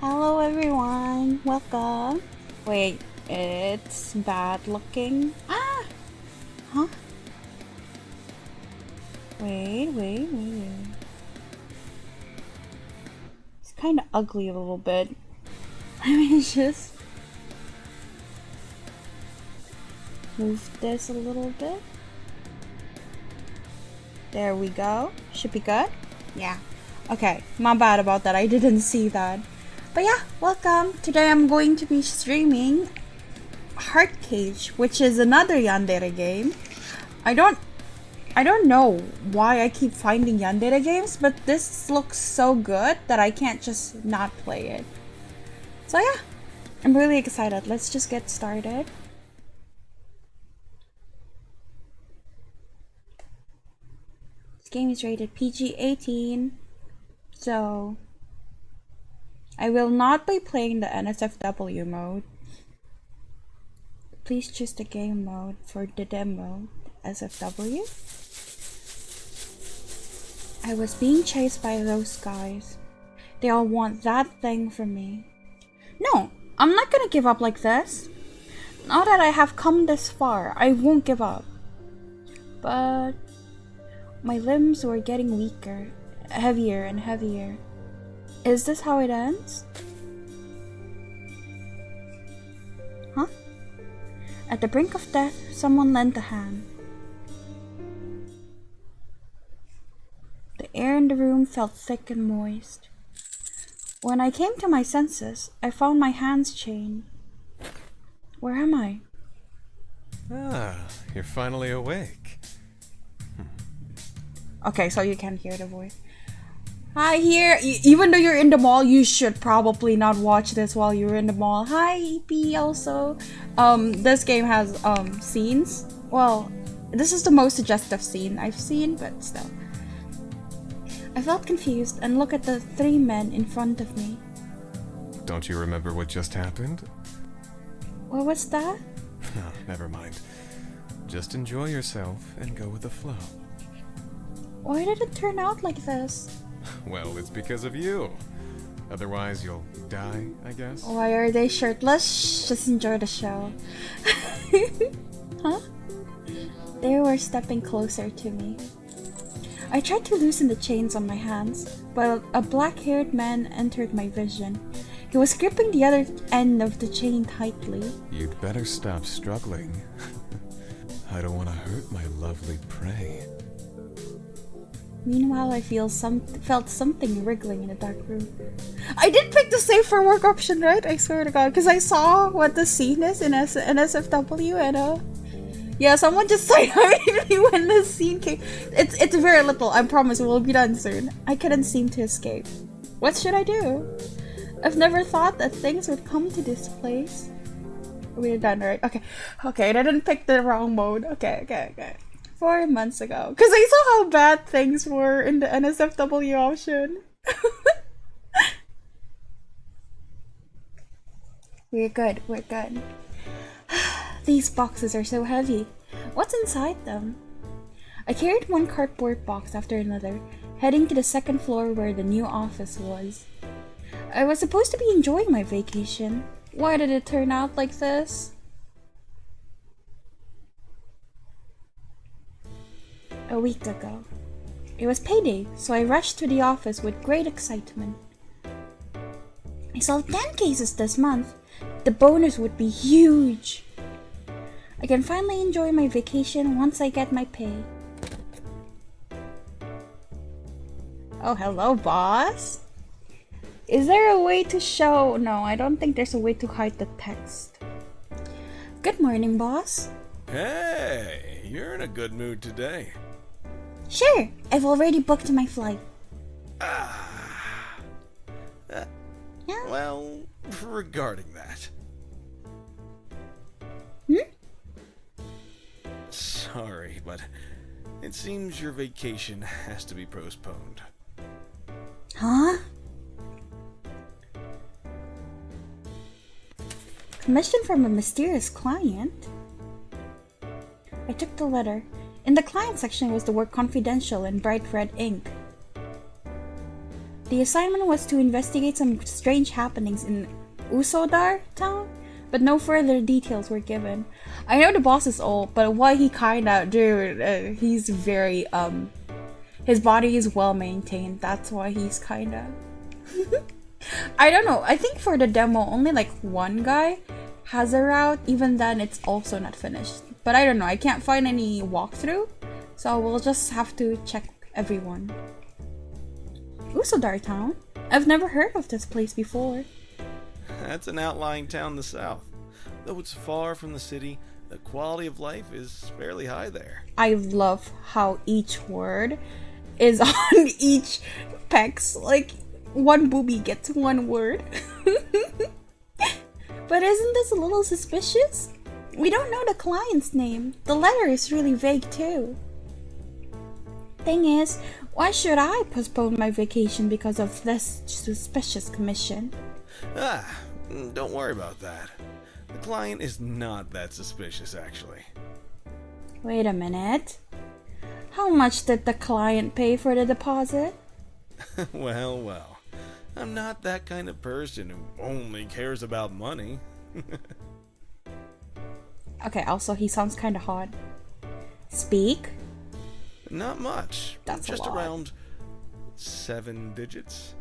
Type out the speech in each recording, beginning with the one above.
Hello everyone, welcome. Wait, it's bad looking. Ah! Huh? Wait. It's kind of ugly a little bit. Let me just move this a little bit. There we go. Should be good. Yeah. Okay, my bad about that. I didn't see that. But yeah, welcome. Today I'm going to be streaming Heart Cage, which is another Yandere game. I don't know why I keep finding Yandere games, but this looks so good that I can't just not play it. So yeah, I'm really excited. Let's just get started. This game is rated PG-18, so I will not be playing the NSFW mode. Please choose the game mode for the demo, SFW. I was being chased by those guys. They all want that thing from me. No, I'm not gonna give up like this. Now that I have come this far, I won't give up. But my limbs were getting weaker, heavier and heavier. Is this how it ends? Huh? At the brink of death, someone lent a hand. The air in the room felt thick and moist. When I came to my senses, I found my hands chained. Where am I? Ah, you're finally awake. Okay, so you can hear the voice. Hi here. Even though you're in the mall, you should probably not watch this while you're in the mall. Hi EP also. This game has scenes. Well, this is the most suggestive scene I've seen, but still. I felt confused and looked at the three men in front of me. Don't you remember what just happened? What was that? Oh, never mind. Just enjoy yourself and go with the flow. Why did it turn out like this? Well, it's because of you. Otherwise, you'll die, I guess. Why are they shirtless? Just enjoy the show. Huh? They were stepping closer to me. I tried to loosen the chains on my hands, but a black-haired man entered my vision. He was gripping the other end of the chain tightly. You'd better stop struggling. I don't want to hurt my lovely prey. Meanwhile, I felt something wriggling in the dark room. I did pick the save for work option, right? I swear to God, because I saw what the scene is in NSFW, and yeah, someone just side-eyed me when the scene came. It's very little. I promise it will be done soon. I couldn't seem to escape. What should I do? I've never thought that things would come to this place. We're done, right? Okay, I didn't pick the wrong mode. Okay. 4 months ago, because I saw how bad things were in the NSFW option. We're good. These boxes are so heavy. What's inside them? I carried one cardboard box after another, heading to the second floor where the new office was. I was supposed to be enjoying my vacation. Why did it turn out like this? A week ago. It was payday, so I rushed to the office with great excitement. I sold 10 cases this month. The bonus would be huge. I can finally enjoy my vacation once I get my pay. Oh, hello, boss. Is there a way to show? No, I don't think there's a way to hide the text. Good morning, boss. Hey, you're in a good mood today. Sure, I've already booked my flight. Yeah? Well, regarding that. Sorry, but it seems your vacation has to be postponed. Huh? Commission from a mysterious client? I took the letter. In the client section was the word confidential in bright red ink. The assignment was to investigate some strange happenings in Usodar town, but no further details were given. I know the boss is old, but what he kinda do, he's very, his body is well maintained, that's why he's kinda... I don't know, I think for the demo, only like one guy has a route, even then it's also not finished. But I don't know, I can't find any walkthrough, so we'll just have to check everyone. Usodar town? I've never heard of this place before. That's an outlying town in the south. Though it's far from the city, the quality of life is fairly high there. I love how each word is on each pecs. Like, one booby gets one word. But isn't this a little suspicious? We don't know the client's name. The letter is really vague too. Thing is, why should I postpone my vacation because of this suspicious commission? Don't worry about that. The client is not that suspicious, actually. Wait a minute. How much did the client pay for the deposit? Well. I'm not that kind of person who only cares about money. Okay, also he sounds kinda hot. Speak? Not much. That's just a lot. around 7 digits.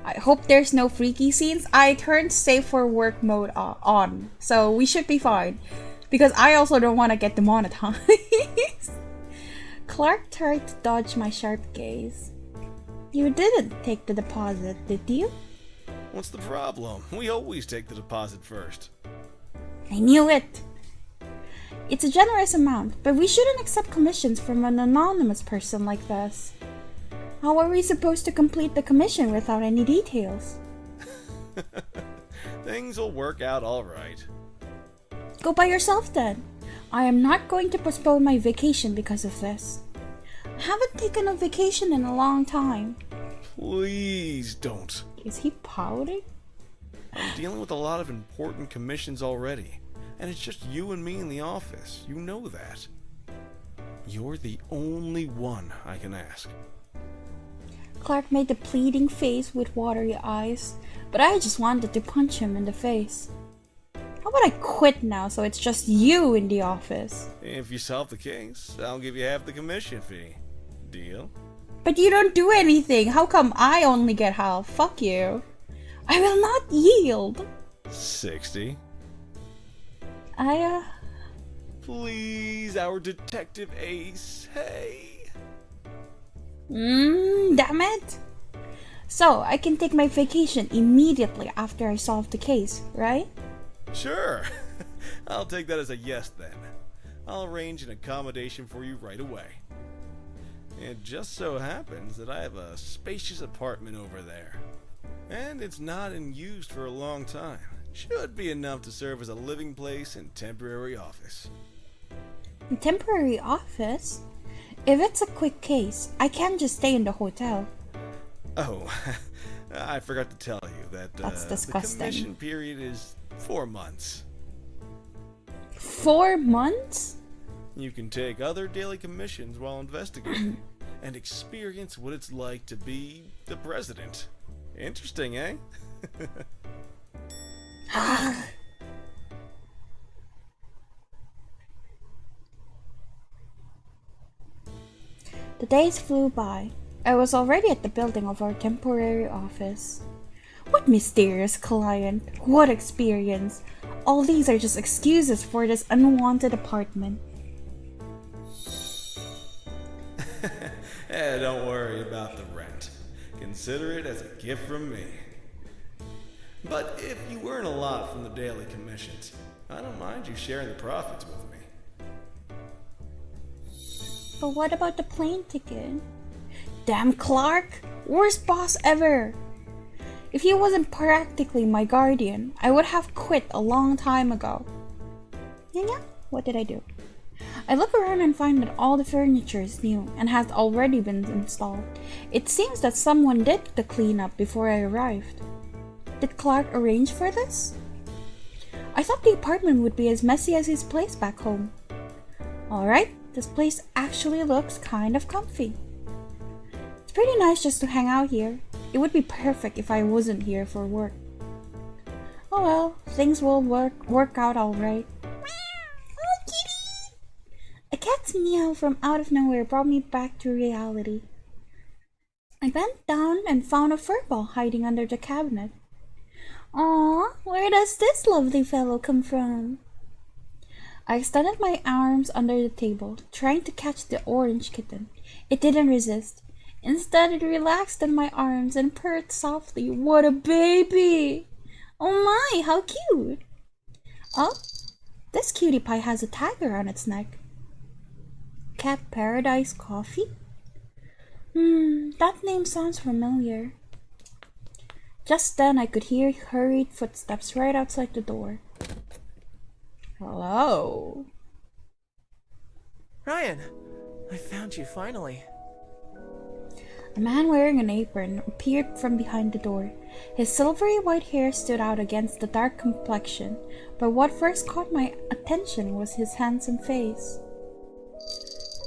I hope there's no freaky scenes. I turned safe for work mode on, so we should be fine. Because I also don't want to get demonetized. Clark tried to dodge my sharp gaze. You didn't take the deposit, did you? What's the problem? We always take the deposit first. I knew it! It's a generous amount, but we shouldn't accept commissions from an anonymous person like this. How are we supposed to complete the commission without any details? Things will work out all right. Go by yourself then. I am not going to postpone my vacation because of this. I haven't taken a vacation in a long time. Please don't. Is he pouting? I'm dealing with a lot of important commissions already, and it's just you and me in the office. You know that. You're the only one I can ask. Clark made a pleading face with watery eyes, but I just wanted to punch him in the face. How about I quit now so it's just you in the office? If you solve the case, I'll give you half the commission fee. Deal? But you don't do anything. How come I only get half? Fuck you. I will not yield. 60. Please, our detective ace. Hey. Damn it. So, I can take my vacation immediately after I solve the case, right? Sure. I'll take that as a yes then. I'll arrange an accommodation for you right away. It just so happens that I have a spacious apartment over there. And it's not in use for a long time. Should be enough to serve as a living place and temporary office. A temporary office? If it's a quick case, I can't just stay in the hotel. Oh, I forgot to tell you that That's disgusting. the commission period is 4 months. 4 months? You can take other daily commissions while investigating and experience what it's like to be the president. Interesting, eh? The days flew by. I was already at the building of our temporary office. What mysterious client? What experience? All these are just excuses for this unwanted apartment. Don't worry about the rent. Consider it as a gift from me. But if you earn a lot from the daily commissions, I don't mind you sharing the profits with me. But what about the plane ticket? Damn Clark! Worst boss ever! If he wasn't practically my guardian, I would have quit a long time ago. Yeah, what did I do? I look around and find that all the furniture is new and has already been installed. It seems that someone did the cleanup before I arrived. Did Clark arrange for this? I thought the apartment would be as messy as his place back home. Alright, this place actually looks kind of comfy. It's pretty nice just to hang out here. It would be perfect if I wasn't here for work. Oh well, things will work out alright. Oh, kitty! A cat's meow from out of nowhere brought me back to reality. I bent down and found a fur ball hiding under the cabinet. Aw, where does this lovely fellow come from? I extended my arms under the table, trying to catch the orange kitten. It didn't resist. Instead, it relaxed in my arms and purred softly. What a baby! Oh my, how cute! Oh, this cutie pie has a tag around its neck. Cat Paradise Coffee? That name sounds familiar. Just then, I could hear hurried footsteps right outside the door. Hello? Ryan! I found you finally. A man wearing an apron appeared from behind the door. His silvery white hair stood out against the dark complexion, but what first caught my attention was his handsome face.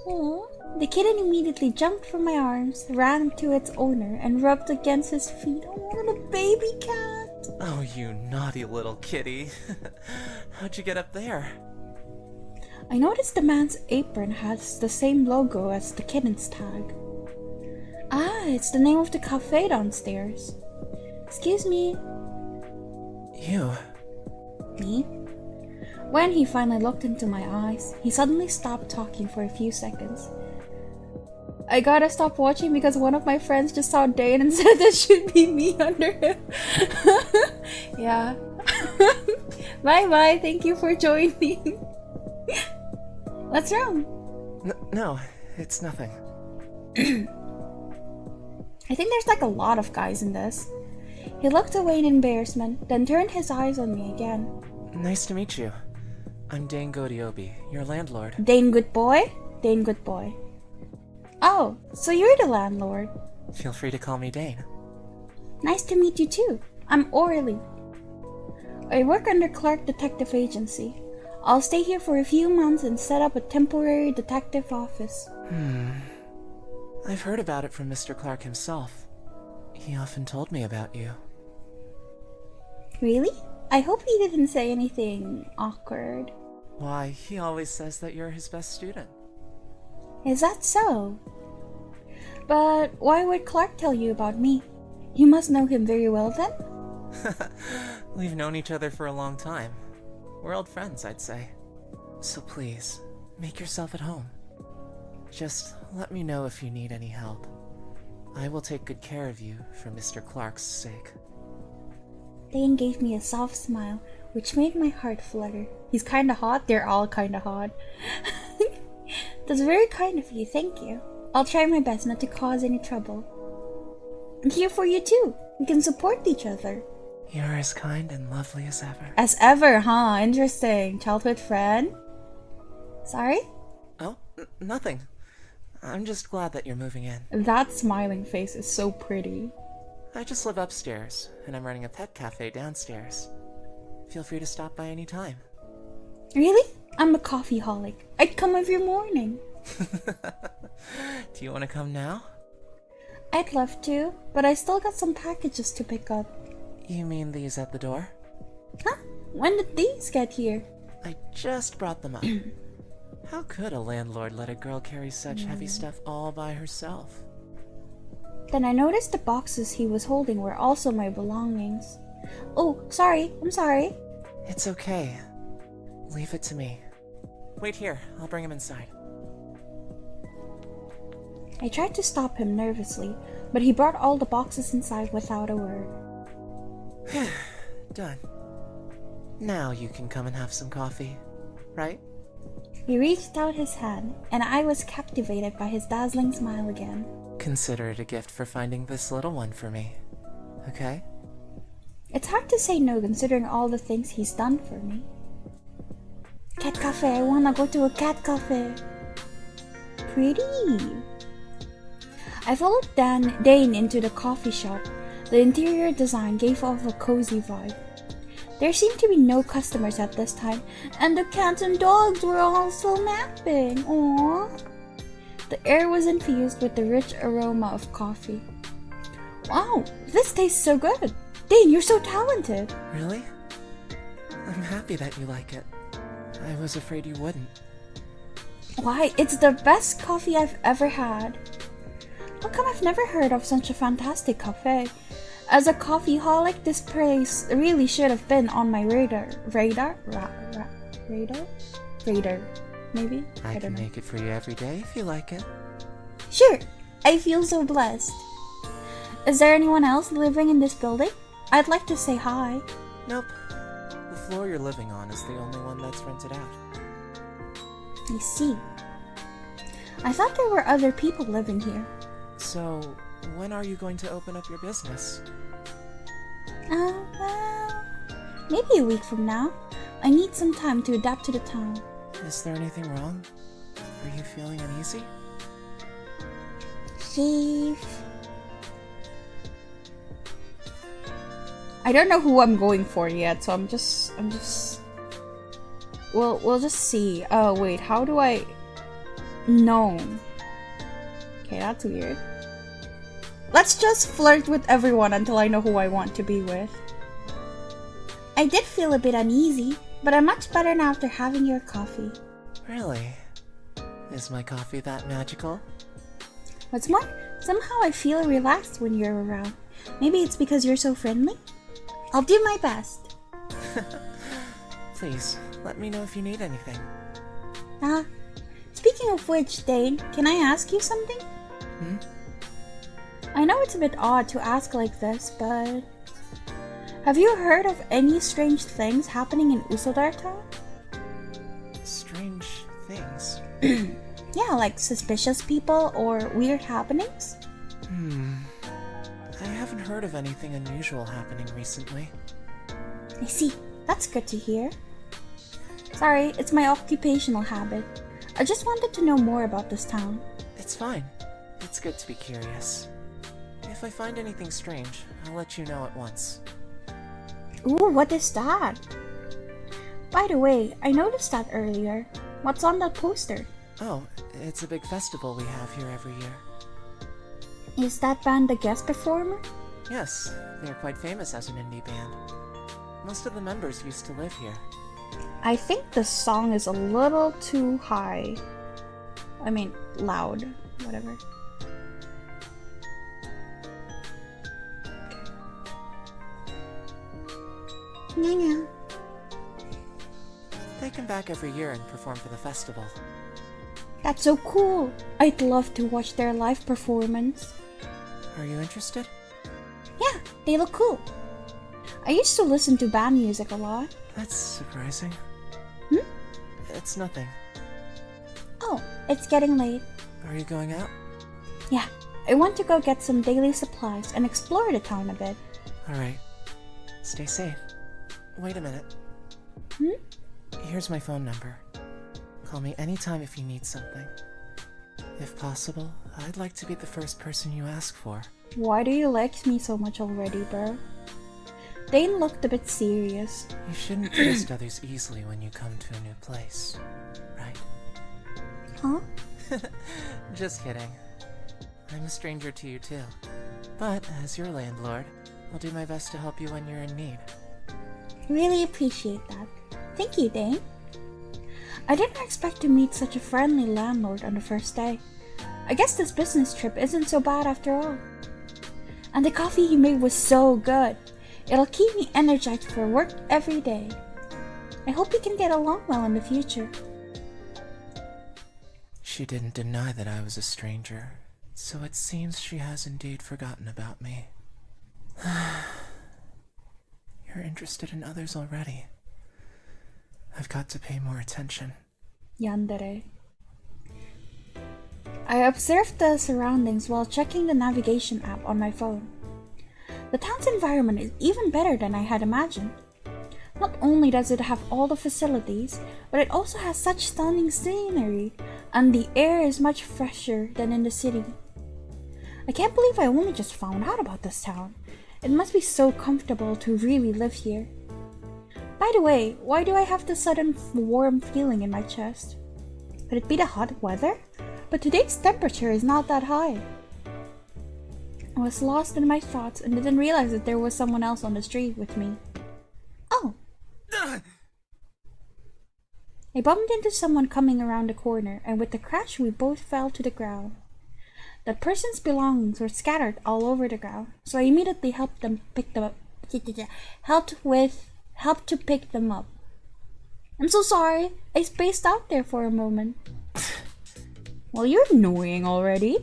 Oh, the kitten immediately jumped from my arms, ran to its owner, and rubbed against his feet. Oh, the baby cat! Oh, you naughty little kitty. How'd you get up there? I noticed the man's apron has the same logo as the kitten's tag. Ah, it's the name of the cafe downstairs. Excuse me. You? Me? When he finally looked into my eyes, he suddenly stopped talking for a few seconds. I gotta stop watching because one of my friends just saw Dane and said that should be me under him. Yeah. Bye bye, thank you for joining. What's wrong? No, it's nothing. I think there's like a lot of guys in this. He looked away in embarrassment, then turned his eyes on me again. Nice to meet you. I'm Dane Godiobi, your landlord. Dane good boy? Dane good boy. Oh, so you're the landlord. Feel free to call me Dane. Nice to meet you too. I'm Orly. I work under Clark Detective Agency. I'll stay here for a few months and set up a temporary detective office. I've heard about it from Mr. Clark himself. He often told me about you. Really? I hope he didn't say anything awkward. Why, he always says that you're his best student. Is that so? But why would Clark tell you about me? You must know him very well then? We've known each other for a long time. We're old friends, I'd say. So please, make yourself at home. Just let me know if you need any help. I will take good care of you for Mr. Clark's sake. Dane gave me a soft smile, which made my heart flutter. He's kinda hot. They're all kinda hot. That's very kind of you, thank you. I'll try my best not to cause any trouble. I'm here for you too. We can support each other. You're as kind and lovely as ever. As ever, huh? Interesting. Childhood friend? Sorry? Oh, nothing. I'm just glad that you're moving in. That smiling face is so pretty. I just live upstairs, and I'm running a pet cafe downstairs. Feel free to stop by any time. Really? I'm a coffeeholic. I'd come every morning. Do you want to come now? I'd love to, but I still got some packages to pick up. You mean these at the door? Huh? When did these get here? I just brought them up. How could a landlord let a girl carry such heavy stuff all by herself? Then I noticed the boxes he was holding were also my belongings. Oh, sorry. I'm sorry. It's okay. Leave it to me. Wait here. I'll bring him inside. I tried to stop him nervously, but he brought all the boxes inside without a word. Done. Now you can come and have some coffee, right? He reached out his hand, and I was captivated by his dazzling smile again. Consider it a gift for finding this little one for me, okay? It's hard to say no considering all the things he's done for me. Cat cafe, I wanna go to a cat cafe. Pretty. I followed Dane into the coffee shop. The interior design gave off a cozy vibe. There seemed to be no customers at this time, and the cats and dogs were all still napping. Aww. The air was infused with the rich aroma of coffee. Wow, this tastes so good! Dane, you're so talented! Really? I'm happy that you like it. I was afraid you wouldn't. Why, it's the best coffee I've ever had. How come I've never heard of such a fantastic cafe? As a coffeeholic, this place really should have been on my radar. Radar? Radar? Maybe? I don't can know. make it for you every day if you like it. Sure! I feel so blessed. Is there anyone else living in this building? I'd like to say hi. Nope. The floor you're living on is the only one that's rented out. I see. I thought there were other people living here. So, when are you going to open up your business? Well, maybe a week from now. I need some time to adapt to the town. Is there anything wrong? Are you feeling uneasy? Chief. I don't know who I'm going for yet, so I'm just we'll just see. Oh wait, how do I No. Okay, that's weird. Let's just flirt with everyone until I know who I want to be with. I did feel a bit uneasy, but I'm much better now after having your coffee. Really? Is my coffee that magical? What's more, somehow I feel relaxed when you're around. Maybe it's because you're so friendly? I'll do my best. Please, let me know if you need anything. Speaking of which, Dane, can I ask you something? I know it's a bit odd to ask like this, but have you heard of any strange things happening in Usodar town? Strange things? Yeah, like suspicious people or weird happenings? I haven't heard of anything unusual happening recently. I see. That's good to hear. Sorry, it's my occupational habit. I just wanted to know more about this town. It's fine. It's good to be curious. If I find anything strange, I'll let you know at once. Ooh, what is that? By the way, I noticed that earlier. What's on that poster? Oh, it's a big festival we have here every year. Is that band a guest performer? Yes, they're quite famous as an indie band. Most of the members used to live here. I think the song is a little too high. I mean, loud. Whatever. Yeah. They come back every year and perform for the festival. That's so cool. I'd love to watch their live performance. Are you interested? Yeah, they look cool. I used to listen to band music a lot. That's surprising. It's nothing. Oh, it's getting late. Are you going out? Yeah, I want to go get some daily supplies and explore the town a bit. Alright. Stay safe. Wait a minute. Here's my phone number. Call me anytime if you need something. If possible, I'd like to be the first person you ask for. Why do you like me so much already, bro? Dane looked a bit serious. You shouldn't trust others easily when you come to a new place, right? Huh? Just kidding. I'm a stranger to you too. But as your landlord, I'll do my best to help you when you're in need. Really appreciate that. Thank you, Dane. I didn't expect to meet such a friendly landlord on the first day. I guess this business trip isn't so bad after all. And the coffee he made was so good. It'll keep me energized for work every day. I hope we can get along well in the future. She didn't deny that I was a stranger, so it seems she has indeed forgotten about me. You're interested in others already. I've got to pay more attention. Yandere. I observed the surroundings while checking the navigation app on my phone. The town's environment is even better than I had imagined. Not only does it have all the facilities, but it also has such stunning scenery, and the air is much fresher than in the city. I can't believe I only just found out about this town. It must be so comfortable to really live here. By the way, why do I have this sudden warm feeling in my chest? Could it be the hot weather? but today's temperature is not that high. I was lost in my thoughts and didn't realize that there was someone else on the street with me. Oh. I bumped into someone coming around the corner, and with the crash we both fell to the ground. That person's belongings were scattered all over the ground, so I immediately helped to pick them up. I'm so sorry. I spaced out there for a moment. Well, you're annoying already.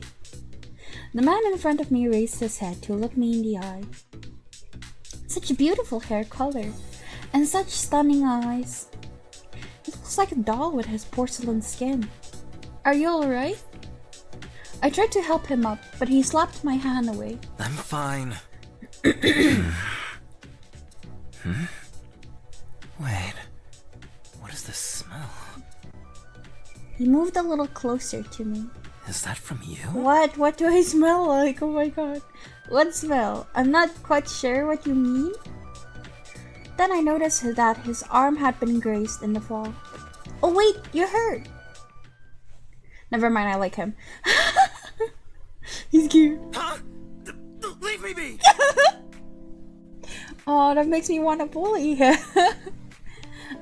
The man in front of me raised his head to look me in the eye. Such a beautiful hair color, and such stunning eyes. He looks like a doll with his porcelain skin. Are you alright? I tried to help him up, but he slapped my hand away. I'm fine. Wait, what is this smell? He moved a little closer to me. Is that from you? What? What do I smell like? Oh my god. What smell? I'm not quite sure what you mean. Then I noticed that his arm had been grazed in the fall. Oh wait, you're hurt. Never mind, I like him. He's cute. Huh? Leave me be! Oh, that makes me want to bully him.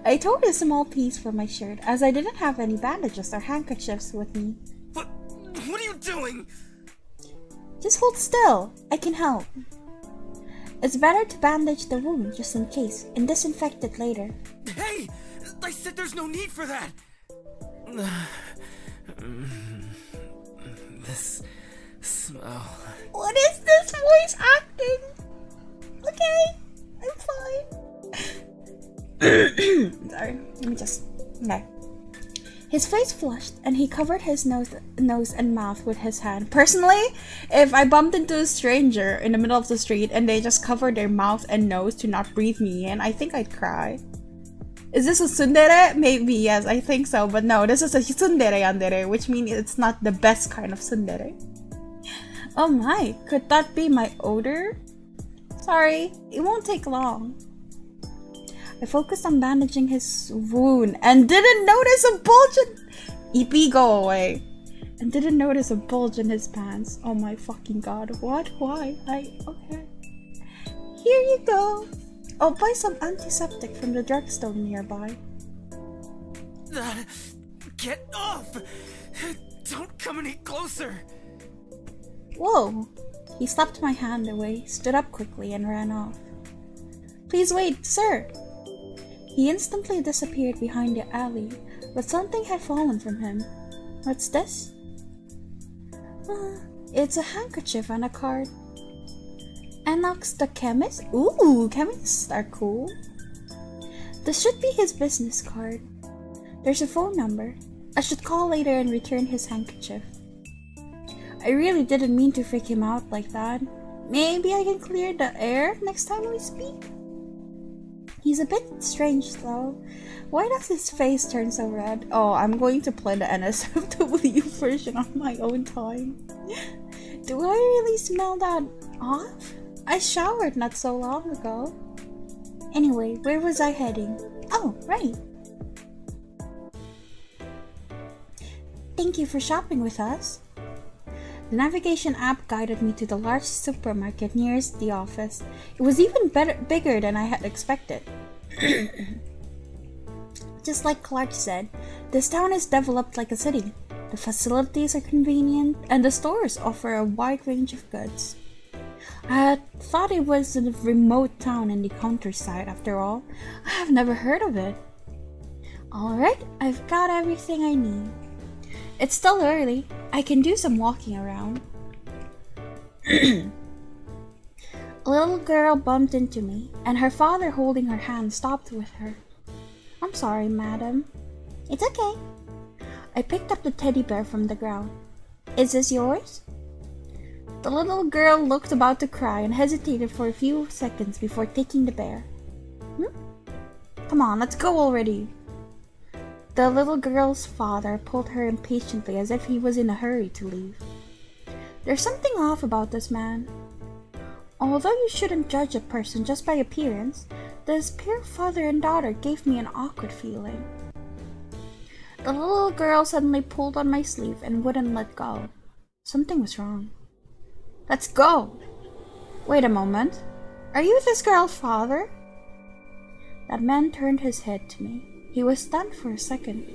I tore a small piece from my shirt as I didn't have any bandages or handkerchiefs with me. What are you doing? Just hold still. I can help. It's better to bandage the wound just in case and disinfect it later. Hey! I said there's no need for that! This smell... What is this voice acting? Okay, I'm fine. Sorry, let me just... Okay. His face flushed and he covered his nose and mouth with his hand. Personally, if I bumped into a stranger in the middle of the street and they just covered their mouth and nose to not breathe me in, I think I'd cry. Is this a tsundere? Maybe, yes, I think so. But no, this is a tsundere yandere, which means it's not the best kind of tsundere. Oh my, could that be my odor? Sorry, it won't take long. I focused on bandaging his wound and didn't notice a bulge in... EP, go away. And didn't notice a bulge in his pants. Oh my fucking god. What? Why? Okay. Here you go. I'll buy some antiseptic from the drugstore nearby. Get off! Don't come any closer! Whoa. He slapped my hand away, stood up quickly, and ran off. Please wait, sir. He instantly disappeared behind the alley, but something had fallen from him. What's this? It's a handkerchief and a card. Enox the chemist? Ooh, chemists are cool. This should be his business card. There's a phone number. I should call later and return his handkerchief. I really didn't mean to freak him out like that. Maybe I can clear the air next time we speak? He's a bit strange though. Why does his face turn so red? Oh, I'm going to play the NSFW version on my own time. Do I really smell that off? I showered not so long ago. Anyway, where was I heading? Oh, right. Thank you for shopping with us. The navigation app guided me to the large supermarket nearest the office. It was even bigger than I had expected. Just like Clark said, this town is developed like a city. The facilities are convenient, and the stores offer a wide range of goods. I had thought it was a remote town in the countryside after all. I have never heard of it. Alright, I've got everything I need. It's still early. I can do some walking around. A little girl bumped into me, and her father holding her hand stopped with her. I'm sorry, madam. It's okay. I picked up the teddy bear from the ground. Is this yours? The little girl looked about to cry and hesitated for a few seconds before taking the bear. Come on, let's go already. The little girl's father pulled her impatiently as if he was in a hurry to leave. There's something off about this man. Although you shouldn't judge a person just by appearance, this pure father and daughter gave me an awkward feeling. The little girl suddenly pulled on my sleeve and wouldn't let go. Something was wrong. Let's go! Wait a moment. Are you this girl's father? That man turned his head to me. He was stunned for a second.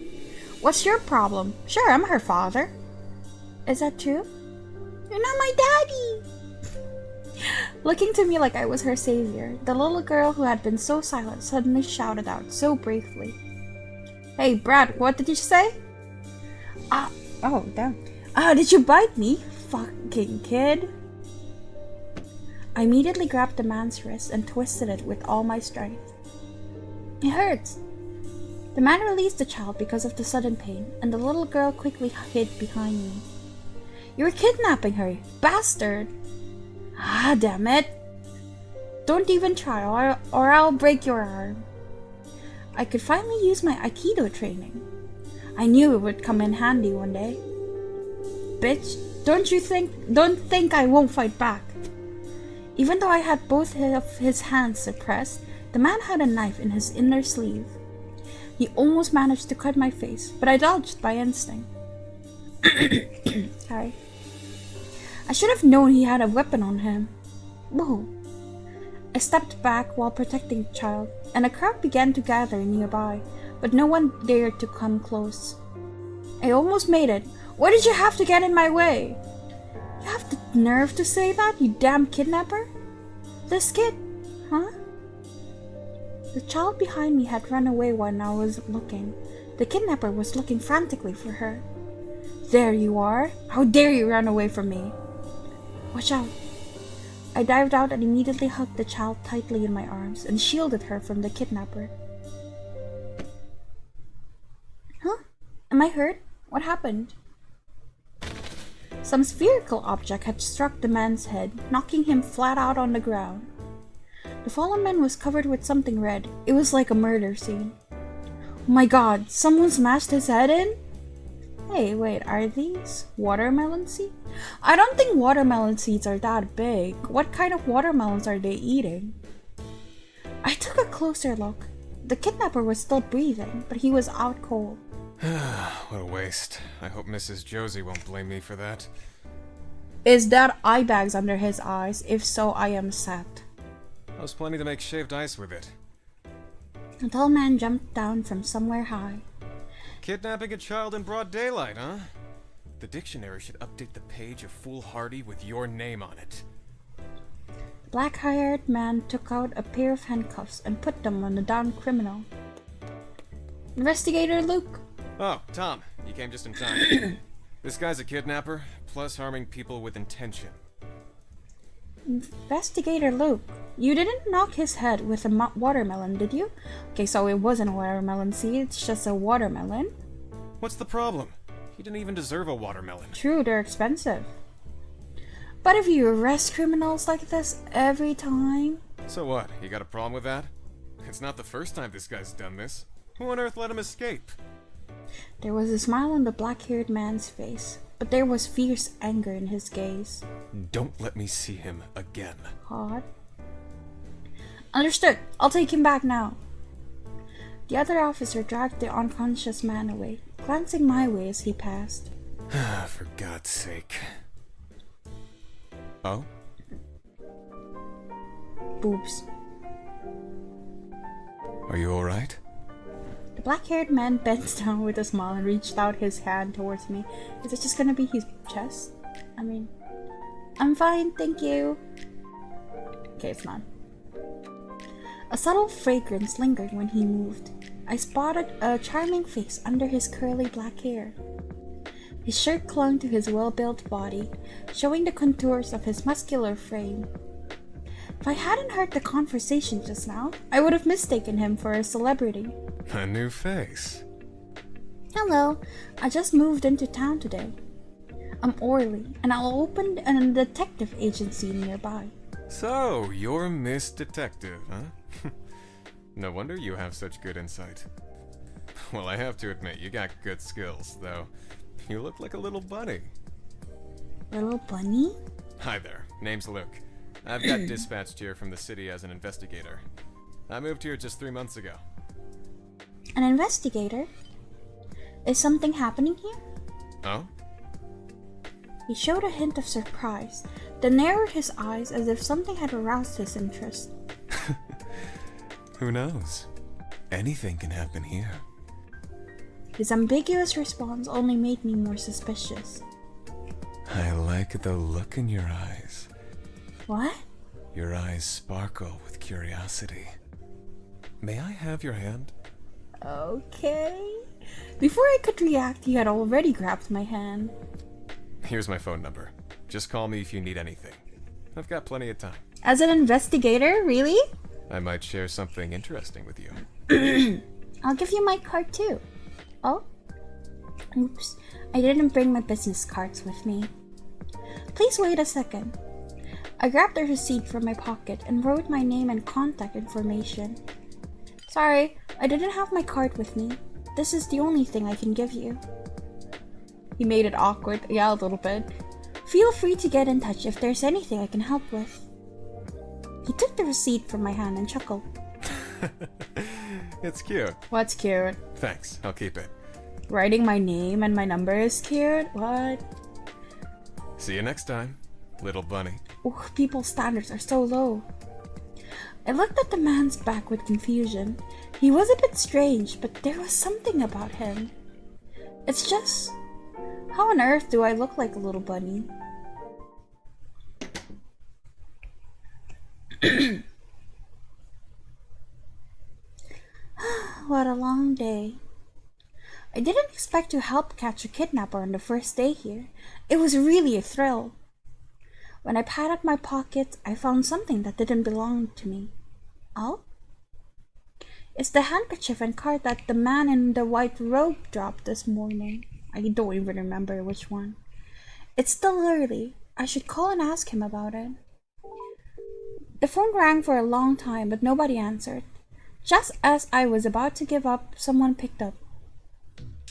What's your problem? Sure, I'm her father. Is that true? You're not my daddy! Looking to me like I was her savior, the little girl who had been so silent suddenly shouted out so bravely. Hey, Brad, what did you say? Oh, damn. Did you bite me? Fucking kid. I immediately grabbed the man's wrist and twisted it with all my strength. It hurts. The man released the child because of the sudden pain, and the little girl quickly hid behind me. You were kidnapping her, bastard! Ah, damn it! Don't even try, or I'll break your arm. I could finally use my Aikido training. I knew it would come in handy one day. Bitch, don't think I won't fight back. Even though I had both of his hands suppressed, the man had a knife in his inner sleeve. He almost managed to cut my face, but I dodged by instinct. Sorry. I should have known he had a weapon on him. Whoa. I stepped back while protecting the child, and a crowd began to gather nearby, but no one dared to come close. I almost made it. Why did you have to get in my way? You have the nerve to say that, you damn kidnapper? This kid, huh? The child behind me had run away when I was looking. The kidnapper was looking frantically for her. There you are. How dare you run away from me? Watch out. I dived out and immediately hugged the child tightly in my arms and shielded her from the kidnapper. Huh? Am I hurt? What happened? Some spherical object had struck the man's head, knocking him flat out on the ground. The fallen man was covered with something red. It was like a murder scene. Oh my god, someone smashed his head in? Hey, wait, are these watermelon seeds? I don't think watermelon seeds are that big. What kind of watermelons are they eating? I took a closer look. The kidnapper was still breathing, but he was out cold. What a waste. I hope Mrs. Josie won't blame me for that. Is that eye bags under his eyes? If so, I am set. I was planning to make shaved ice with it. A tall man jumped down from somewhere high. Kidnapping a child in broad daylight, huh? The dictionary should update the page of foolhardy with your name on it. The black-haired man took out a pair of handcuffs and put them on the downed criminal. Investigator Luke. Oh, Tom, you came just in time. This guy's a kidnapper, plus harming people with intention. Investigator Luke, you didn't knock his head with a watermelon, did you? Okay, so it wasn't a watermelon seed, it's just a watermelon. What's the problem? He didn't even deserve a watermelon. True, they're expensive. But if you arrest criminals like this every time... So what, you got a problem with that? It's not the first time this guy's done this. Who on earth let him escape? There was a smile on the black-haired man's face, but there was fierce anger in his gaze. Don't let me see him again. Hot. Understood. I'll take him back now. The other officer dragged the unconscious man away, glancing my way as he passed. For God's sake. Oh? Boobs. Are you alright? The black-haired man bent down with a smile and reached out his hand towards me. Is it just gonna be his chest? I mean... I'm fine, thank you. Okay, it's not. A subtle fragrance lingered when he moved. I spotted a charming face under his curly black hair. His shirt clung to his well-built body, showing the contours of his muscular frame. If I hadn't heard the conversation just now, I would have mistaken him for a celebrity. A new face. Hello, I just moved into town today. I'm Orly, and I'll open a detective agency nearby. So, you're Miss Detective, huh? No wonder you have such good insight. Well, I have to admit, you got good skills, though. You look like a little bunny. Little bunny? Hi there, name's Luke. I've got dispatched here from the city as an investigator. I moved here just 3 months ago. An investigator? Is something happening here? Oh? He showed a hint of surprise, then narrowed his eyes as if something had aroused his interest. Who knows? Anything can happen here. His ambiguous response only made me more suspicious. I like the look in your eyes. What? Your eyes sparkle with curiosity. May I have your hand? Okay. Before I could react, he had already grabbed my hand. Here's my phone number. Just call me if you need anything. I've got plenty of time. As an investigator, really? I might share something interesting with you. I'll give you my card too. Oh? Oops. I didn't bring my business cards with me. Please wait a second. I grabbed the receipt from my pocket and wrote my name and contact information. Sorry, I didn't have my card with me. This is the only thing I can give you. He made it awkward, yeah, a little bit. Feel free to get in touch if there's anything I can help with. He took the receipt from my hand and chuckled. It's cute. What's cute? Thanks, I'll keep it. Writing my name and my number is cute? What? See you next time, little bunny. Ooh, people's standards are so low. I looked at the man's back with confusion. He was a bit strange, but there was something about him. It's just... how on earth do I look like a little bunny? What a long day. I didn't expect to help catch a kidnapper on the first day here. It was really a thrill. When I patted my pockets, I found something that didn't belong to me. Oh? It's the handkerchief and card that the man in the white robe dropped this morning. I don't even remember which one. It's still early. I should call and ask him about it. The phone rang for a long time, but nobody answered. Just as I was about to give up, someone picked up.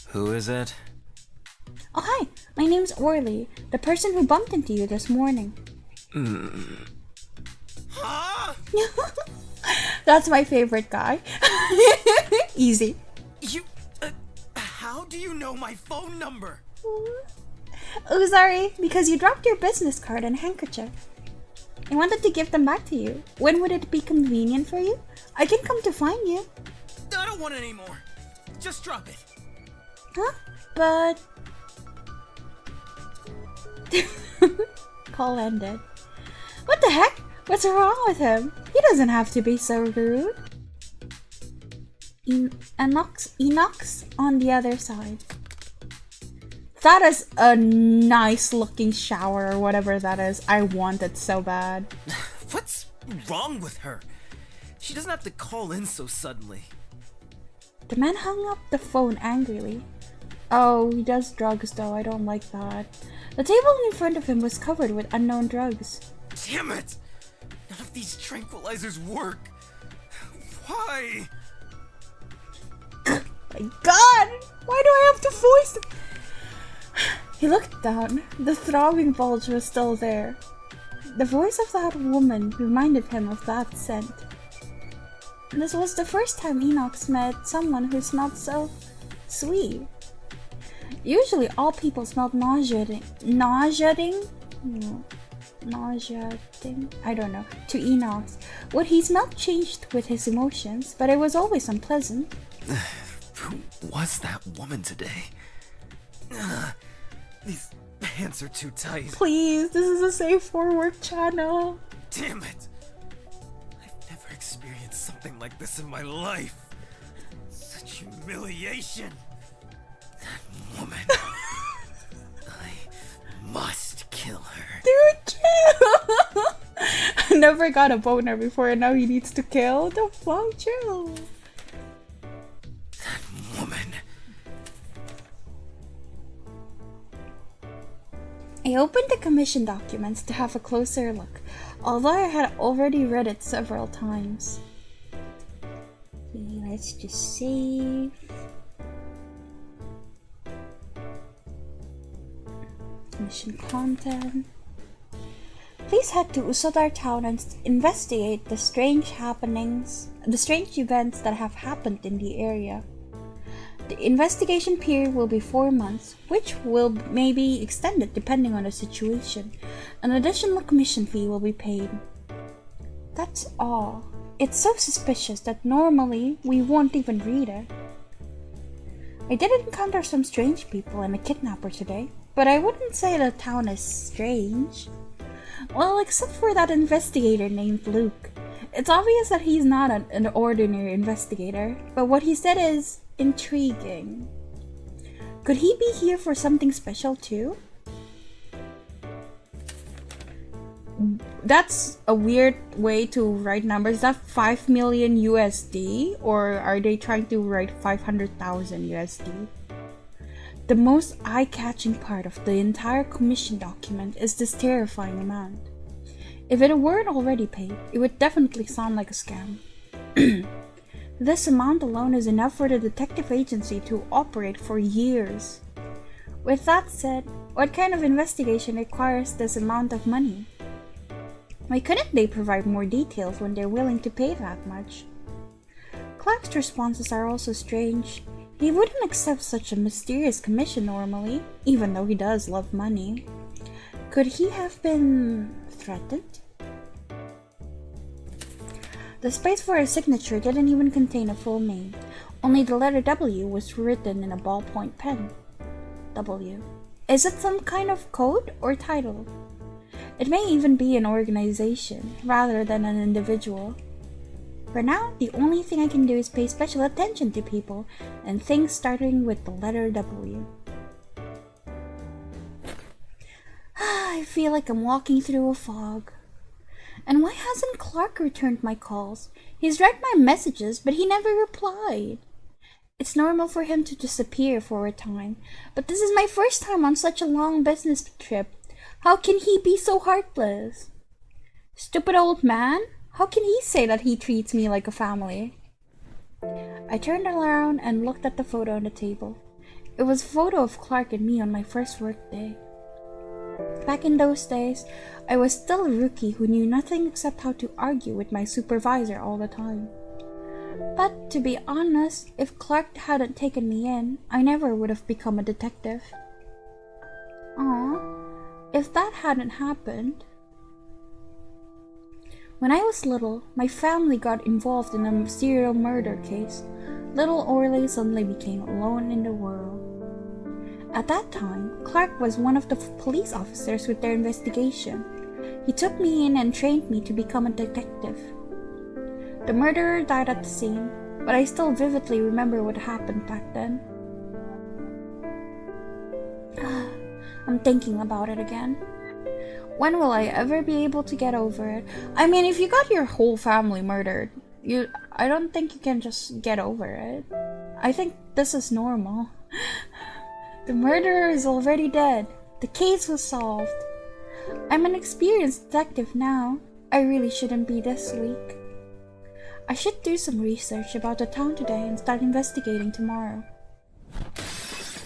Who is it? Oh, hi. My name's Orly, the person who bumped into you this morning. Huh? That's my favorite guy. Easy. You... how do you know my phone number? Oh, sorry. Because you dropped your business card and handkerchief. I wanted to give them back to you. When would it be convenient for you? I can come to find you. I don't want any more. Just drop it. Huh? But... Call ended. What the heck? What's wrong with him? He doesn't have to be so rude. Enox on the other side. That is a nice looking shower or whatever that is. I want it so bad. What's wrong with her? She doesn't have to call in so suddenly. The man hung up the phone angrily. Oh, he does drugs though. I don't like that. The table in front of him was covered with unknown drugs. Damn it! None of these tranquilizers work. Why? My God! Why do I have to voice it? He looked down. The throbbing bulge was still there. The voice of that woman reminded him of that scent. This was the first time Enox met someone who smelled so sweet. Usually all people smelled nauseating? I don't know. To Enox. What he smelled changed with his emotions, but it was always unpleasant. Who was that woman today? These pants are too tight. Please, this is a safe for work channel. Damn it! I've never experienced something like this in my life. Such humiliation. That woman. I must kill her. Dude, chill! I never got a boner before and now he needs to kill? The fuck, chill. That woman. I opened the commission documents to have a closer look, although I had already read it several times. Okay, let's just save. Mission content. Please head to Usodar town and investigate the strange events that have happened in the area. The investigation period will be 4 months, which will may be extended depending on the situation. An additional commission fee will be paid. That's all. It's so suspicious that normally we won't even read it. I did encounter some strange people and a kidnapper today, but I wouldn't say the town is strange. Well, except for that investigator named Luke. It's obvious that he's not an ordinary investigator, but what he said is intriguing. Could he be here for something special too? That's a weird way to write numbers. Is that 5 million USD? Or are they trying to write 500,000 USD? The most eye-catching part of the entire commission document is this terrifying amount. If it weren't already paid, it would definitely sound like a scam. This amount alone is enough for the detective agency to operate for years. With that said, what kind of investigation requires this amount of money? Why couldn't they provide more details when they're willing to pay that much? Clark's responses are also strange. He wouldn't accept such a mysterious commission normally, even though he does love money. Could he have been threatened? The space for his signature didn't even contain a full name. Only the letter W was written in a ballpoint pen. W. Is it some kind of code or title? It may even be an organization, rather than an individual. For now, the only thing I can do is pay special attention to people and things starting with the letter W. I feel like I'm walking through a fog. And why hasn't Clark returned my calls? He's read my messages, but he never replied. It's normal for him to disappear for a time, but this is my first time on such a long business trip. How can he be so heartless? Stupid old man? How can he say that he treats me like a family? I turned around and looked at the photo on the table. It was a photo of Clark and me on my first work day. Back in those days, I was still a rookie who knew nothing except how to argue with my supervisor all the time. But to be honest, if Clark hadn't taken me in, I never would have become a detective. Aww. If that hadn't happened... When I was little, my family got involved in a serial murder case. Little Orley suddenly became alone in the world. At that time, Clark was one of the police officers with their investigation. He took me in and trained me to become a detective. The murderer died at the scene, but I still vividly remember what happened back then. I'm thinking about it again. When will I ever be able to get over it? I mean, if you got your whole family murdered, I don't think you can just get over it. I think this is normal. The murderer is already dead. The case was solved. I'm an experienced detective now. I really shouldn't be this weak. I should do some research about the town today and start investigating tomorrow.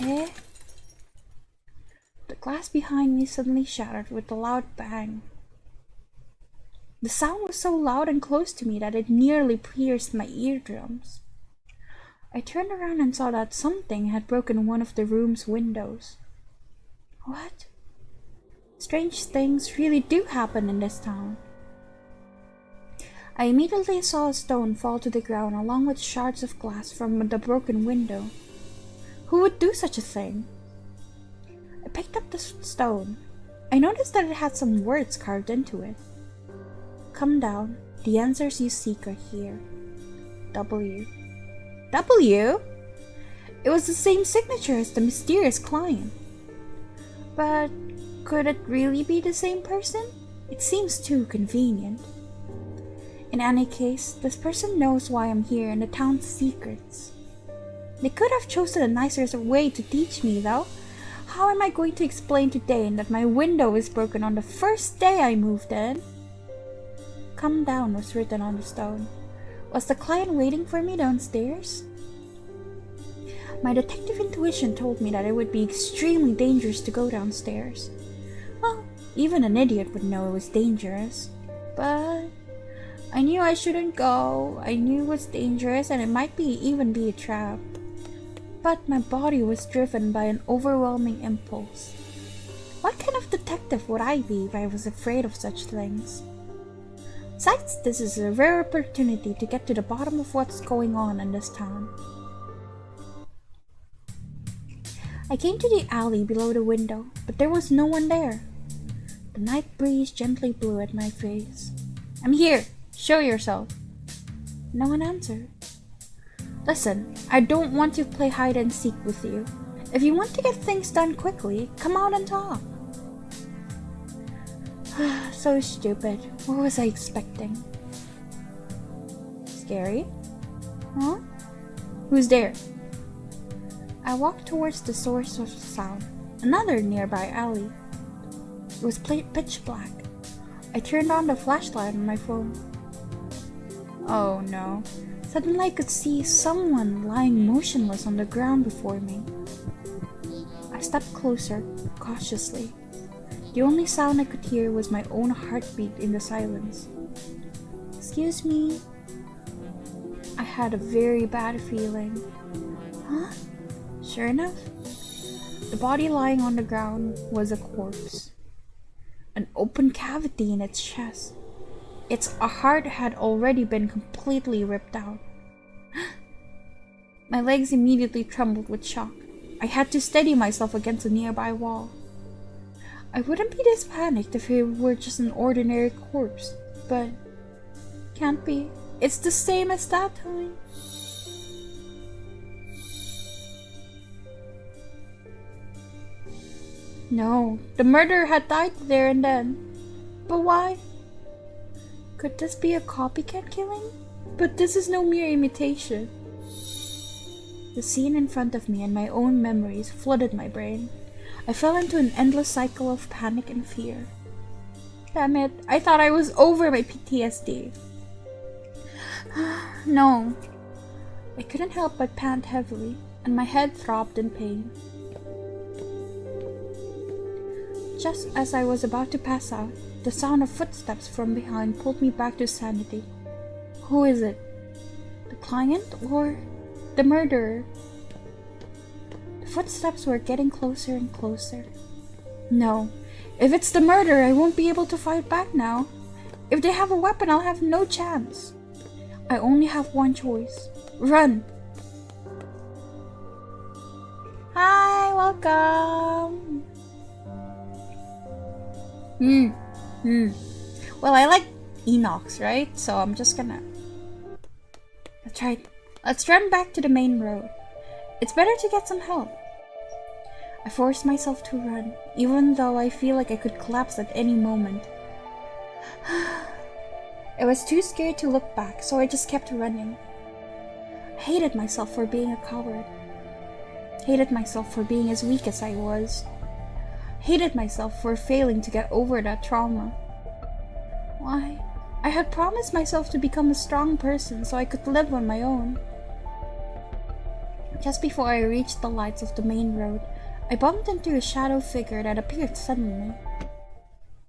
Eh? The glass behind me suddenly shattered with a loud bang. The sound was so loud and close to me that it nearly pierced my eardrums. I turned around and saw that something had broken one of the room's windows. What? Strange things really do happen in this town. I immediately saw a stone fall to the ground along with shards of glass from the broken window. Who would do such a thing? I picked up the stone. I noticed that it had some words carved into it. Come down. The answers you seek are here. W. W? It was the same signature as the mysterious client. But could it really be the same person? It seems too convenient. In any case, this person knows why I'm here and the town's secrets. They could have chosen a nicer way to teach me, though. How am I going to explain to Dane that my window was broken on the first day I moved in? Come down was written on the stone. Was the client waiting for me downstairs? My detective intuition told me that it would be extremely dangerous to go downstairs. Well, even an idiot would know it was dangerous. But I knew I shouldn't go. I knew it was dangerous and it might even be a trap. But my body was driven by an overwhelming impulse. What kind of detective would I be if I was afraid of such things? Besides, this is a rare opportunity to get to the bottom of what's going on in this town. I came to the alley below the window, but there was no one there. The night breeze gently blew at my face. "I'm here! Show yourself!" No one answered. "Listen, I don't want to play hide and seek with you. If you want to get things done quickly, come out and talk." So stupid. What was I expecting? Scary? Huh? Who's there? I walked towards the source of the sound, another nearby alley. It was pitch black. I turned on the flashlight on my phone. Oh no. Suddenly I could see someone lying motionless on the ground before me. I stepped closer, cautiously. The only sound I could hear was my own heartbeat in the silence. "Excuse me." I had a very bad feeling. Huh? Sure enough, the body lying on the ground was a corpse. An open cavity in its chest. Its heart had already been completely ripped out. My legs immediately trembled with shock. I had to steady myself against a nearby wall. I wouldn't be this panicked if it were just an ordinary corpse, but can't be. It's the same as that time. No, the murderer had died there and then. But why? Could this be a copycat killing? But this is no mere imitation. The scene in front of me and my own memories flooded my brain. I fell into an endless cycle of panic and fear. Damn it, I thought I was over my PTSD. No. I couldn't help but pant heavily, and my head throbbed in pain. Just as I was about to pass out, the sound of footsteps from behind pulled me back to sanity. Who is it? The client or the murderer? The footsteps were getting closer and closer. No, if it's the murderer, I won't be able to fight back now. If they have a weapon, I'll have no chance. I only have one choice. Run! Hi, welcome! Well, I like Enox, right? So I'm just gonna... That's right. Let's run back to the main road. It's better to get some help. I forced myself to run, even though I feel like I could collapse at any moment. I was too scared to look back, so I just kept running. I hated myself for being a coward. Hated myself for being as weak as I was. Hated myself for failing to get over that trauma. Why? I had promised myself to become a strong person so I could live on my own. Just before I reached the lights of the main road, I bumped into a shadow figure that appeared suddenly.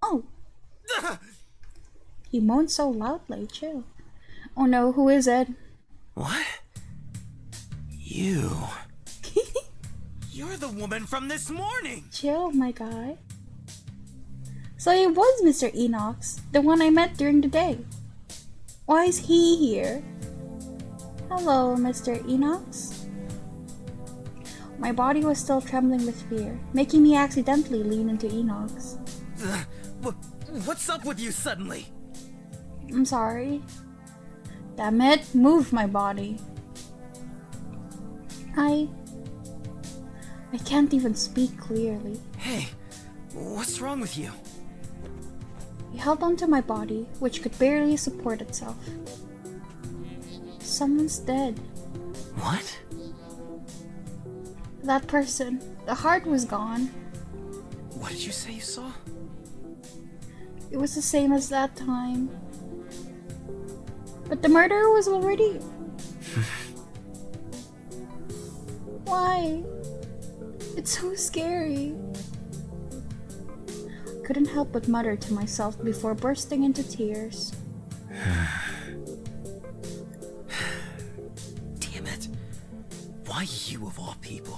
Oh! He moaned so loudly, too. Oh no, who is it? What? You. You're the woman from this morning! Chill, my guy. So it was Mr. Enox, the one I met during the day. Why is he here? Hello, Mr. Enox. My body was still trembling with fear, making me accidentally lean into Enox. What's up with you suddenly? I'm sorry. Damn it, move my body. I can't even speak clearly. Hey, what's wrong with you? He held onto my body, which could barely support itself. Someone's dead. What? That person, the heart was gone. What did you say you saw? It was the same as that time. But the murderer was already... Why? It's so scary. I couldn't help but mutter to myself before bursting into tears. Damn it. Why you of all people?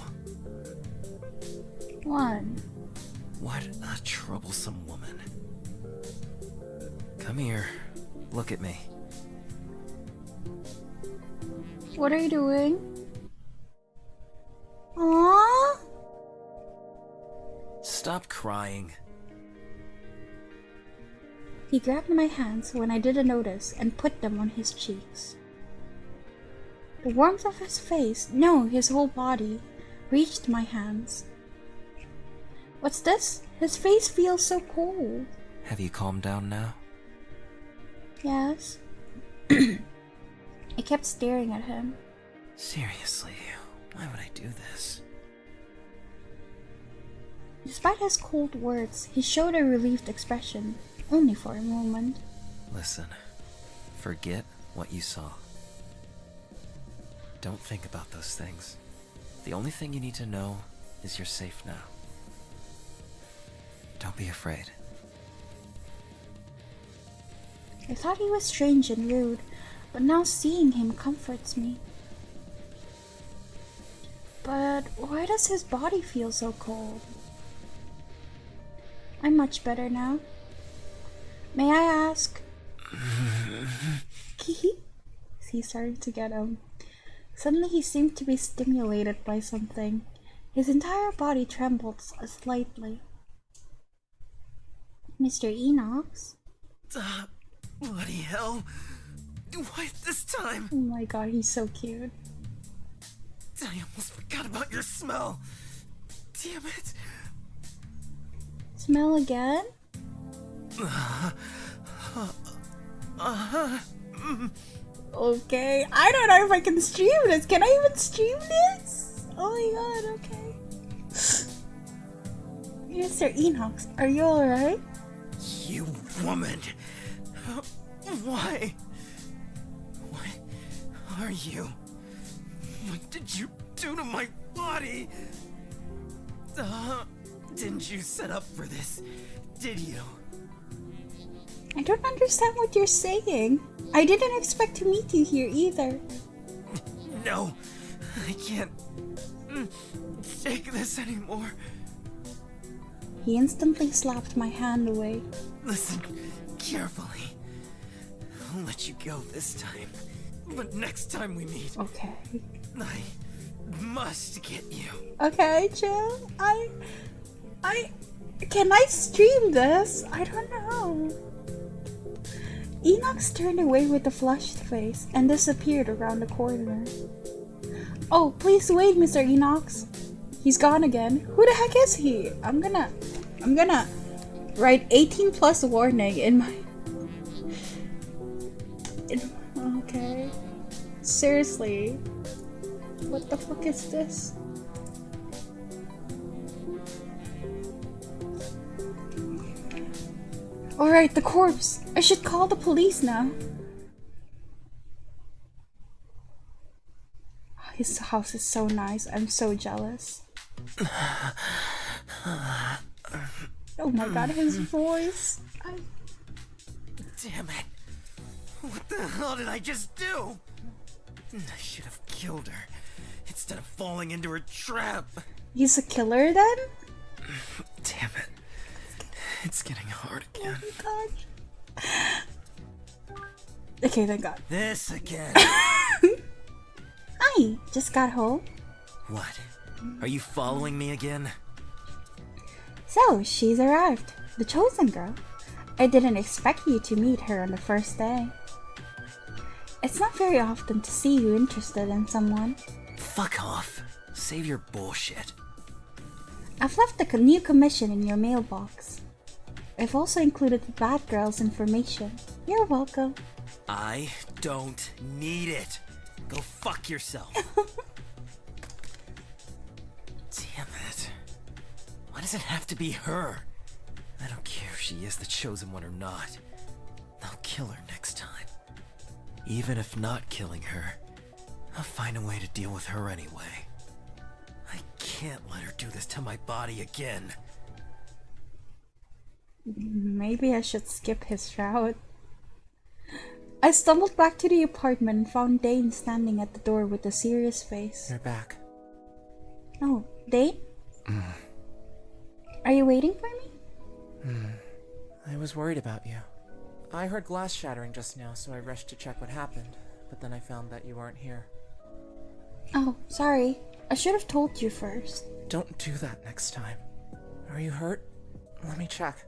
One. What a troublesome woman. Come here. Look at me. What are you doing? Aww. Stop crying. He grabbed my hands when I didn't notice and put them on his cheeks. The warmth of his face, no, his whole body, reached my hands. What's this? His face feels so cold. Have you calmed down now? Yes. I kept staring at him. Seriously, why would I do this? Despite his cold words, he showed a relieved expression, only for a moment. Listen, forget what you saw. Don't think about those things. The only thing you need to know is you're safe now. Don't be afraid. I thought he was strange and rude, but now seeing him comforts me. But why does his body feel so cold? I'm much better now. May I ask? He started to get him. Suddenly he seemed to be stimulated by something. His entire body trembled slightly. Mr. Enox? Bloody hell. Why this time? Oh my god, he's so cute. I almost forgot about your smell. Damn it. Smell again? Okay, I don't know if I can stream this. Can I even stream this? Oh my god, okay. Mr. Enox, are you alright? You woman. Why? What are you? What did you do to my body? Didn't you set up for this, did you? I don't understand what you're saying. I didn't expect to meet you here either. No, I can't take this anymore. He instantly slapped my hand away. Listen carefully. I'll let you go this time. But next time we meet, Okay. I must get you. Okay, chill. Can I stream this? I don't know. Enox turned away with a flushed face and disappeared around the corner. Oh, please wait, Mr. Enox. He's gone again. Who the heck is he? I'm gonna write 18 plus warning in my... Okay. Seriously. What the fuck is this? Alright, the corpse. I should call the police now. His house is so nice. I'm so jealous. Oh my god, his voice. Damn it. What the hell did I just do? I should have killed her instead of falling into her trap. He's a killer then? Damn it. It's getting hard again. Oh my god. Okay, thank god. This again. Hi, just got home. What? Are you following me again? So, she's arrived. The chosen girl. I didn't expect you to meet her on the first day. It's not very often to see you interested in someone. Fuck off. Save your bullshit. I've left the new commission in your mailbox. I've also included the bad girl's information. You're welcome. I don't need it. Go fuck yourself. Damn it. Why does it have to be her? I don't care if she is the chosen one or not. I'll kill her next time. Even if not killing her, I'll find a way to deal with her anyway. I can't let her do this to my body again. Maybe I should skip his route. I stumbled back to the apartment and found Dane standing at the door with a serious face. You're back. Oh, Dane? Are you waiting for me? I was worried about you. I heard glass shattering just now, so I rushed to check what happened, but then I found that you weren't here. Oh, sorry. I should have told you first. Don't do that next time. Are you hurt? Let me check.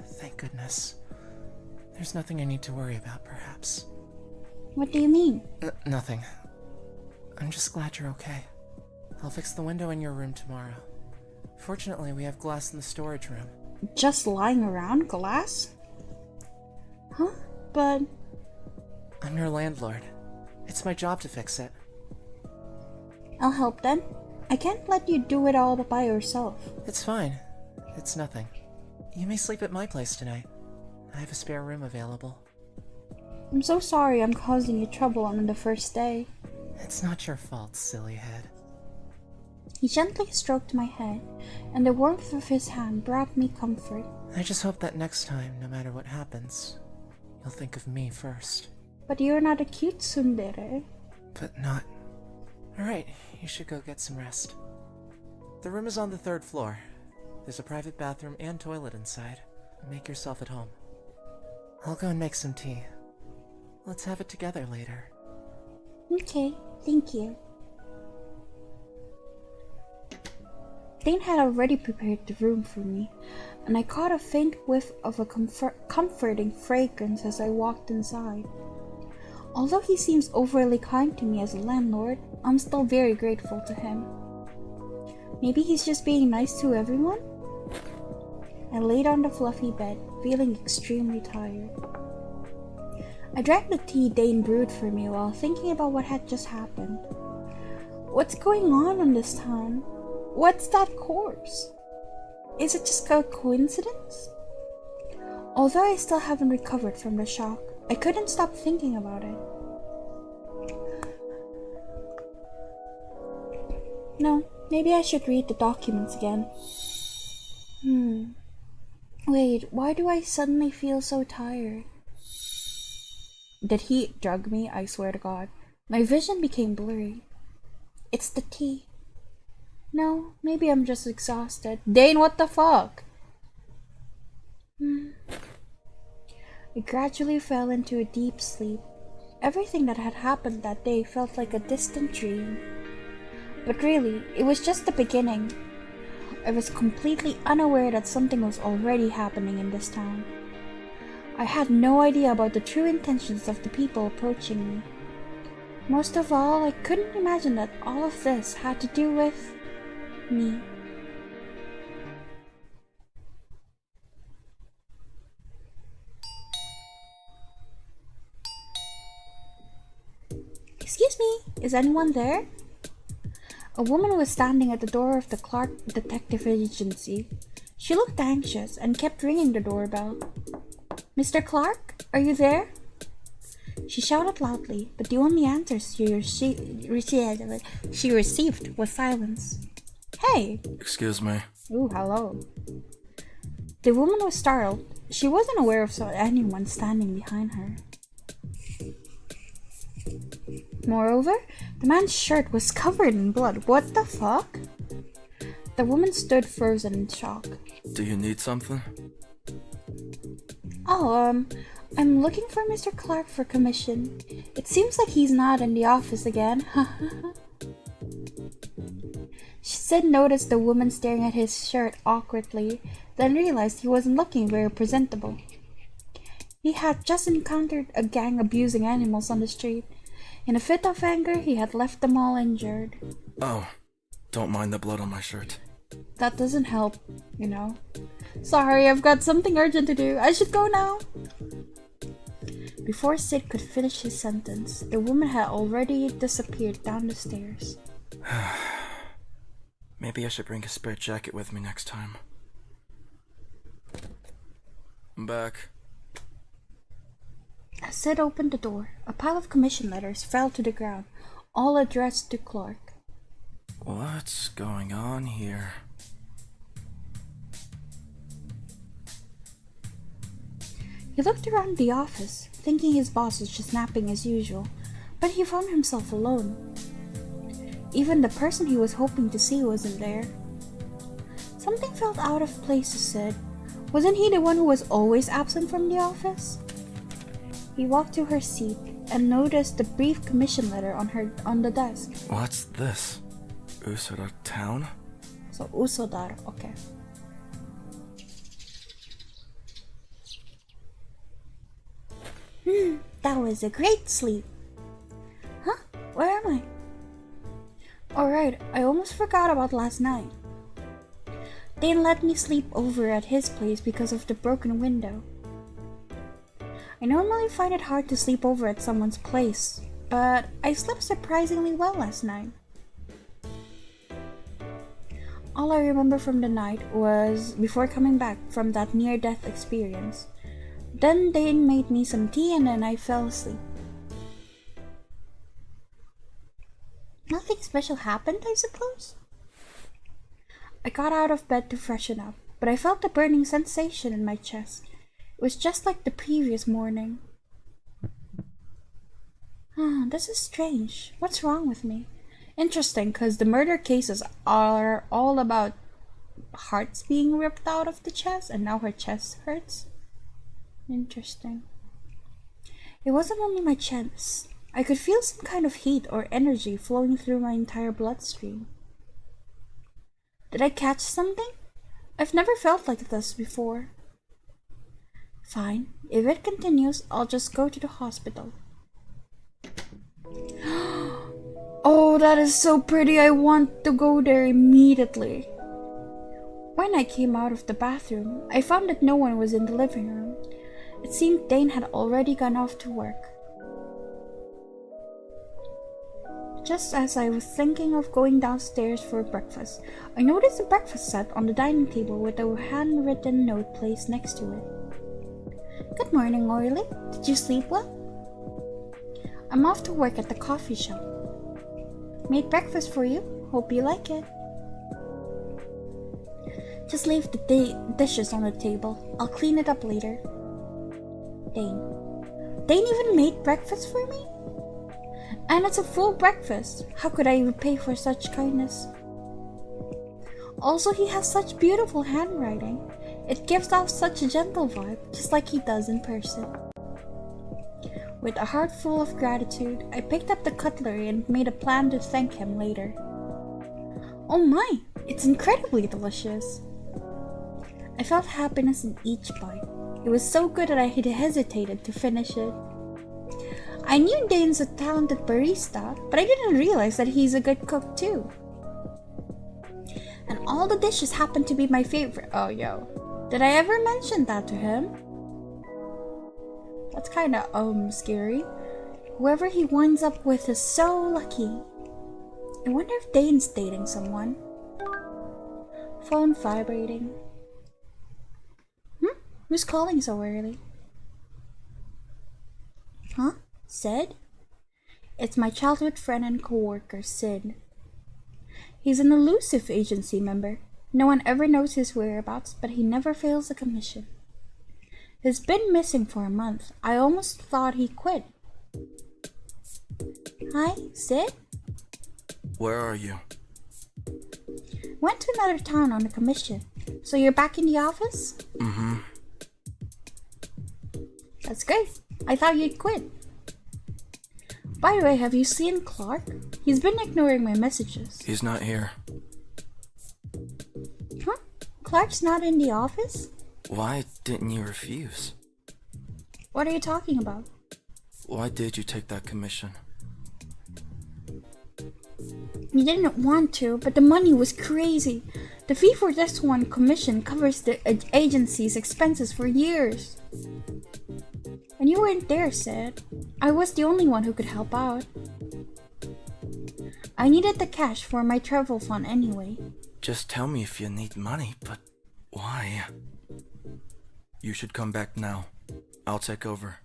Thank goodness. There's nothing I need to worry about, perhaps. What do you mean? Nothing. I'm just glad you're okay. I'll fix the window in your room tomorrow. Fortunately, we have glass in the storage room. Just lying around glass? Huh? But... I'm your landlord. It's my job to fix it. I'll help then. I can't let you do it all by yourself. It's fine. It's nothing. You may sleep at my place tonight. I have a spare room available. I'm so sorry I'm causing you trouble on the first day. It's not your fault, silly head. He gently stroked my head, and the warmth of his hand brought me comfort. I just hope that next time, no matter what happens, you'll think of me first. But you're not a cute tsundere. But not... Alright, you should go get some rest. The room is on the 3rd floor. There's a private bathroom and toilet inside. Make yourself at home. I'll go and make some tea. Let's have it together later. Okay, thank you. Dane had already prepared the room for me, and I caught a faint whiff of a comforting fragrance as I walked inside. Although he seems overly kind to me as a landlord, I'm still very grateful to him. Maybe he's just being nice to everyone? I laid on the fluffy bed, feeling extremely tired. I drank the tea Dane brewed for me while thinking about what had just happened. What's going on in this town? What's that corpse? Is it just a coincidence? Although I still haven't recovered from the shock, I couldn't stop thinking about it. No, maybe I should read the documents again. Wait, why do I suddenly feel so tired? Did he drug me? I swear to God. My vision became blurry. It's the tea. No, maybe I'm just exhausted. Dane, what the fuck? I gradually fell into a deep sleep. Everything that had happened that day felt like a distant dream. But really, it was just the beginning. I was completely unaware that something was already happening in this town. I had no idea about the true intentions of the people approaching me. Most of all, I couldn't imagine that all of this had to do with me. Excuse me, is anyone there? A woman was standing at the door of the Clark Detective Agency. She looked anxious and kept ringing the doorbell. Mr. Clark, are you there? She shouted loudly, but the only answer she received was silence. Hey! Excuse me. Ooh, hello. The woman was startled. She wasn't aware of anyone standing behind her. Moreover, the man's shirt was covered in blood. What the fuck? The woman stood frozen in shock. Do you need something? Oh, I'm looking for Mr. Clark for commission. It seems like he's not in the office again. Sid noticed the woman staring at his shirt awkwardly, then realized he wasn't looking very presentable. He had just encountered a gang abusing animals on the street. In a fit of anger, he had left them all injured. Oh, don't mind the blood on my shirt. That doesn't help, you know. Sorry, I've got something urgent to do. I should go now. Before Sid could finish his sentence, the woman had already disappeared down the stairs. Maybe I should bring a spare jacket with me next time. I'm back. As Sid opened the door, a pile of commission letters fell to the ground, all addressed to Clark. What's going on here? He looked around the office, thinking his boss was just napping as usual, but he found himself alone. Even the person he was hoping to see wasn't there. Something felt out of place, he said. Wasn't he the one who was always absent from the office? He walked to her seat and noticed the brief commission letter on the desk. What's this? Usodar town? So Usodar, okay. That was a great sleep. Huh? Where am I? Alright, I almost forgot about last night. Dane let me sleep over at his place because of the broken window. I normally find it hard to sleep over at someone's place, but I slept surprisingly well last night. All I remember from the night was before coming back from that near-death experience. Then Dane made me some tea and then I fell asleep. Nothing special happened, I suppose? I got out of bed to freshen up, but I felt a burning sensation in my chest. It was just like the previous morning. This is strange. What's wrong with me? Interesting, because the murder cases are all about hearts being ripped out of the chest, and now her chest hurts. Interesting. It wasn't only my chest. I could feel some kind of heat or energy flowing through my entire bloodstream. Did I catch something? I've never felt like this before. Fine. If it continues, I'll just go to the hospital. Oh, that is so pretty. I want to go there immediately. When I came out of the bathroom, I found that no one was in the living room. It seemed Dane had already gone off to work. Just as I was thinking of going downstairs for breakfast, I noticed a breakfast set on the dining table with a handwritten note placed next to it. Good morning, Orly. Did you sleep well? I'm off to work at the coffee shop. Made breakfast for you. Hope you like it. Just leave the dishes on the table. I'll clean it up later. Dane. Dane even made breakfast for me? And it's a full breakfast. How could I repay for such kindness? Also, he has such beautiful handwriting. It gives off such a gentle vibe, just like he does in person. With a heart full of gratitude, I picked up the cutlery and made a plan to thank him later. Oh my! It's incredibly delicious. I felt happiness in each bite. It was so good that I had hesitated to finish it. I knew Dane's a talented barista, but I didn't realize that he's a good cook too. And all the dishes happened to be my favorite. Oh, yo. Did I ever mention that to him? That's kinda, scary. Whoever he winds up with is so lucky. I wonder if Dane's dating someone. Phone vibrating. Who's calling so early? Huh? Sid? It's my childhood friend and coworker, Sid. He's an elusive agency member. No one ever knows his whereabouts, but he never fails a commission. He's been missing for a month. I almost thought he quit. Hi, Sid? Where are you? Went to another town on a commission. So you're back in the office? Mm-hmm. That's great. I thought you'd quit. By the way, have you seen Clark? He's been ignoring my messages. He's not here. Huh? Clark's not in the office? Why didn't you refuse? What are you talking about? Why did you take that commission? You didn't want to, but the money was crazy. The fee for this one commission covers the agency's expenses for years. And you weren't there, Sid. I was the only one who could help out. I needed the cash for my travel fund anyway. Just tell me if you need money, but why? You should come back now. I'll take over.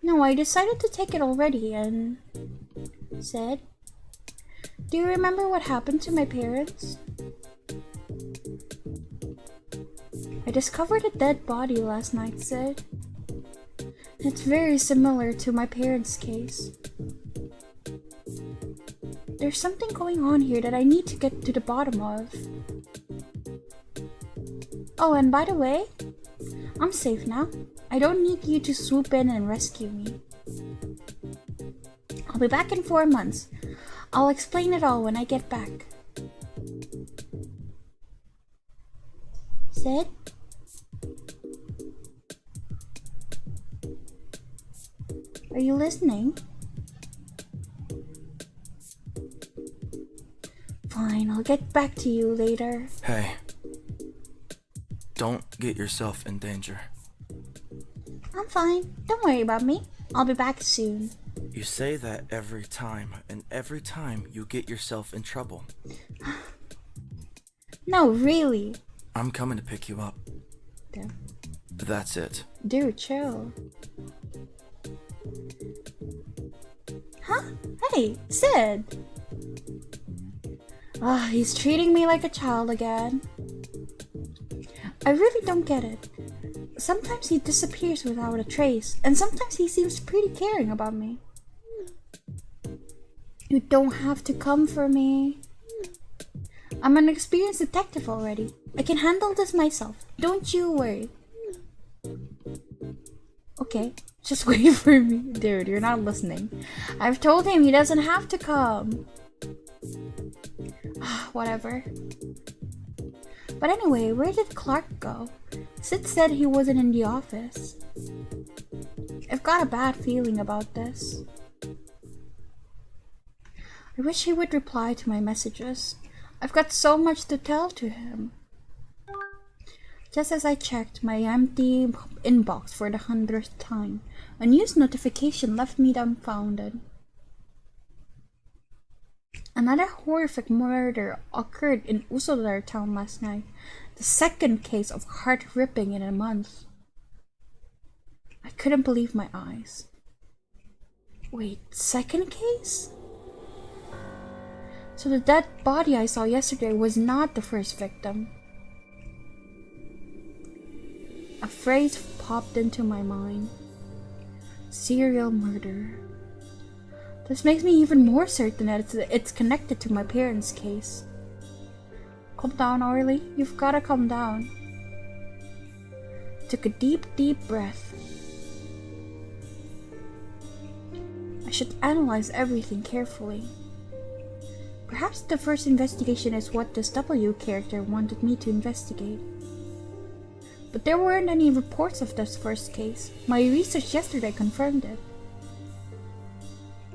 No, I decided to take it already and... Sid? Do you remember what happened to my parents? I discovered a dead body last night, Sid. It's very similar to my parents' case. There's something going on here that I need to get to the bottom of. Oh, and by the way, I'm safe now. I don't need you to swoop in and rescue me. I'll be back in 4 months. I'll explain it all when I get back. Sid? Are you listening? Fine, I'll get back to you later. Hey. Don't get yourself in danger. I'm fine. Don't worry about me. I'll be back soon. You say that every time, and every time you get yourself in trouble. No, really. I'm coming to pick you up. Damn. That's it. Dude, chill. Huh? Hey, Sid! Ah, he's treating me like a child again. I really don't get it. Sometimes he disappears without a trace, and sometimes he seems pretty caring about me. You don't have to come for me. I'm an experienced detective already. I can handle this myself. Don't you worry. Okay, just wait for me. Dude, you're not listening. I've told him he doesn't have to come. Whatever. But anyway, where did Clark go? Sid said he wasn't in the office. I've got a bad feeling about this. I wish he would reply to my messages. I've got so much to tell to him. Just as I checked my empty inbox for the 100th time, a news notification left me dumbfounded. Another horrific murder occurred in Usodar town last night, the second case of heart ripping in a month. I couldn't believe my eyes. Wait, second case? So the dead body I saw yesterday was not the first victim. A phrase popped into my mind. Serial murder. This makes me even more certain that it's connected to my parents' case. Calm down, Orly. You've gotta calm down. Took a deep breath. I should analyze everything carefully. Perhaps the first investigation is what this W character wanted me to investigate. But there weren't any reports of this first case. My research yesterday confirmed it.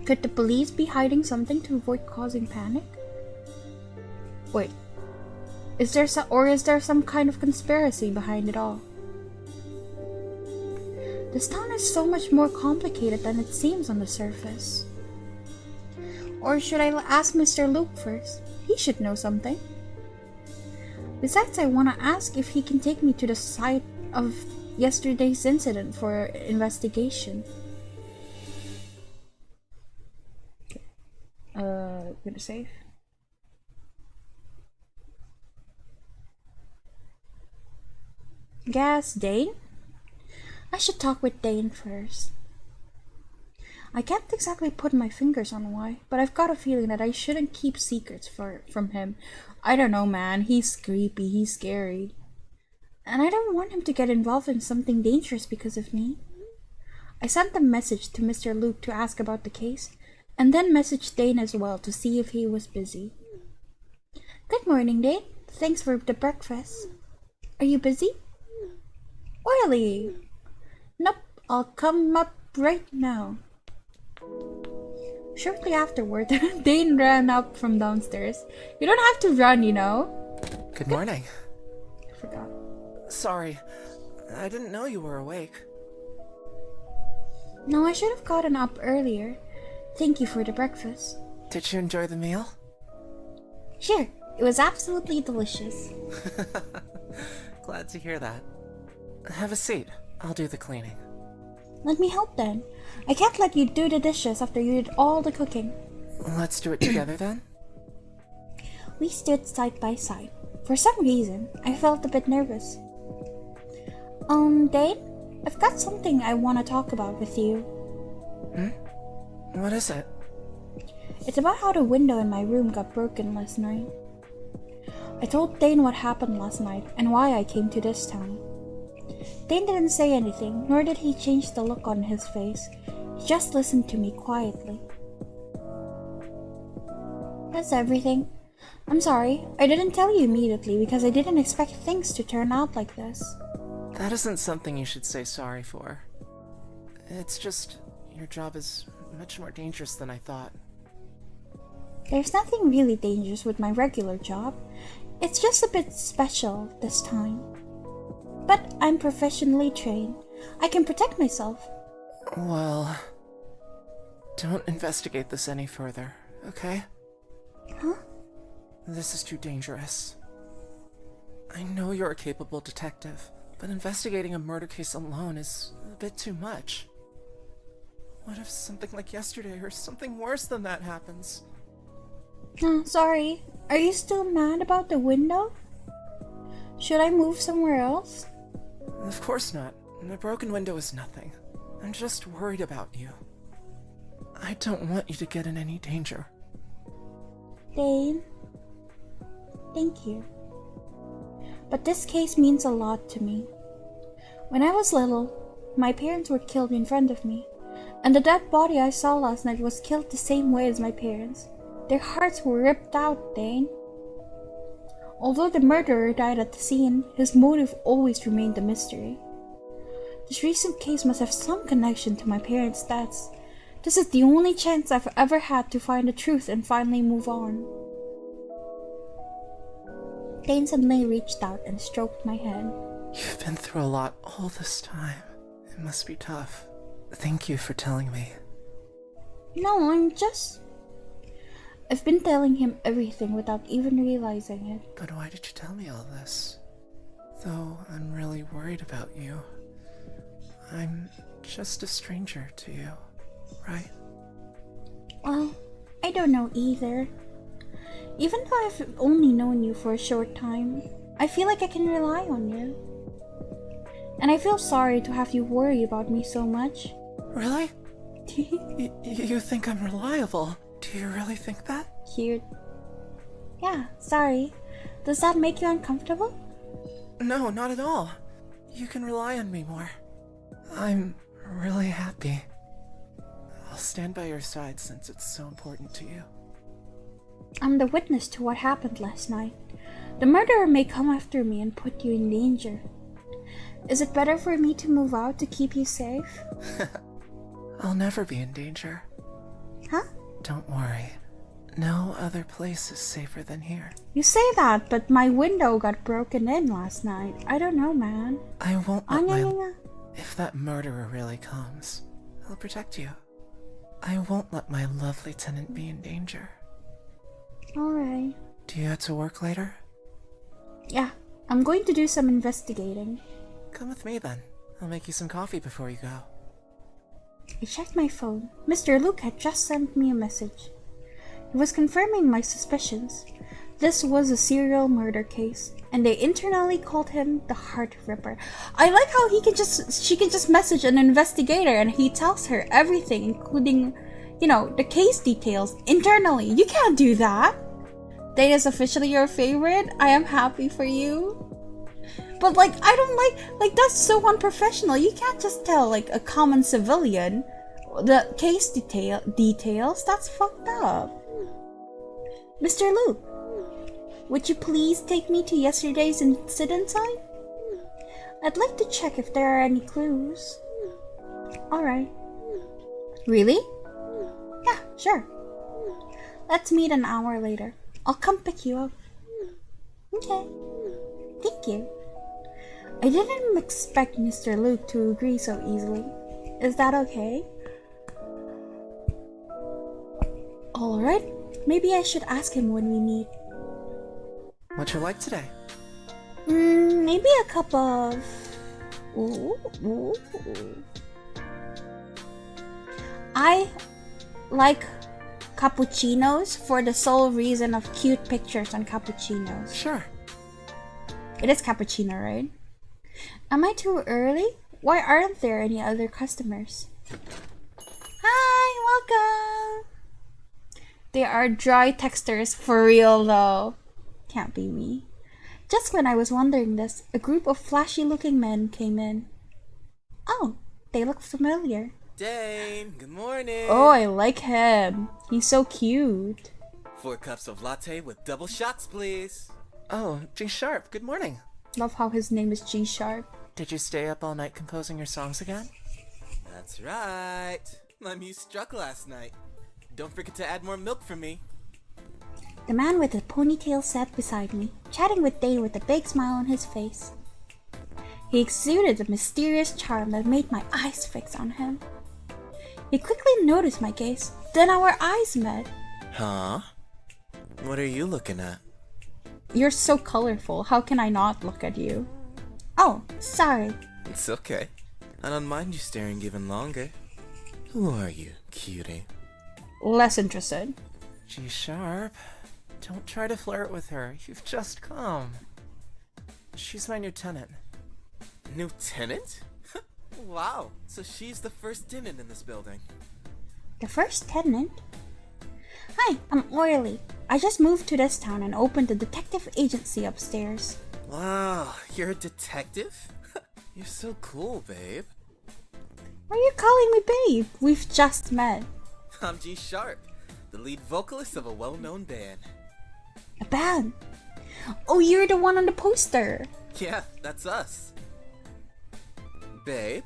Could the police be hiding something to avoid causing panic? Wait, is there some kind of conspiracy behind it all? This town is so much more complicated than it seems on the surface. Or should I ask Mr. Luke first? He should know something. Besides, I want to ask if he can take me to the site of yesterday's incident for investigation. Gonna save. Guess Dane? I should talk with Dane first. I can't exactly put my fingers on why, but I've got a feeling that I shouldn't keep secrets from him. I don't know, man. He's creepy, he's scary. And I don't want him to get involved in something dangerous because of me. I sent a message to Mr. Luke to ask about the case, and then messaged Dane as well to see if he was busy. Good morning, Dane. Thanks for the breakfast. Are you busy? Oily! Nope, I'll come up right now. Shortly afterward, Dane ran up from downstairs. You don't have to run, you know. Good morning. I forgot. Sorry, I didn't know you were awake. No, I should have gotten up earlier. Thank you for the breakfast. Did you enjoy the meal? Sure, it was absolutely delicious. Glad to hear that. Have a seat. I'll do the cleaning. Let me help then. I can't let you do the dishes after you did all the cooking. Let's do it together then. We stood side by side. For some reason, I felt a bit nervous. Dane? I've got something I want to talk about with you. What is it? It's about how the window in my room got broken last night. I told Dane what happened last night and why I came to this town. Dane didn't say anything, nor did he change the look on his face. He just listened to me quietly. That's everything. I'm sorry, I didn't tell you immediately because I didn't expect things to turn out like this. That isn't something you should say sorry for. It's just, your job is much more dangerous than I thought. There's nothing really dangerous with my regular job. It's just a bit special this time. But I'm professionally trained. I can protect myself. Well, don't investigate this any further, okay? Huh? This is too dangerous. I know you're a capable detective, but investigating a murder case alone is a bit too much. What if something like yesterday or something worse than that happens? Sorry. Are you still mad about the window? Should I move somewhere else? Of course not. A broken window is nothing. I'm just worried about you. I don't want you to get in any danger. Dane, thank you. But this case means a lot to me. When I was little, my parents were killed in front of me, and the dead body I saw last night was killed the same way as my parents. Their hearts were ripped out, Dane. Although the murderer died at the scene, his motive always remained a mystery. This recent case must have some connection to my parents' deaths. This is the only chance I've ever had to find the truth and finally move on. Dane suddenly reached out and stroked my head. You've been through a lot all this time. It must be tough. Thank you for telling me. No, I've been telling him everything without even realizing it. But why did you tell me all this? Though I'm really worried about you. I'm just a stranger to you, right? Well, I don't know either. Even though I've only known you for a short time, I feel like I can rely on you. And I feel sorry to have you worry about me so much. Really? You think I'm reliable? Do you really think that? Cute. Yeah, sorry. Does that make you uncomfortable? No, not at all. You can rely on me more. I'm really happy. I'll stand by your side since it's so important to you. I'm the witness to what happened last night. The murderer may come after me and put you in danger. Is it better for me to move out to keep you safe? I'll never be in danger. Huh? Don't worry. No other place is safer than here. You say that, but my window got broken in last night. I don't know, man. I won't let yeah. If that murderer really comes, I'll protect you. I won't let my lovely tenant be in danger. Alright. Do you have to work later? Yeah, I'm going to do some investigating. Come with me then. I'll make you some coffee before you go. I checked my phone. Mr. Luke had just sent me a message. He was confirming my suspicions. This was a serial murder case, and they internally called him the Heart Ripper. I like how she can just message an investigator and he tells her everything, including, the case details internally. You can't do that. Dane is officially your favorite. I am happy for you. But I don't like that's so unprofessional. You can't just tell a common civilian the case details. That's fucked up. Mr. Luke, would you please take me to yesterday's incident site? I'd like to check if there are any clues. Alright. Really? Yeah, sure. Let's meet an hour later. I'll come pick you up. Okay. Thank you. I didn't expect Mr. Luke to agree so easily. Is that okay? Alright. Maybe I should ask him when we meet. What'd you like today? Maybe a cup of... Ooh. I like cappuccinos for the sole reason of cute pictures on cappuccinos. Sure. It is cappuccino, right? Am I too early? Why aren't there any other customers? Hi, welcome! They are dry textures for real though. Can't be me. Just when I was wondering this, a group of flashy-looking men came in. Oh, they look familiar. Dane, good morning. Oh, I like him. He's so cute. 4 cups of latte with double shots, please. Oh, G Sharp, good morning. Love how his name is G Sharp. Did you stay up all night composing your songs again? That's right. My muse struck last night. Don't forget to add more milk for me. The man with the ponytail sat beside me, chatting with Dane with a big smile on his face. He exuded a mysterious charm that made my eyes fix on him. He quickly noticed my gaze, then our eyes met. Huh? What are you looking at? You're so colorful, how can I not look at you? Oh, sorry. It's okay. I don't mind you staring even longer. Who are you, cutie? Less interested. G Sharp, don't try to flirt with her. You've just come. She's my new tenant. New tenant? Wow, so she's the first tenant in this building. The first tenant? Hi, I'm Oily. I just moved to this town and opened a detective agency upstairs. Wow, you're a detective? You're so cool, babe. Why are you calling me babe? We've just met. I'm G Sharp, the lead vocalist of a well-known band. A band? Oh, you're the one on the poster. Yeah, that's us. Babe,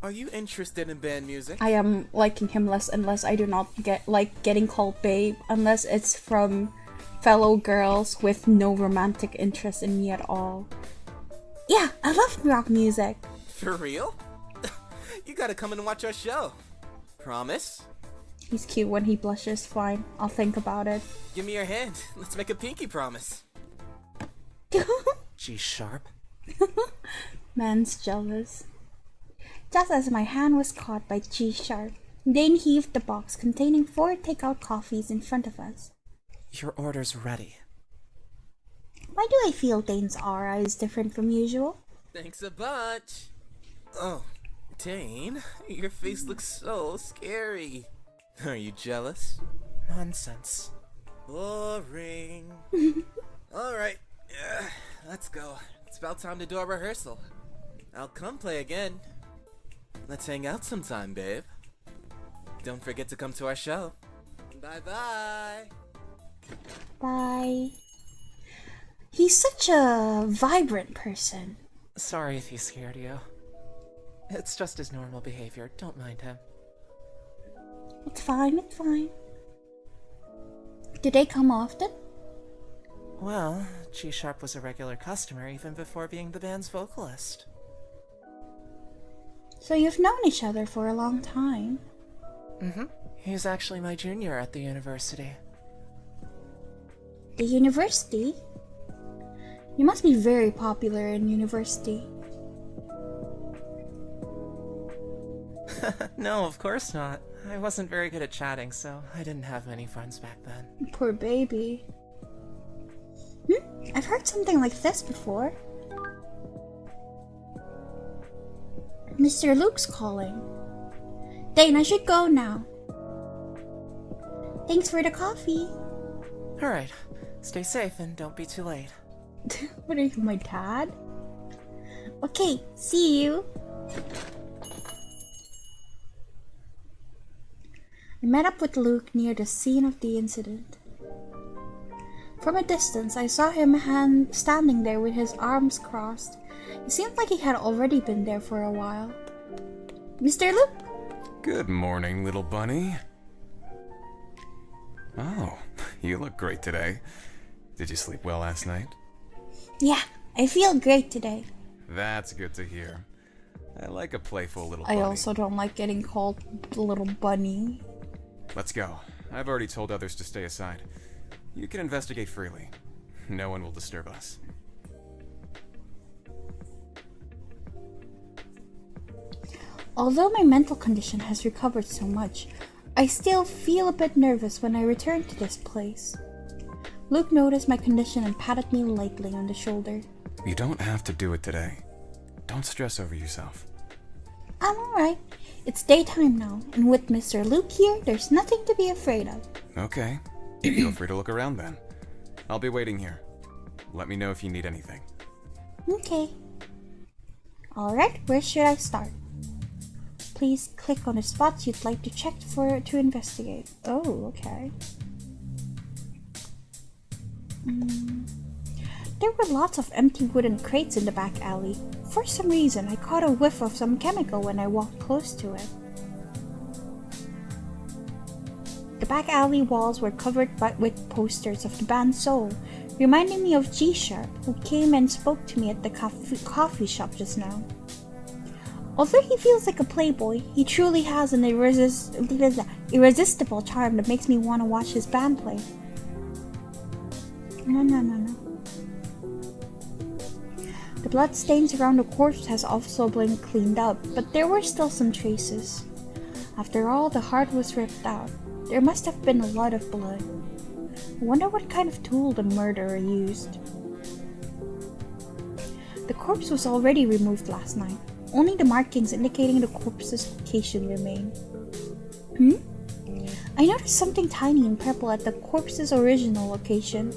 are you interested in band music? I am liking him less and less. I do not like getting called babe unless it's from fellow girls with no romantic interest in me at all. Yeah, I love rock music. For real? You gotta come and watch our show. Promise? He's cute when he blushes. Fine, I'll think about it. Give me your hand. Let's make a pinky promise. G Sharp? Man's jealous. Just as my hand was caught by G Sharp, Dane heaved the box containing 4 takeout coffees in front of us. Your order's ready. Why do I feel Dane's aura is different from usual? Thanks a bunch. Oh, Dane, your face looks so scary. Are you jealous? Nonsense. Boring. Alright, let's go. It's about time to do our rehearsal. I'll come play again. Let's hang out sometime, babe. Don't forget to come to our show. Bye-bye. Bye. He's such a vibrant person. Sorry if he scared you. It's just his normal behavior. Don't mind him. It's fine, it's fine. Do they come often? Well, G Sharp was a regular customer even before being the band's vocalist. So you've known each other for a long time. Mm-hmm. He's actually my junior at the university. The university? You must be very popular in university. No, of course not. I wasn't very good at chatting, so I didn't have many friends back then. Poor baby. I've heard something like this before. Mr. Luke's calling. Dane, I should go now. Thanks for the coffee. Alright, stay safe and don't be too late. What are you, my dad? Okay, see you. I met up with Luke near the scene of the incident. From a distance, I saw him standing there with his arms crossed. It seemed like he had already been there for a while. Mr. Luke? Good morning, little bunny. Oh, you look great today. Did you sleep well last night? Yeah, I feel great today. That's good to hear. I like a playful little bunny. I also don't like getting called little bunny. Let's go. I've already told others to stay aside. You can investigate freely. No one will disturb us. Although my mental condition has recovered so much, I still feel a bit nervous when I return to this place. Luke noticed my condition and patted me lightly on the shoulder. You don't have to do it today. Don't stress over yourself. I'm alright. It's daytime now, and with Mr. Luke here, there's nothing to be afraid of. Okay. Feel free to look around then. I'll be waiting here. Let me know if you need anything. Okay. Alright, where should I start? Please click on the spots you'd like to check to investigate. Oh, okay. There were lots of empty wooden crates in the back alley. For some reason, I caught a whiff of some chemical when I walked close to it. The back alley walls were covered with posters of the band Soul, reminding me of G-Sharp, who came and spoke to me at the coffee shop just now. Although he feels like a playboy, he truly has an irresistible charm that makes me want to watch his band play. No. The bloodstains around the corpse has also been cleaned up, but there were still some traces. After all, the heart was ripped out. There must have been a lot of blood. I wonder what kind of tool the murderer used. The corpse was already removed last night. Only the markings indicating the corpse's location remain. I noticed something tiny and purple at the corpse's original location.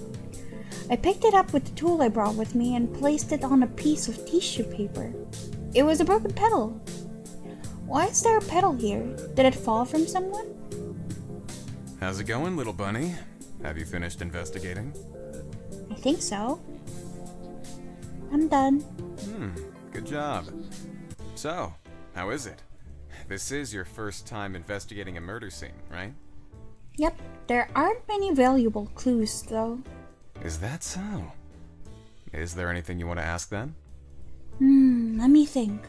I picked it up with the tool I brought with me and placed it on a piece of tissue paper. It was a broken petal. Why is there a petal here? Did it fall from someone? How's it going, little bunny? Have you finished investigating? I think so. I'm done. Good job. So, how is it? This is your first time investigating a murder scene, right? Yep, there aren't many valuable clues though. Is that so? Is there anything you want to ask then? Let me think.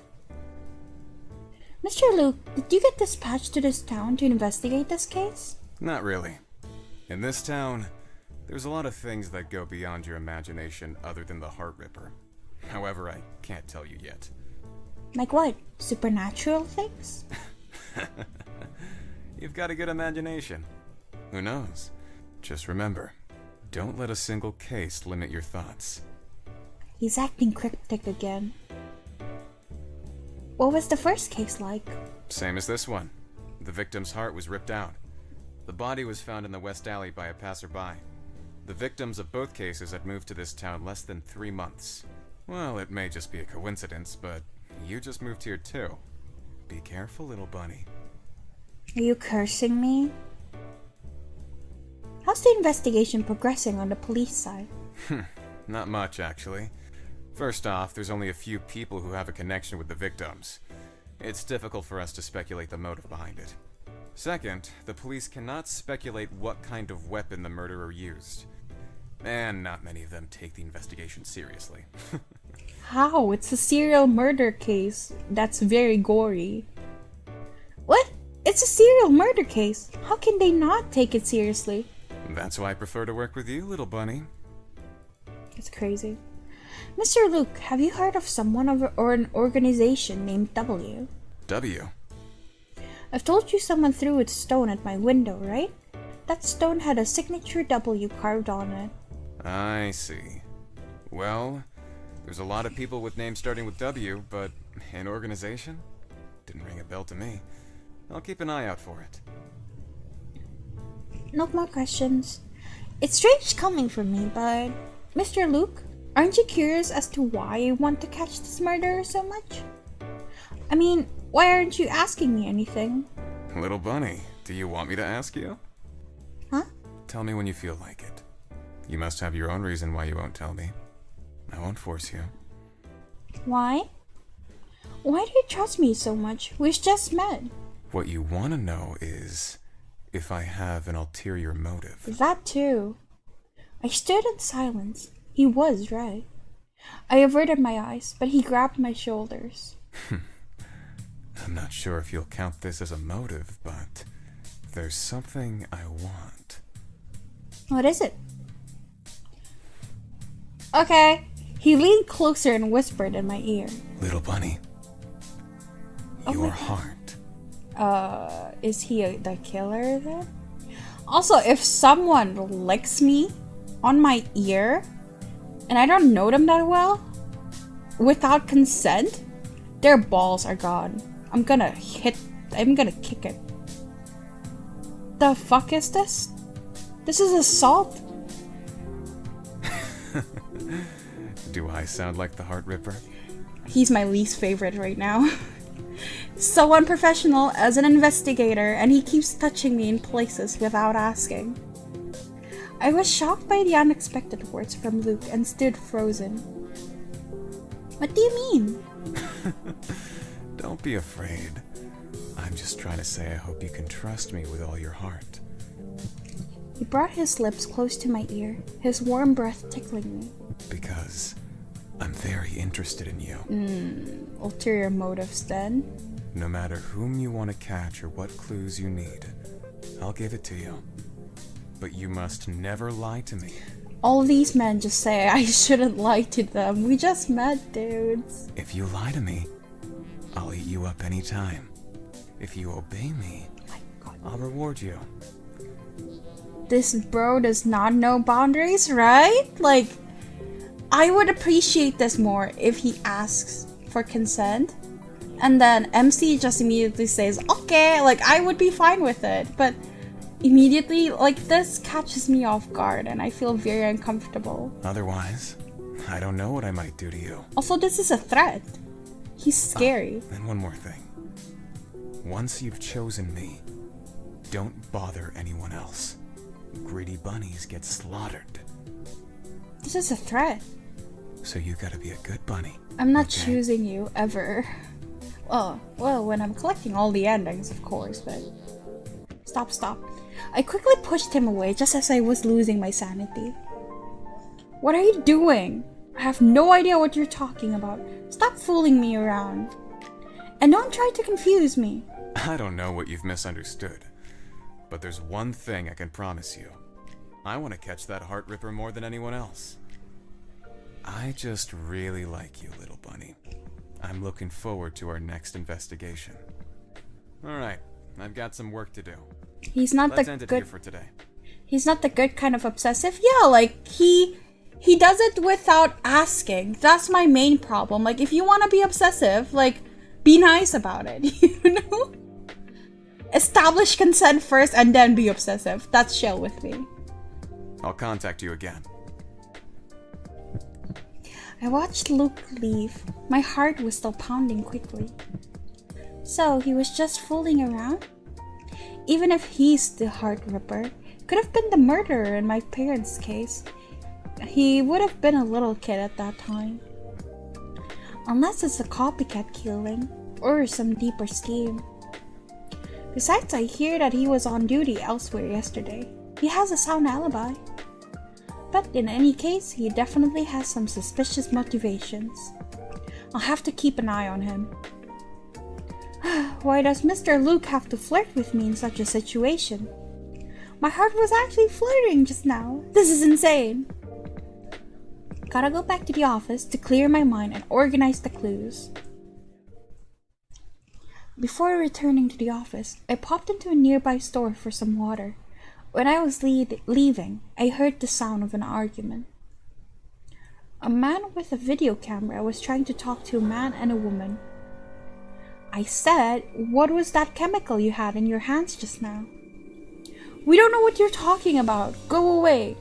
Mr. Luke, did you get dispatched to this town to investigate this case? Not really. In this town, there's a lot of things that go beyond your imagination other than the Heart Ripper. However, I can't tell you yet. Like what? Supernatural things? You've got a good imagination. Who knows? Just remember, don't let a single case limit your thoughts. He's acting cryptic again. What was the first case like? Same as this one. The victim's heart was ripped out. The body was found in the West Alley by a passerby. The victims of both cases had moved to this town less than 3 months. Well, it may just be a coincidence, but you just moved here too. Be careful, little bunny. Are you cursing me? How's the investigation progressing on the police side? Not much, actually. First off, there's only a few people who have a connection with the victims. It's difficult for us to speculate the motive behind it. Second, the police cannot speculate what kind of weapon the murderer used. And not many of them take the investigation seriously. How? It's a serial murder case. That's very gory. What? It's a serial murder case. How can they not take it seriously? That's why I prefer to work with you, little bunny. It's crazy. Mr. Luke, have you heard of someone or an organization named W? W? I've told you someone threw a stone at my window, right? That stone had a signature W carved on it. I see. Well, there's a lot of people with names starting with W, but an organization? Didn't ring a bell to me. I'll keep an eye out for it. No more questions. It's strange coming from me, but... Mr. Luke, aren't you curious as to why I want to catch this murderer so much? I mean, why aren't you asking me anything? Little bunny, do you want me to ask you? Huh? Tell me when you feel like it. You must have your own reason why you won't tell me. I won't force you. Why? Why do you trust me so much? We've just met. What you want to know is if I have an ulterior motive. That too. I stood in silence. He was right. I averted my eyes, but he grabbed my shoulders. I'm not sure if you'll count this as a motive, but there's something I want. What is it? Okay. He leaned closer and whispered in my ear. Little bunny, Oh your my God. heart. Is he the killer then? Also, if someone licks me on my ear, and I don't know them that well, without consent, their balls are gone. I'm gonna kick it. The fuck is this? This is assault. Do I sound like the Heart Ripper? He's my least favorite right now. So unprofessional as an investigator, and he keeps touching me in places without asking. I was shocked by the unexpected words from Luke and stood frozen. What do you mean? Don't be afraid. I'm just trying to say I hope you can trust me with all your heart. He brought his lips close to my ear, his warm breath tickling me. Because I'm very interested in you. Ulterior motives then? No matter whom you want to catch or what clues you need, I'll give it to you. But you must never lie to me. All these men just say I shouldn't lie to them. We just met, dudes. If you lie to me, I'll eat you up anytime. If you obey me, I'll reward you. This bro does not know boundaries, right? Like, I would appreciate this more if he asks for consent. And then MC just immediately says, okay, like, I would be fine with it. But immediately, like, this catches me off guard and I feel very uncomfortable. Otherwise, I don't know what I might do to you. Also, this is a threat. He's scary. And one more thing. Once you've chosen me, don't bother anyone else. Greedy bunnies get slaughtered. This is a threat. So you gotta be a good bunny. I'm not okay? choosing you, ever. Well, when I'm collecting all the endings, of course, but... Stop. I quickly pushed him away just as I was losing my sanity. What are you doing? I have no idea what you're talking about. Stop fooling me around. And don't try to confuse me. I don't know what you've misunderstood, but there's one thing I can promise you. I want to catch that Heart Ripper more than anyone else. I just really like you, little bunny. I'm looking forward to our next investigation. Alright, I've got some work to do. He's not Let's the end it good... here for today. He's not the good kind of obsessive. Yeah, like, he does it without asking. That's my main problem. Like, if you want to be obsessive, like, be nice about it, you know? Establish consent first and then be obsessive. That's chill with me. I'll contact you again. I watched Luke leave. My heart was still pounding quickly. So, he was just fooling around? Even if he's the Heart Ripper, could have been the murderer in my parents' case. He would have been a little kid at that time. Unless it's a copycat killing, or some deeper scheme. Besides, I hear that he was on duty elsewhere yesterday. He has a sound alibi. But in any case, he definitely has some suspicious motivations. I'll have to keep an eye on him. Why does Mr. Luke have to flirt with me in such a situation? My heart was actually flirting just now. This is insane. Gotta go back to the office to clear my mind and organize the clues. Before returning to the office, I popped into a nearby store for some water. When I was leaving, I heard the sound of an argument. A man with a video camera was trying to talk to a man and a woman. I said, "What was that chemical you had in your hands just now?" "We don't know what you're talking about. Go away."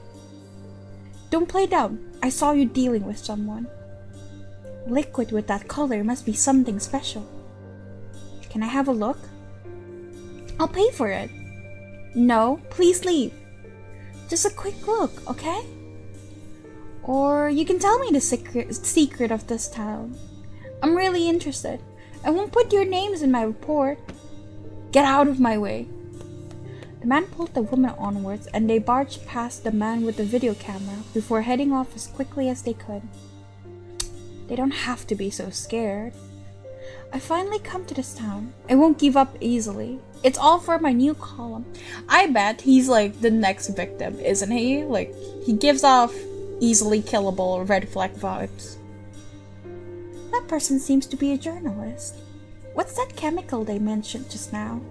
"Don't play dumb. I saw you dealing with someone." "Liquid with that color must be something special." "Can I have a look?" "I'll pay for it." "No, please leave." "Just a quick look, okay? Or you can tell me the secret of this town. I'm really interested. I won't put your names in my report." "Get out of my way." The man pulled the woman onwards and they barged past the man with the video camera before heading off as quickly as they could. They don't have to be so scared. I finally come to this town. I won't give up easily. It's all for my new column. I bet he's like the next victim, isn't he? Like, he gives off easily killable red flag vibes. That person seems to be a journalist. What's that chemical they mentioned just now?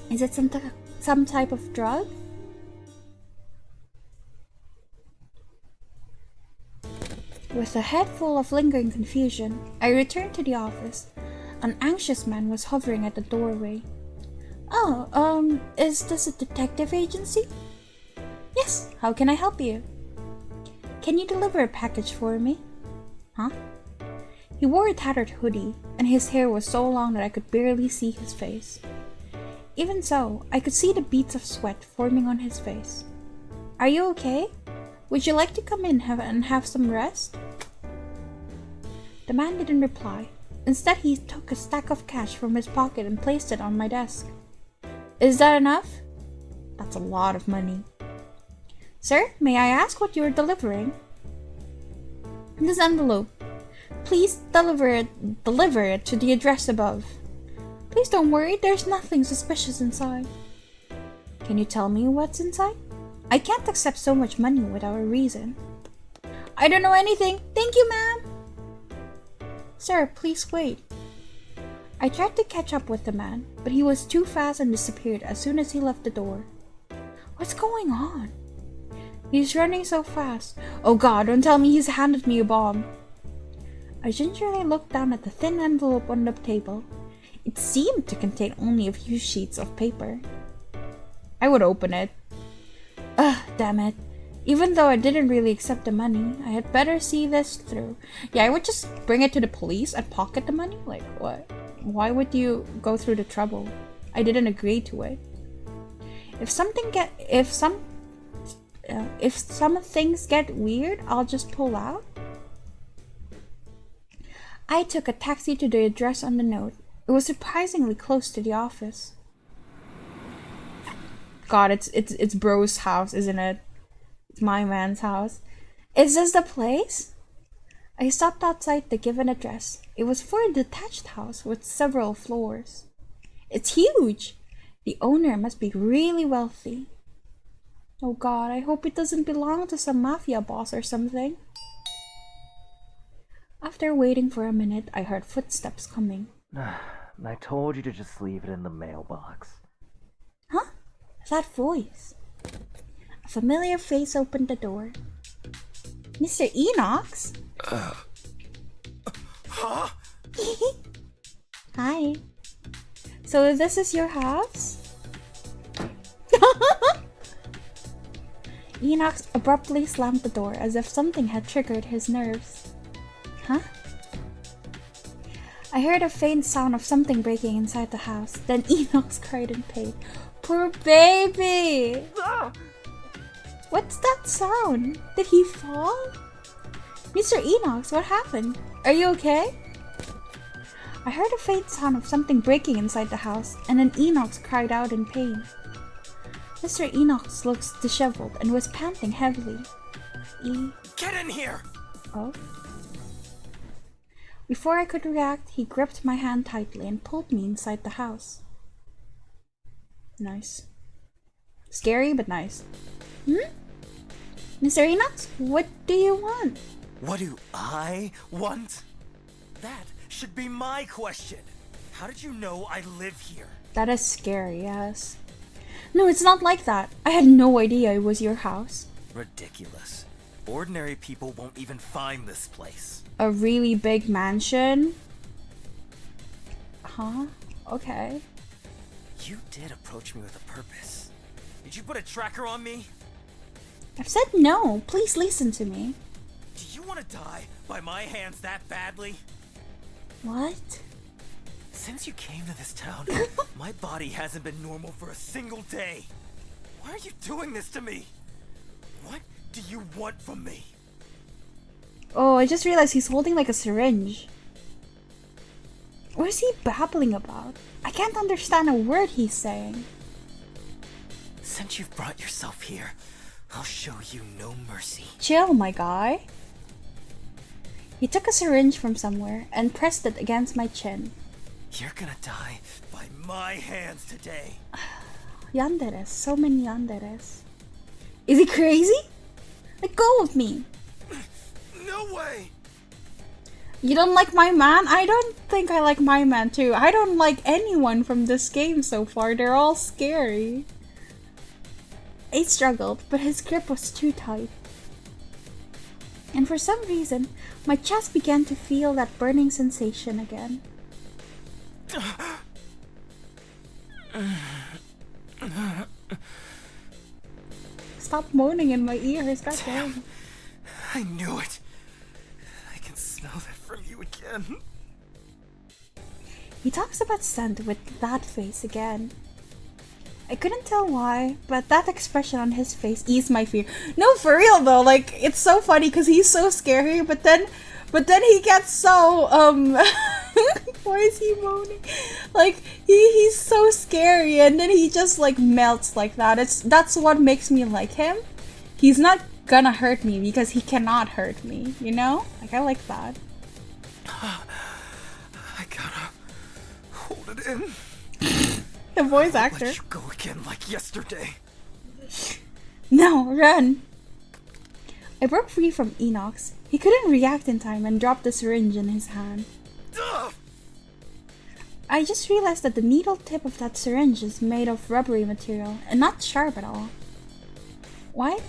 Is it some type of drug? With a head full of lingering confusion, I returned to the office. An anxious man was hovering at the doorway. "Oh, is this a detective agency?" Yes, how can I help you? Can you deliver a package for me? Huh? He wore a tattered hoodie, and his hair was so long that I could barely see his face. Even so, I could see the beads of sweat forming on his face. Are you okay? Would you like to come in and have some rest? The man didn't reply. Instead, he took a stack of cash from his pocket and placed it on my desk. Is that enough? That's a lot of money. Sir, may I ask what you are delivering? This envelope. Please deliver it to the address above. Please don't worry, there's nothing suspicious inside. Can you tell me what's inside? I can't accept so much money without a reason. I don't know anything. Thank you, ma'am. Sir, please wait. I tried to catch up with the man, but he was too fast and disappeared as soon as he left the door. What's going on? He's running so fast. Oh God, don't tell me he's handed me a bomb. I gingerly looked down at the thin envelope on the table. It seemed to contain only a few sheets of paper. I would open it. Ugh, damn it. Even though I didn't really accept the money, I had better see this through. Yeah, I would just bring it to the police and pocket the money? Like, what? Why would you go through the trouble? I didn't agree to it. If some things get weird, I'll just pull out. I took a taxi to the address on the note. It was surprisingly close to the office. God, it's bro's house, isn't it? It's my man's house. Is this the place? I stopped outside the given address. It was for a detached house with several floors. It's huge! The owner must be really wealthy. Oh God, I hope it doesn't belong to some mafia boss or something. After waiting for a minute, I heard footsteps coming. I told you to just leave it in the mailbox. Huh? That voice. A familiar face opened the door. Mr. Enox? Huh? Hi. So this is your house? Enox abruptly slammed the door as if something had triggered his nerves. Huh? I heard a faint sound of something breaking inside the house. Then Enox cried in pain. Poor baby! What's that sound? Did he fall? Mr. Enox, what happened? Are you okay? I heard a faint sound of something breaking inside the house, and then Enox cried out in pain. Mr. Enox looks disheveled and was panting heavily. Get in here! Oh? Before I could react, he gripped my hand tightly and pulled me inside the house. Nice. Scary, but nice. Mr. Enox, what do you want? What do I want? That should be my question. How did you know I live here? That is scary, yes. No, it's not like that. I had no idea it was your house. Ridiculous. Ordinary people won't even find this place. A really big mansion? Huh? Okay. You did approach me with a purpose. Did you put a tracker on me? I've said no. Please listen to me. Do you want to die by my hands that badly? What? Since you came to this town, my body hasn't been normal for a single day. Why are you doing this to me? What do you want from me? Oh, I just realized he's holding like a syringe. What is he babbling about? I can't understand a word he's saying. Since you've brought yourself here, I'll show you no mercy. Chill, my guy. He took a syringe from somewhere and pressed it against my chin. You're gonna die by my hands today. Yanderes, so many yanderes. Is he crazy? Let go of me. No way! You don't like my man? I don't think I like my man too. I don't like anyone from this game so far. They're all scary. I struggled, but his grip was too tight. And for some reason, my chest began to feel that burning sensation again. stop moaning in my ears. God damn. I knew it. I can smell that from you again. He talks about scent with that face again. I couldn't tell why, but that expression on his face eased my fear. No, for real though, like, it's so funny because he's so scary, but then he gets so, why is he moaning? Like, he's so scary and then he just, like, melts like that. That's what makes me like him. He's not gonna hurt me because he cannot hurt me, you know? Like, I like that. I gotta hold it in. The voice actor. Let you go again like yesterday. No, run! I broke free from Enox. He couldn't react in time and dropped the syringe in his hand. Ugh! I just realized that the needle tip of that syringe is made of rubbery material and not sharp at all. What?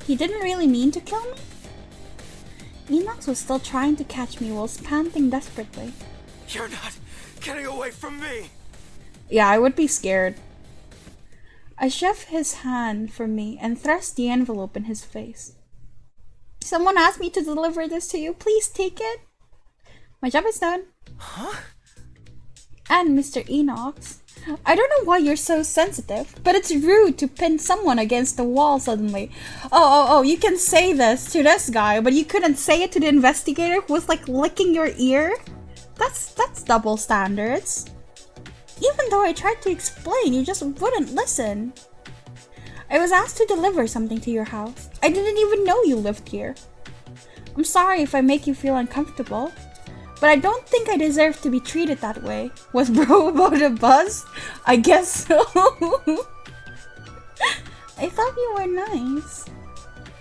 He didn't really mean to kill me? Enox was still trying to catch me whilst panting desperately. You're not getting away from me! Yeah, I would be scared. I shoved his hand from me and thrust the envelope in his face. Someone asked me to deliver this to you. Please take it. My job is done. Huh? And Mr. Enox, I don't know why you're so sensitive, but it's rude to pin someone against the wall suddenly. Oh, you can say this to this guy, but you couldn't say it to the investigator who was like licking your ear? That's double standards. Even though I tried to explain, you just wouldn't listen. I was asked to deliver something to your house. I didn't even know you lived here. I'm sorry if I make you feel uncomfortable, but I don't think I deserve to be treated that way. Was bro about a buzz? I guess so. I thought you were nice.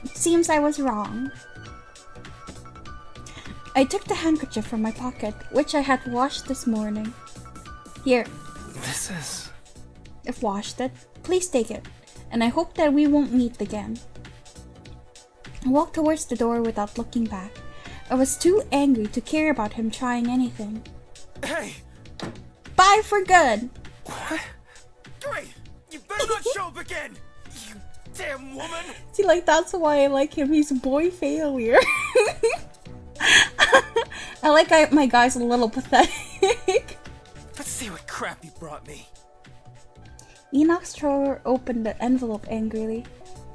It seems I was wrong. I took the handkerchief from my pocket, which I had washed this morning. Here. This is... I've washed it. Please take it. And I hope that we won't meet again. I walked towards the door without looking back. I was too angry to care about him trying anything. Hey! Bye for good! What? Great! You better not show up again! You damn woman! See, like, that's why I like him. He's boy failure. I like my guy's a little pathetic. Let's see what crap you brought me. Enox Trower opened the envelope angrily.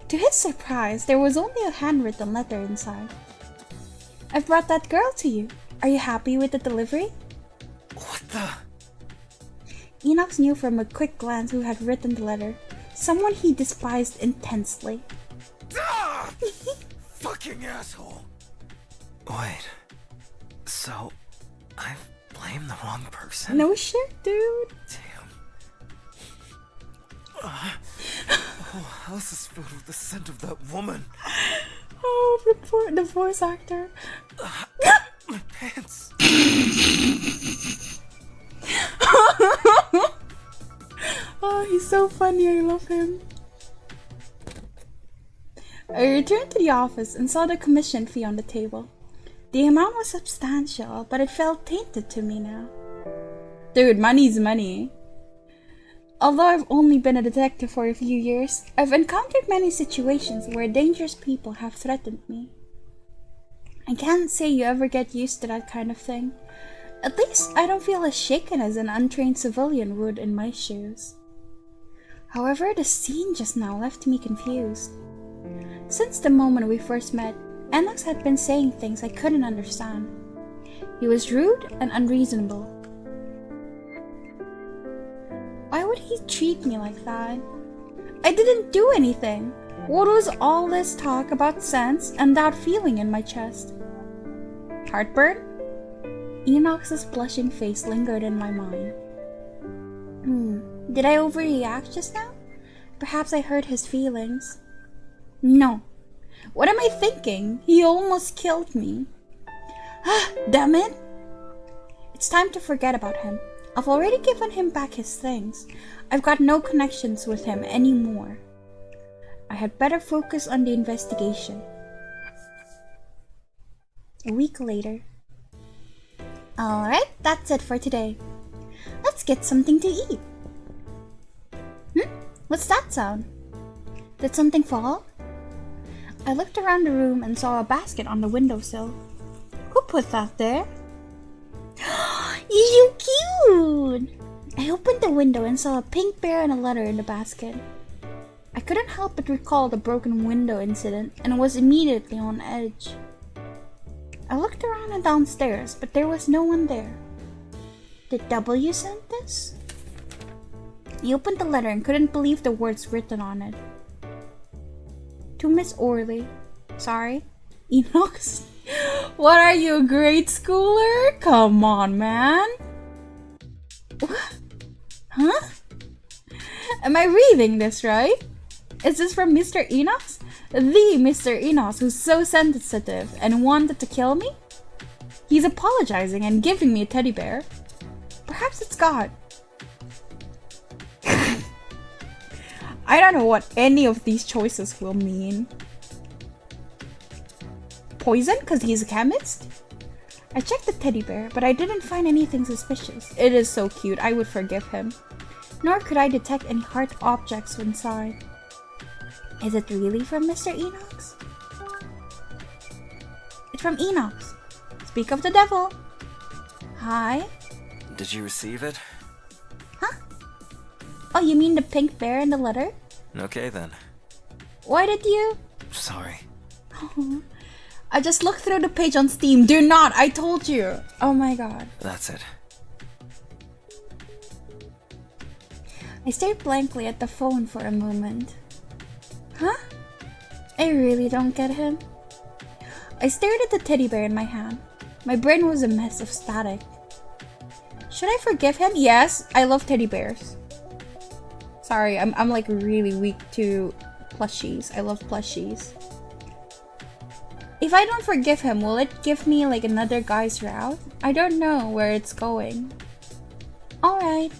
To his surprise, there was only a handwritten letter inside. I've brought that girl to you. Are you happy with the delivery? What the? Enox knew from a quick glance who had written the letter. Someone he despised intensely. Ah! Fucking asshole! Wait. So, I've blamed the wrong person? No shit, dude. Damn. Oh, house is filled with the scent of that woman. Oh, the voice actor. My pants. Oh, he's so funny. I love him. I returned to the office and saw the commission fee on the table. The amount was substantial, but it felt tainted to me now. Dude, money's money. Although I've only been a detective for a few years, I've encountered many situations where dangerous people have threatened me. I can't say you ever get used to that kind of thing. At least I don't feel as shaken as an untrained civilian would in my shoes. However, the scene just now left me confused. Since the moment we first met, Enox had been saying things I couldn't understand. He was rude and unreasonable. Why would he treat me like that? I didn't do anything. What was all this talk about sense and that feeling in my chest? Heartburn? Enox's blushing face lingered in my mind. Did I overreact just now? Perhaps I hurt his feelings. No. What am I thinking? He almost killed me. Damn it! It's time to forget about him. I've already given him back his things. I've got no connections with him anymore. I had better focus on the investigation. A week later. Alright, that's it for today. Let's get something to eat. What's that sound? Did something fall? I looked around the room and saw a basket on the windowsill. Who put that there? You're so cute! I opened the window and saw a pink bear and a letter in the basket. I couldn't help but recall the broken window incident and was immediately on edge. I looked around and downstairs, but there was no one there. Did W send this? I opened the letter and couldn't believe the words written on it. To Miss Orley. Sorry. Enox? What are you, a grade schooler? Come on, man. What? Huh? Am I reading this right? Is this from Mr. Enox? The Mr. Enox who's so sensitive and wanted to kill me? He's apologizing and giving me a teddy bear. Perhaps it's God. I don't know what any of these choices will mean. Poison? Because he's a chemist? I checked the teddy bear, but I didn't find anything suspicious. It is so cute, I would forgive him. Nor could I detect any hard objects inside. Is it really from Mr. Enox? It's from Enox. Speak of the devil. Hi. Did you receive it? Huh? Oh, you mean the pink bear in the letter? Okay then. Why did you? Sorry. I just looked through the page on Steam. Do not! I told you! Oh my god. That's it. I stared blankly at the phone for a moment. Huh? I really don't get him. I stared at the teddy bear in my hand. My brain was a mess of static. Should I forgive him? Yes, I love teddy bears. Sorry, I'm like really weak to plushies. I love plushies. If I don't forgive him, will it give me like another guy's route? I don't know where it's going. Alright.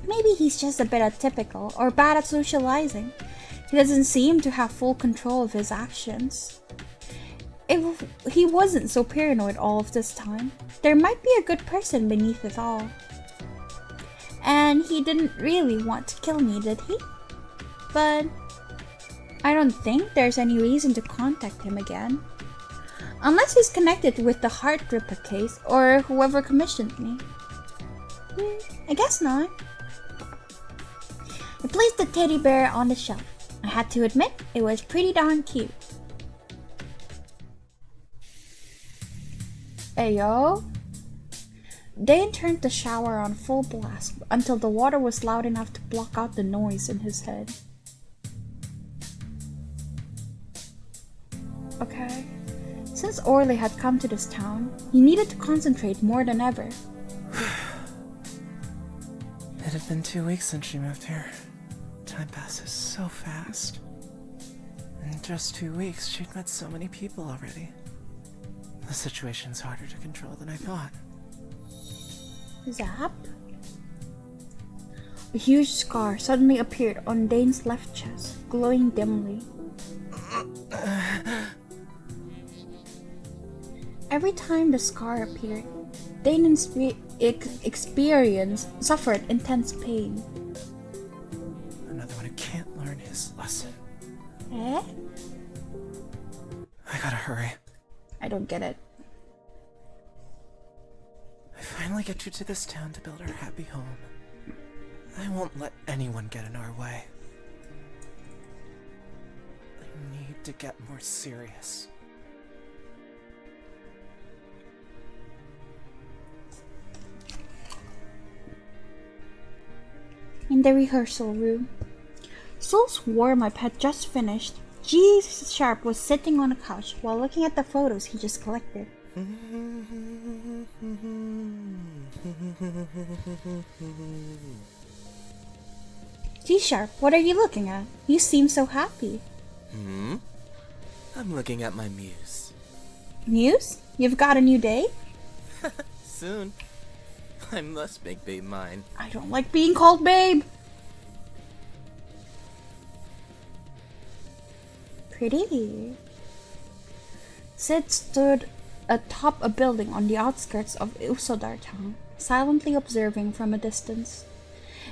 Maybe he's just a bit atypical or bad at socializing. He doesn't seem to have full control of his actions. If he wasn't so paranoid all of this time, there might be a good person beneath it all. And he didn't really want to kill me, did he? But I don't think there's any reason to contact him again. Unless he's connected with the Heart Ripper case or whoever commissioned me. I guess not. I placed the teddy bear on the shelf. I had to admit, it was pretty darn cute. Ayo? Dane turned the shower on full blast until the water was loud enough to block out the noise in his head. Okay. Since Orley had come to this town, he needed to concentrate more than ever. It had been 2 weeks since she moved here. Time passes so fast. In just 2 weeks, she'd met so many people already. The situation's harder to control than I thought. Zap? A huge scar suddenly appeared on Dane's left chest, glowing dimly. Every time the scar appeared, Dane suffered intense pain. Another one who can't learn his lesson. Eh? I gotta hurry. I don't get it. I finally get you to this town to build our happy home. I won't let anyone get in our way. I need to get more serious. In the rehearsal room, Soul's warm-up had just finished. G Sharp was sitting on a couch while looking at the photos he just collected. G Sharp, what are you looking at? You seem so happy. I'm looking at my muse. Muse? You've got a new date? Soon. I must make babe mine. I don't like being called babe. Pretty. Sid stood atop a building on the outskirts of Usodar town, silently observing from a distance.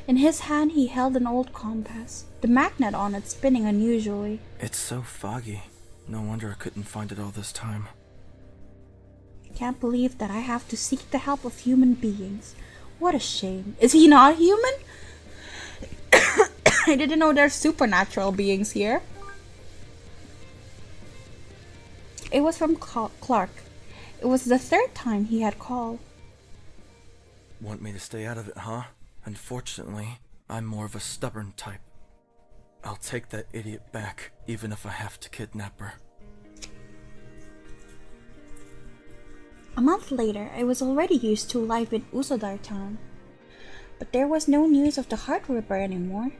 In his hand he held an old compass, the magnet on it spinning unusually. It's so foggy. No wonder I couldn't find it all this time. Can't believe that I have to seek the help of human beings. What a shame. Is he not human? I didn't know there's supernatural beings here. It was from Clark. It was the third time he had called. Want me to stay out of it, huh? Unfortunately, I'm more of a stubborn type. I'll take that idiot back, even if I have to kidnap her. A month later, I was already used to life in Usodar town. But there was no news of the Heart Ripper anymore.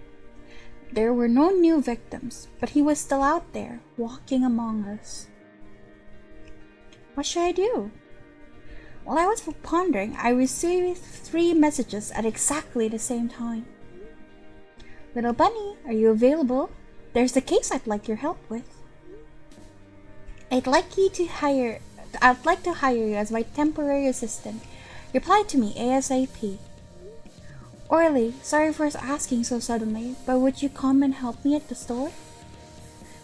There were no new victims, but he was still out there, walking among us. What should I do? While I was pondering, I received 3 messages at exactly the same time. Little Bunny, are you available? There's a case I'd like your help with. I'd like to hire you as my temporary assistant. Reply to me ASAP. Orly, sorry for asking so suddenly, but would you come and help me at the store?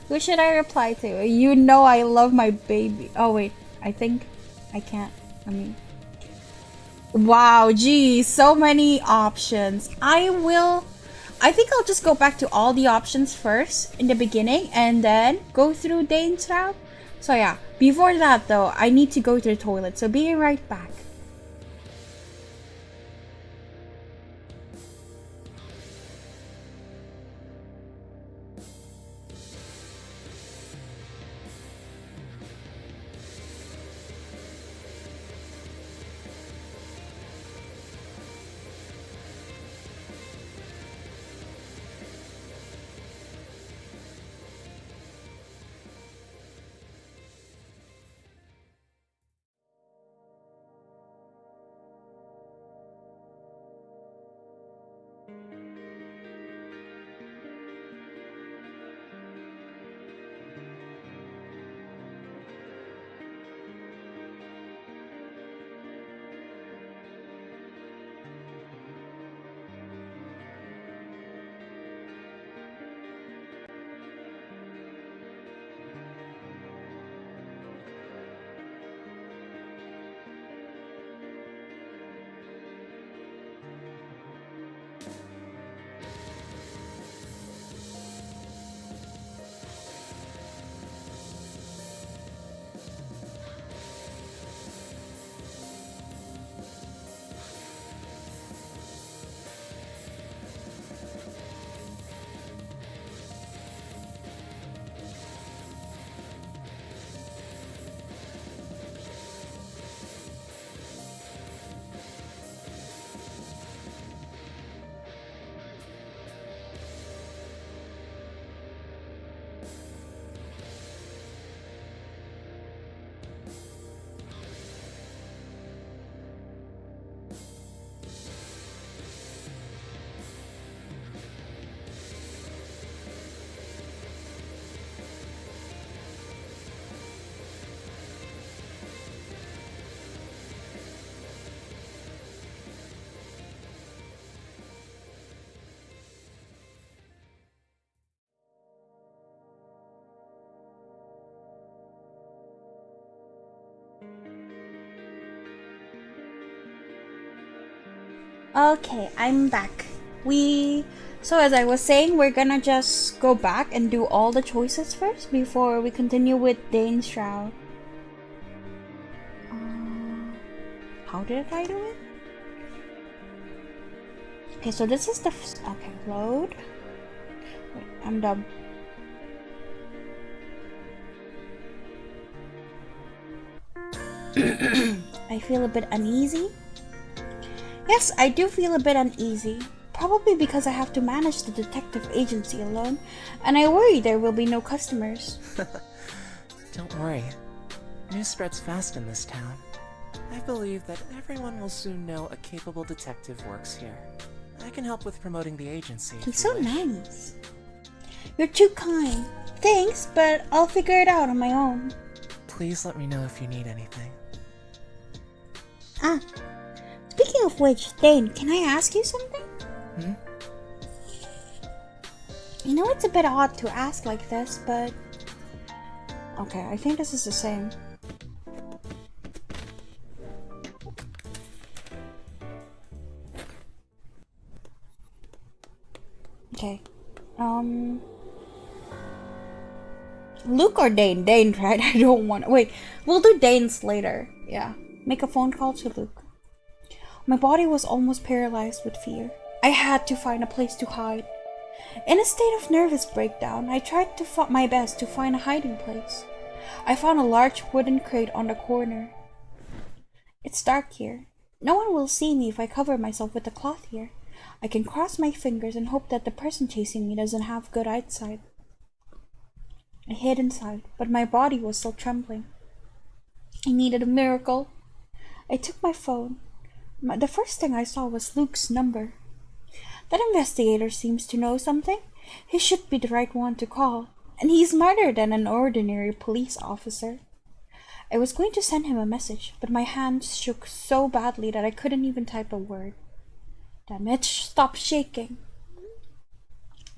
Who should I reply to? You know I love my baby. Oh wait, I think I can't. Wow, geez, so many options. I think I'll just go back to all the options first in the beginning and then go through Dane's route. So yeah, before that though, I need to go to the toilet, so be right back. Okay, I'm back. So as I was saying, we're gonna just go back and do all the choices first before we continue with Dane's Shroud. How did I do it? Okay, so this is the okay, load. Wait, I'm dumb. I feel a bit uneasy. Yes, I do feel a bit uneasy. Probably because I have to manage the detective agency alone, and I worry there will be no customers. Don't worry. News spreads fast in this town. I believe that everyone will soon know a capable detective works here. I can help with promoting the agency. He's so nice. You're too kind. Thanks, but I'll figure it out on my own. Please let me know if you need anything. Speaking of which, Dane, can I ask you something? You know, it's a bit odd to ask like this, but... Okay, I think this is the same. Okay. Luke or Dane? Dane, right? I don't want... Wait, we'll do Dane's later. Yeah. Make a phone call to Luke. My body was almost paralyzed with fear. I had to find a place to hide. In a state of nervous breakdown, I tried my best to find a hiding place. I found a large wooden crate on the corner. It's dark here. No one will see me if I cover myself with a cloth here. I can cross my fingers and hope that the person chasing me doesn't have good eyesight. I hid inside, but my body was still trembling. I needed a miracle. I took my phone. The first thing I saw was Luke's number. That investigator seems to know something. He should be the right one to call, and he's smarter than an ordinary police officer. I was going to send him a message, but my hands shook so badly that I couldn't even type a word. Damn it, stop shaking.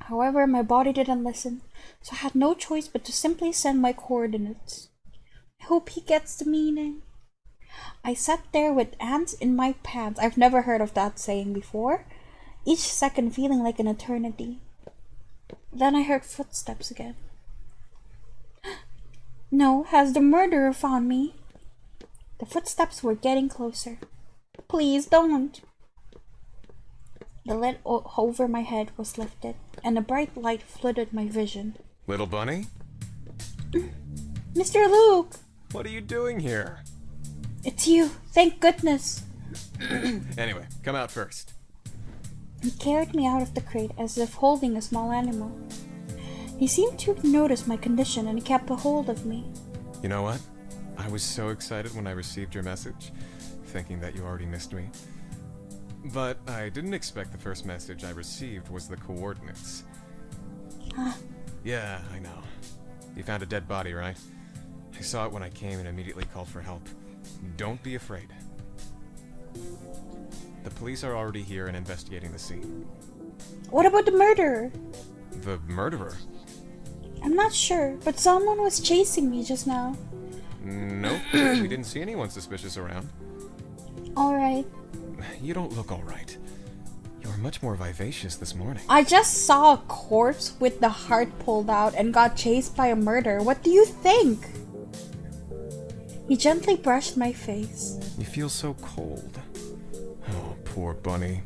However, my body didn't listen, so I had no choice but to simply send my coordinates. I hope he gets the meaning. I sat there with ants in my pants. I've never heard of that saying before. Each second feeling like an eternity. Then I heard footsteps again. No, has the murderer found me? The footsteps were getting closer. Please don't. The lid over my head was lifted, and a bright light flooded my vision. Little bunny? Mr. Luke! What are you doing here? It's you. Thank goodness. Anyway, come out first. He carried me out of the crate as if holding a small animal. He seemed to notice my condition and kept a hold of me. You know what? I was so excited when I received your message, thinking that you already missed me. But I didn't expect the first message I received was the coordinates. Yeah, I know. You found a dead body, right? I saw it when I came and immediately called for help. Don't be afraid. The police are already here and investigating the scene. What about the murderer? The murderer? I'm not sure, but someone was chasing me just now. Nope, we didn't see anyone suspicious around. Alright. You don't look alright. You were much more vivacious this morning. I just saw a corpse with the heart pulled out and got chased by a murderer. What do you think? He gently brushed my face. You feel so cold. Oh, poor bunny.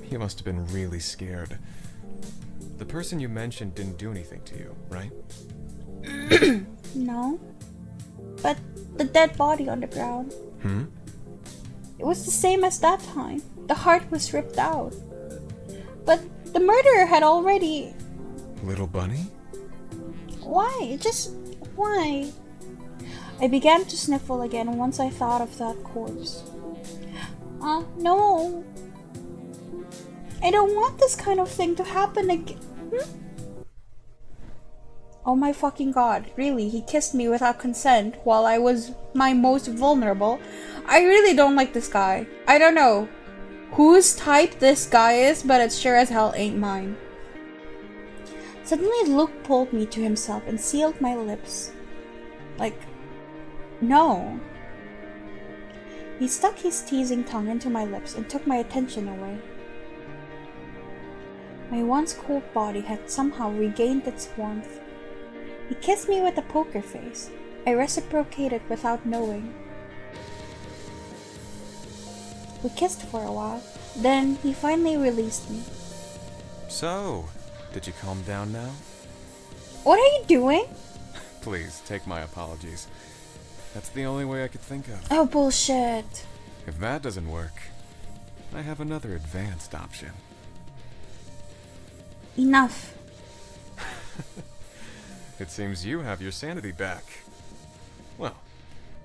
He must have been really scared. The person you mentioned didn't do anything to you, right? No. But the dead body on the ground. It was the same as that time. The heart was ripped out. But the murderer had already... Little bunny? Why? Just why? I began to sniffle again once I thought of that corpse. No. I don't want this kind of thing to happen again. Oh my fucking god, really? He kissed me without consent while I was my most vulnerable? I really don't like this guy. I don't know whose type this guy is, but it sure as hell ain't mine. Suddenly Luke pulled me to himself and sealed my lips. Like, no. He stuck his teasing tongue into my lips and took my attention away. My once cold body had somehow regained its warmth. He kissed me with a poker face. I reciprocated without knowing. We kissed for a while, then he finally released me. So, did you calm down now? What are you doing? Please, take my apologies. That's the only way I could think of. Oh, bullshit. If that doesn't work, I have another advanced option. Enough. It seems you have your sanity back. Well,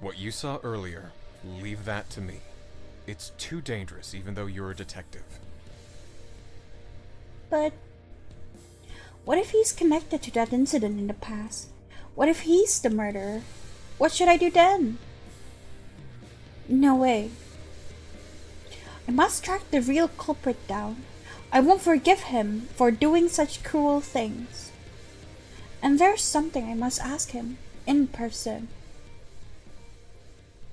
what you saw earlier, leave that to me. It's too dangerous, even though you're a detective. But what if he's connected to that incident in the past? What if he's the murderer? What should I do then? No way. I must track the real culprit down. I won't forgive him for doing such cruel things. And there's something I must ask him in person.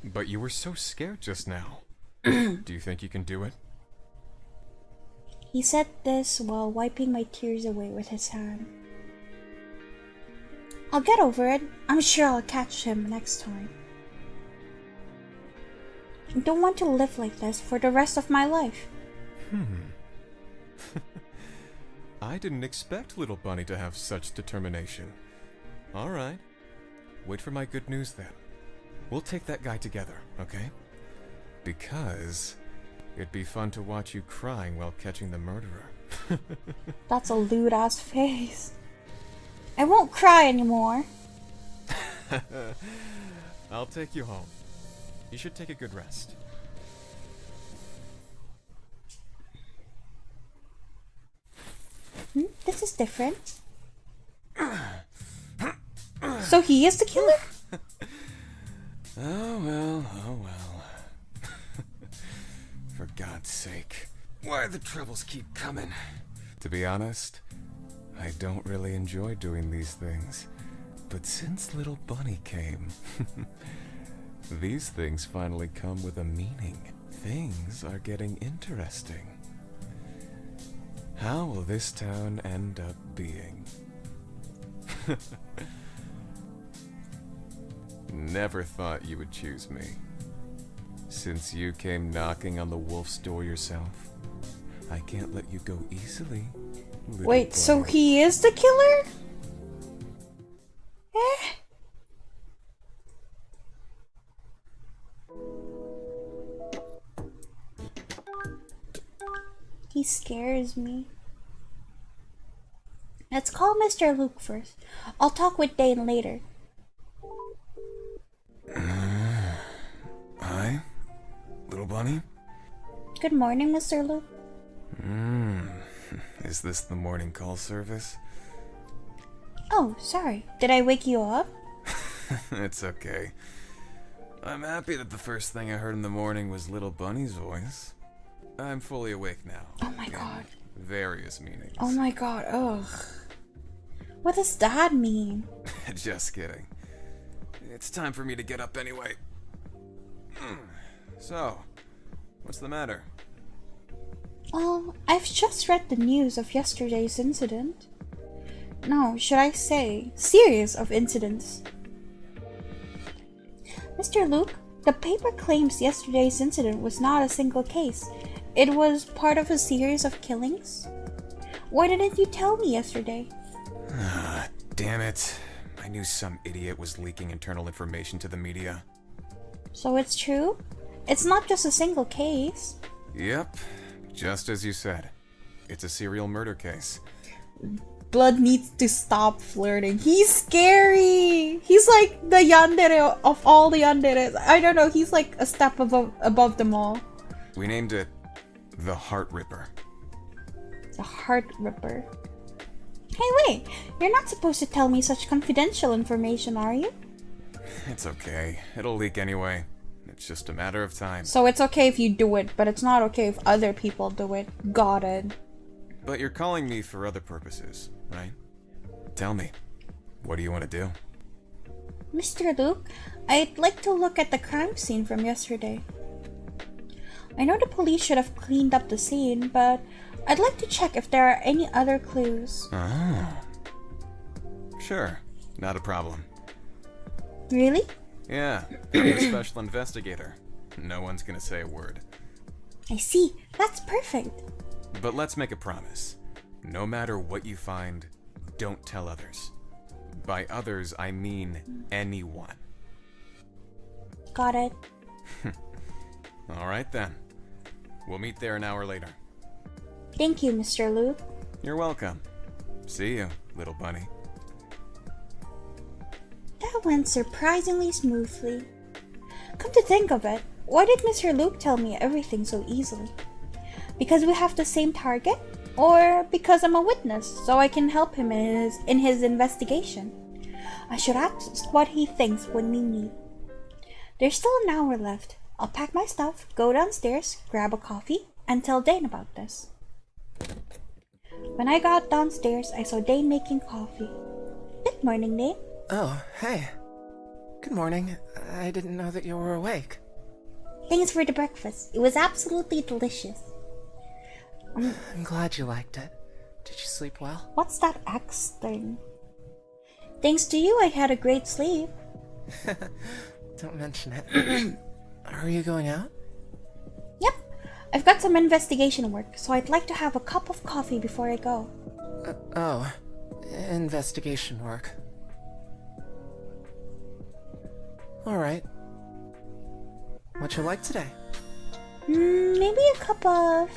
But you were so scared just now. Do you think you can do it? He said this while wiping my tears away with his hand. I'll get over it. I'm sure I'll catch him next time. I don't want to live like this for the rest of my life. I didn't expect little Bunny to have such determination. Alright. Wait for my good news then. We'll take that guy together, okay? Because it'd be fun to watch you crying while catching the murderer. That's a lewd ass face. I won't cry anymore. I'll take you home. You should take a good rest. This is different. So he is the killer? Oh well. For God's sake. Why the troubles keep coming? To be honest, I don't really enjoy doing these things. But since little Bunny came, these things finally come with a meaning. Things are getting interesting. How will this town end up being? Never thought you would choose me. Since you came knocking on the wolf's door yourself, I can't let you go easily. Wait, so he is the killer? Eh? He scares me. Let's call Mr. Luke first. I'll talk with Dane later. Hi, little bunny? Good morning, Mr. Luke. Is this the morning call service? Oh, sorry. Did I wake you up? It's okay. I'm happy that the first thing I heard in the morning was little bunny's voice. I'm fully awake now. Oh my god. Various meanings. Oh my god, ugh. What does that mean? Just kidding. It's time for me to get up anyway. So, what's the matter? Well, I've just read the news of yesterday's incident. No, should I say, series of incidents. Mr. Luke, the paper claims yesterday's incident was not a single case. It was part of a series of killings. Why didn't you tell me yesterday? Damn it. I knew some idiot was leaking internal information to the media. So it's true? It's not just a single case. Yep, just as you said. It's a serial murder case. Blood needs to stop flirting. He's scary! He's like the yandere of all the yanderes. I don't know, he's like a step above them all. We named it the Heart Ripper. The Heart Ripper. Hey, wait! You're not supposed to tell me such confidential information, are you? It's okay. It'll leak anyway. It's just a matter of time. So it's okay if you do it, but it's not okay if other people do it. Got it. But you're calling me for other purposes, right? Tell me, what do you want to do? Mr. Luke, I'd like to look at the crime scene from yesterday. I know the police should have cleaned up the scene, but I'd like to check if there are any other clues. Ah. Sure, not a problem. Really? Yeah, I'm a special investigator. No one's gonna say a word. I see. That's perfect. But let's make a promise. No matter what you find, don't tell others. By others, I mean anyone. Got it. Alright then. We'll meet there an hour later. Thank you, Mr. Luke. You're welcome. See you, little bunny. That went surprisingly smoothly. Come to think of it, why did Mr. Luke tell me everything so easily? Because we have the same target? Or because I'm a witness, so I can help him in his investigation? I should ask what he thinks when we meet. There's still an hour left. I'll pack my stuff, go downstairs, grab a coffee, and tell Dane about this. When I got downstairs, I saw Dane making coffee. Good morning, Dane. Oh, hey. Good morning. I didn't know that you were awake. Thanks for the breakfast. It was absolutely delicious. I'm glad you liked it. Did you sleep well? What's that X thing? Thanks to you, I had a great sleep. Don't mention it. Are you going out? Yep. I've got some investigation work, so I'd like to have a cup of coffee before I go. Investigation work. Alright. What you like today? Maybe a cup of...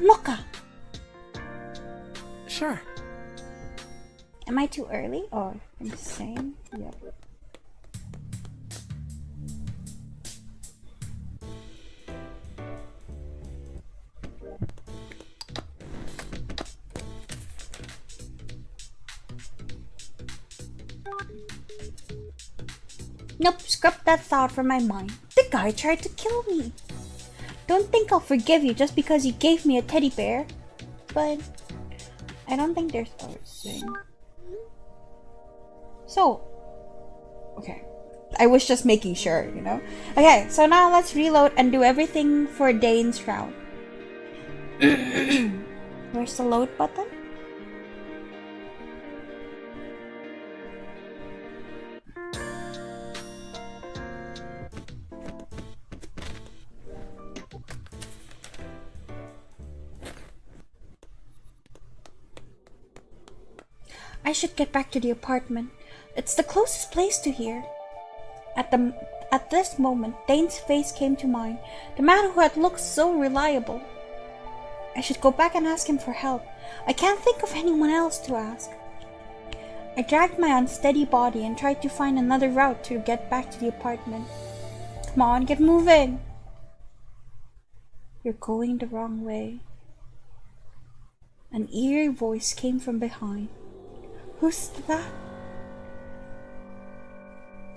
mocha. Sure. Am I too early? Or I'm just saying? Yep. Nope, scrap that thought from my mind. The guy tried to kill me. Don't think I'll forgive you just because you gave me a teddy bear. But I don't think there's a thing. So, okay. I was just making sure, you know? Okay, so now let's reload and do everything for Dane's round. Where's the load button? I should get back to the apartment. It's the closest place to here. At this moment, Dane's face came to mind. The man who had looked so reliable. I should go back and ask him for help. I can't think of anyone else to ask. I dragged my unsteady body and tried to find another route to get back to the apartment. Come on, get moving. You're going the wrong way. An eerie voice came from behind. Who's that?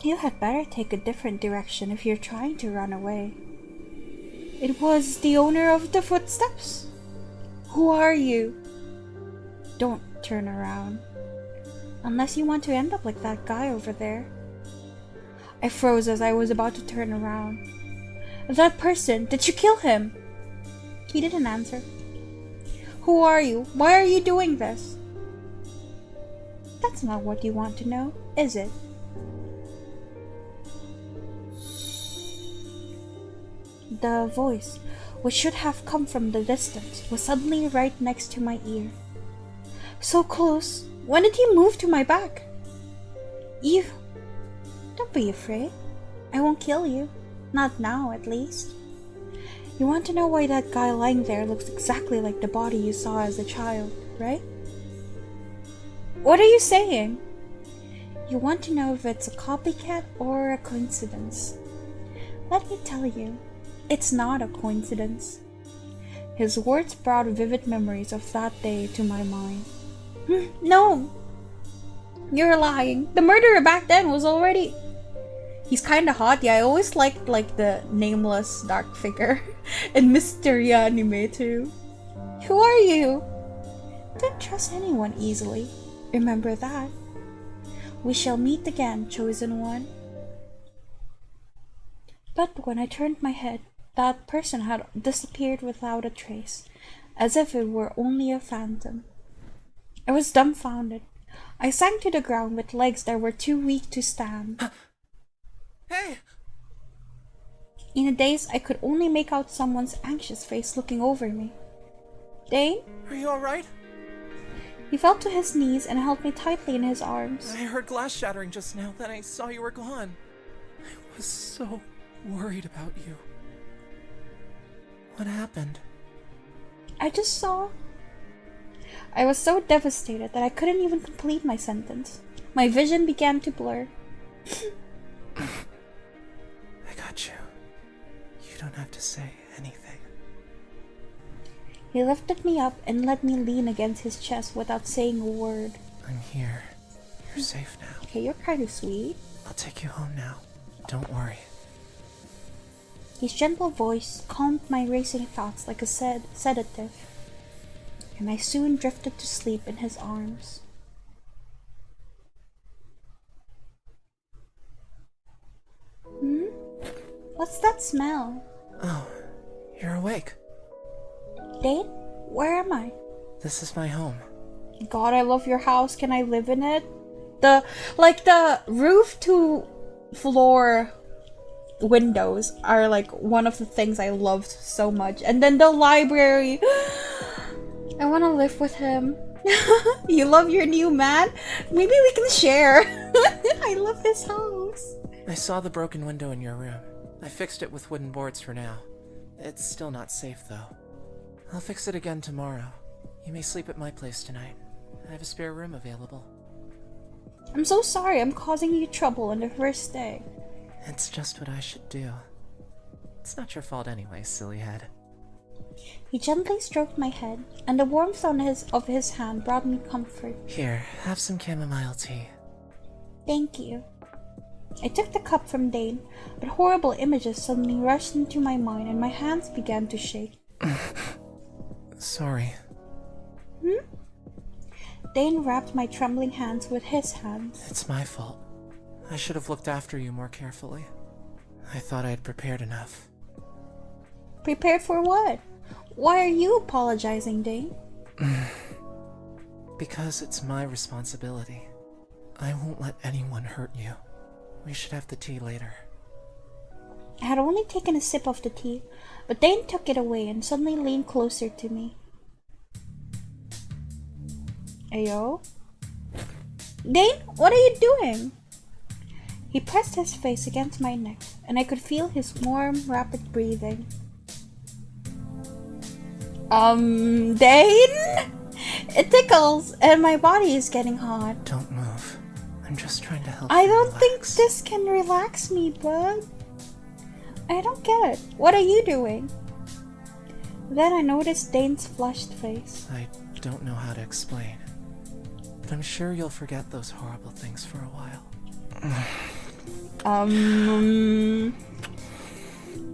You had better take a different direction if you're trying to run away. It was the owner of the footsteps. Who are you? Don't turn around. Unless you want to end up like that guy over there. I froze as I was about to turn around. That person, did you kill him? He didn't answer. Who are you? Why are you doing this? That's not what you want to know, is it? The voice, which should have come from the distance, was suddenly right next to my ear. So close. When did he move to my back? You. Don't be afraid. I won't kill you. Not now, at least. You want to know why that guy lying there looks exactly like the body you saw as a child, right? What are you saying? You want to know if it's a copycat or a coincidence. Let me tell you, it's not a coincidence. His words brought vivid memories of that day to my mind. No! You're lying. The murderer back then was already... He's kinda hot. Yeah, I always liked the nameless dark figure in mystery anime too. Who are you? Don't trust anyone easily. Remember that. We shall meet again, chosen one. But when I turned my head, that person had disappeared without a trace, as if it were only a phantom. I was dumbfounded. I sank to the ground with legs that were too weak to stand. Hey! In a daze, I could only make out someone's anxious face looking over me. Dane? Are you alright? He fell to his knees and held me tightly in his arms. I heard glass shattering just now, then I saw you were gone. I was so worried about you. What happened? I just saw... I was so devastated that I couldn't even complete my sentence. My vision began to blur. I got you. You don't have to say anything. He lifted me up and let me lean against his chest without saying a word. I'm here. You're safe now. Okay, you're kind of sweet. I'll take you home now. Don't worry. His gentle voice calmed my racing thoughts like a sedative. and I soon drifted to sleep in his arms. Hmm? What's that smell? Oh, you're awake. Dane? Where am I? This is my home. God, I love your house. Can I live in it? The roof to floor windows are like one of the things I loved so much. And then the library. I want to live with him. You love your new man? Maybe we can share. I love his house. I saw the broken window in your room. I fixed it with wooden boards for now. It's still not safe though. I'll fix it again tomorrow. You may sleep at my place tonight. I have a spare room available. I'm so sorry I'm causing you trouble on the first day. It's just what I should do. It's not your fault anyway, silly head. He gently stroked my head, and the warmth of his hand brought me comfort. Here, have some chamomile tea. Thank you. I took the cup from Dane, but horrible images suddenly rushed into my mind and my hands began to shake. Sorry. Hmm? Dane wrapped my trembling hands with his hands. It's my fault. I should have looked after you more carefully. I thought I had prepared enough. Prepared for what? Why are you apologizing, Dane? Because it's my responsibility. I won't let anyone hurt you. We should have the tea later. I had only taken a sip of the tea, but Dane took it away and suddenly leaned closer to me. Ayo? Dane, what are you doing? He pressed his face against my neck, and I could feel his warm, rapid breathing. Dane? It tickles, and my body is getting hot. Don't move. I'm just trying to help I you don't think relax. this can relax me, bud. I don't get it. What are you doing? Then I noticed Dane's flushed face. I don't know how to explain. But I'm sure you'll forget those horrible things for a while.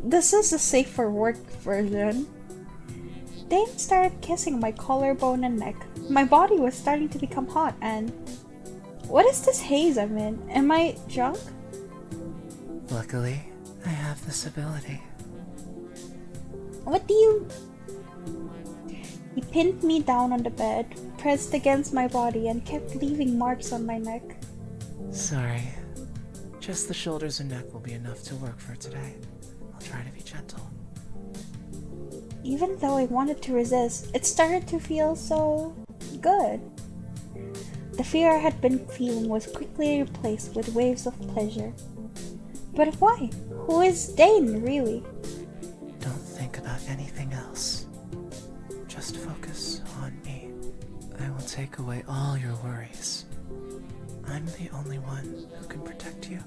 This is the safe for work version. Dane started kissing my collarbone and neck. My body was starting to become hot and... What is this haze I'm in? Am I drunk? Luckily, I have this ability. What do you... He pinned me down on the bed, pressed against my body, and kept leaving marks on my neck. Sorry. Just the shoulders and neck will be enough to work for today. I'll try to be gentle. Even though I wanted to resist, it started to feel so... good. The fear I had been feeling was quickly replaced with waves of pleasure. But why? Who is Dane, really? Don't think about anything else. Just focus on me. I will take away all your worries. I'm the only one who can protect you.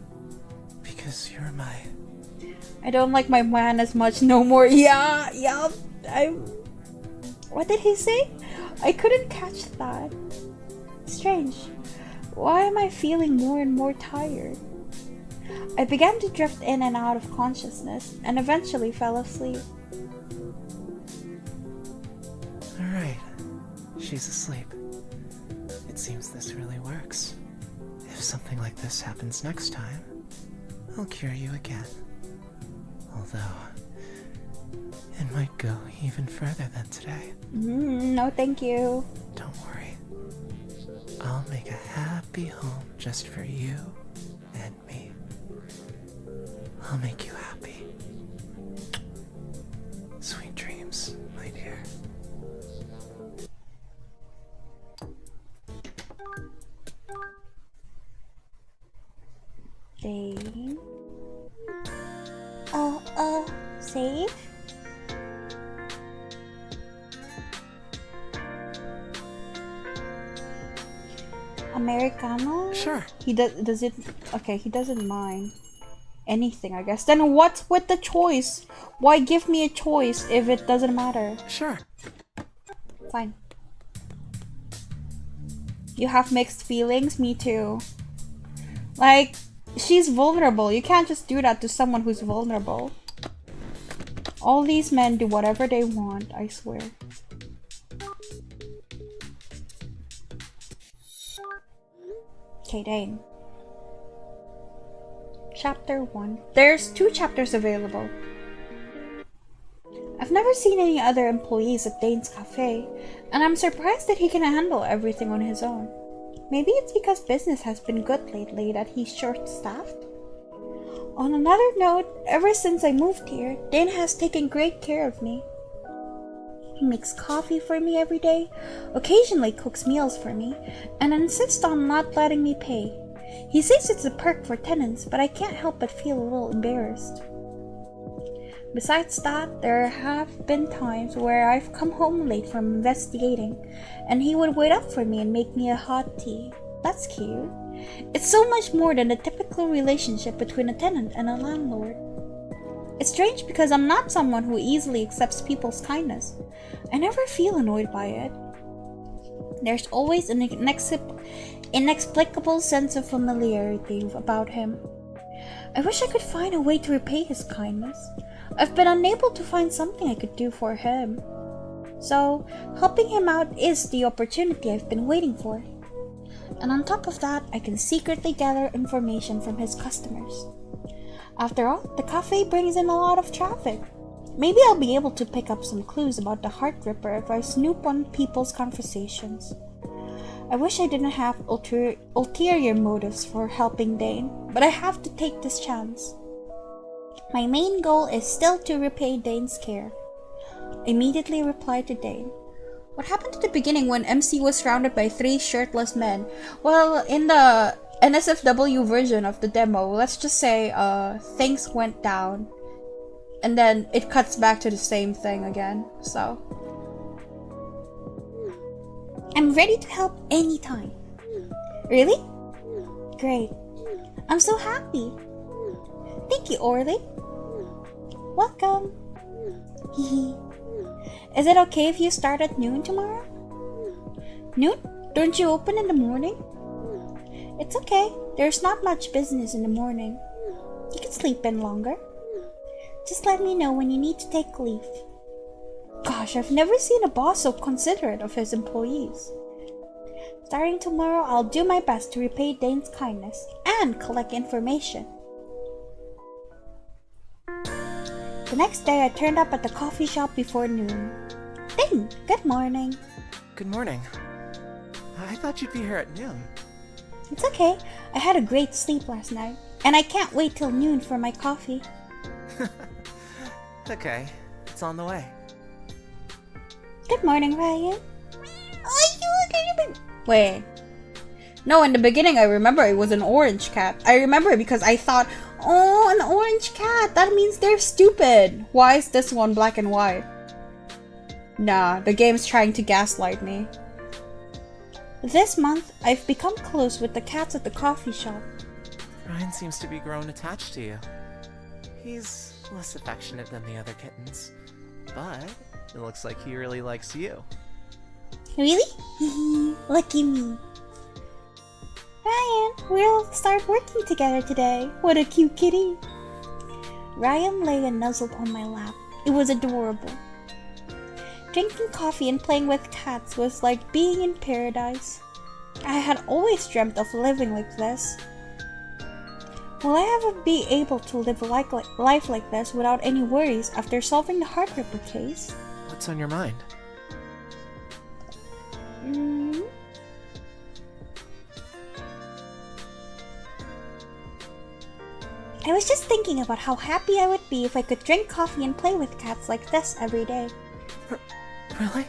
Because you're my... I don't like my man as much no more. Yeah, What did he say? I couldn't catch that. Strange. Why am I feeling more and more tired? I began to drift in and out of consciousness and eventually fell asleep. Alright. She's asleep. It seems this really works. If something like this happens next time, I'll cure you again. Although, it might go even further than today. No, thank you. Don't worry. I'll make a happy home just for you and me. I'll make you happy. Sweet dreams, my dear. Dane? Save? Americano? Sure. He does it. Okay, he doesn't mind anything, I guess. Then what's with the choice? Why give me a choice if it doesn't matter? Sure. Fine. You have mixed feelings? Me too. Like, she's vulnerable. You can't just do that to someone who's vulnerable. All these men do whatever they want, I swear. Okay, Dane. Chapter 1. There's 2 chapters available. I've never seen any other employees at Dane's cafe, and I'm surprised that he can handle everything on his own. Maybe it's because business has been good lately that he's short-staffed. On another note, ever since I moved here, Dane has taken great care of me. He makes coffee for me every day, occasionally cooks meals for me, and insists on not letting me pay. He says it's a perk for tenants, but I can't help but feel a little embarrassed. Besides that, there have been times where I've come home late from investigating, and he would wait up for me and make me a hot tea. That's cute. It's so much more than the typical relationship between a tenant and a landlord. It's strange because I'm not someone who easily accepts people's kindness. I never feel annoyed by it. There's always an inexplicable sense of familiarity about him. I wish I could find a way to repay his kindness. I've been unable to find something I could do for him. So, helping him out is the opportunity I've been waiting for. And on top of that, I can secretly gather information from his customers. After all, the cafe brings in a lot of traffic. Maybe I'll be able to pick up some clues about the Heart Ripper if I snoop on people's conversations. I wish I didn't have ulterior motives for helping Dane, but I have to take this chance. My main goal is still to repay Dane's care. I immediately replied to Dane. What happened at the beginning when MC was surrounded by 3 shirtless men? Well, in the NSFW version of the demo, let's just say things went down. And then it cuts back to the same thing again, so. I'm ready to help anytime. Really? Great. I'm so happy. Thank you, Orly. Welcome. Hehe. Is it okay if you start at noon tomorrow? Noon? Don't you open in the morning? It's okay. There's not much business in the morning. You can sleep in longer. Just let me know when you need to take leave. Gosh, I've never seen a boss so considerate of his employees. Starting tomorrow, I'll do my best to repay Dane's kindness and collect information. The next day, I turned up at the coffee shop before noon. Dane, good morning. Good morning. I thought you'd be here at noon. It's okay. I had a great sleep last night, and I can't wait till noon for my coffee. Okay, it's on the way. Good morning, Ryan. Wait. No, in the beginning I remember it was an orange cat. I remember because I thought, oh, an orange cat. That means they're stupid. Why is this one black and white? Nah, the game's trying to gaslight me. This month, I've become close with the cats at the coffee shop. Ryan seems to be grown attached to you. He's less affectionate than the other kittens, but it looks like he really likes you. Really? Lucky me. Ryan, we'll start working together today. What a cute kitty. Ryan lay and nuzzled on my lap. It was adorable. Drinking coffee and playing with cats was like being in paradise. I had always dreamt of living like this. Will I ever be able to live a life like this without any worries after solving the Heart Ripper case? What's on your mind? I was just thinking about how happy I would be if I could drink coffee and play with cats like this every day. Really?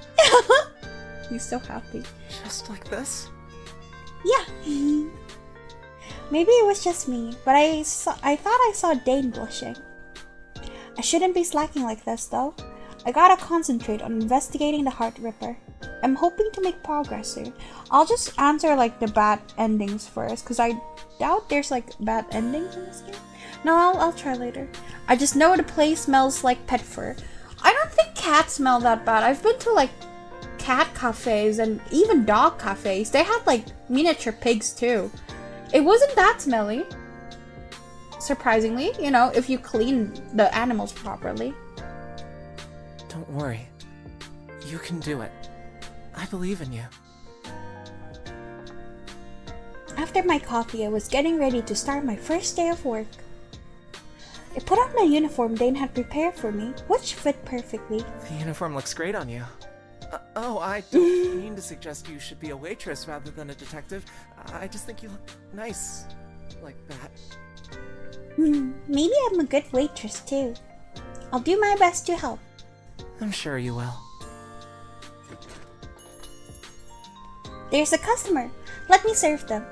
He's so happy. Just like this? Yeah. Maybe it was just me, but I thought I saw Dane blushing. I shouldn't be slacking like this though. I gotta concentrate on investigating the Heart Ripper. I'm hoping to make progress soon. I'll just answer like the bad endings first, because I doubt there's like bad endings in this game. No, I'll try later. I just know the place smells like pet fur. I don't think cats smell that bad. I've been to like cat cafes and even dog cafes. They had like miniature pigs too. It wasn't that smelly. Surprisingly, you know, if you clean the animals properly. Don't worry. You can do it. I believe in you. After my coffee, I was getting ready to start my first day of work. I put on the uniform Dane had prepared for me, which fit perfectly. The uniform looks great on you. Oh, I don't mean to suggest you should be a waitress rather than a detective. I just think you look nice like that. Maybe I'm a good waitress too. I'll do my best to help. I'm sure you will. There's a customer. Let me serve them.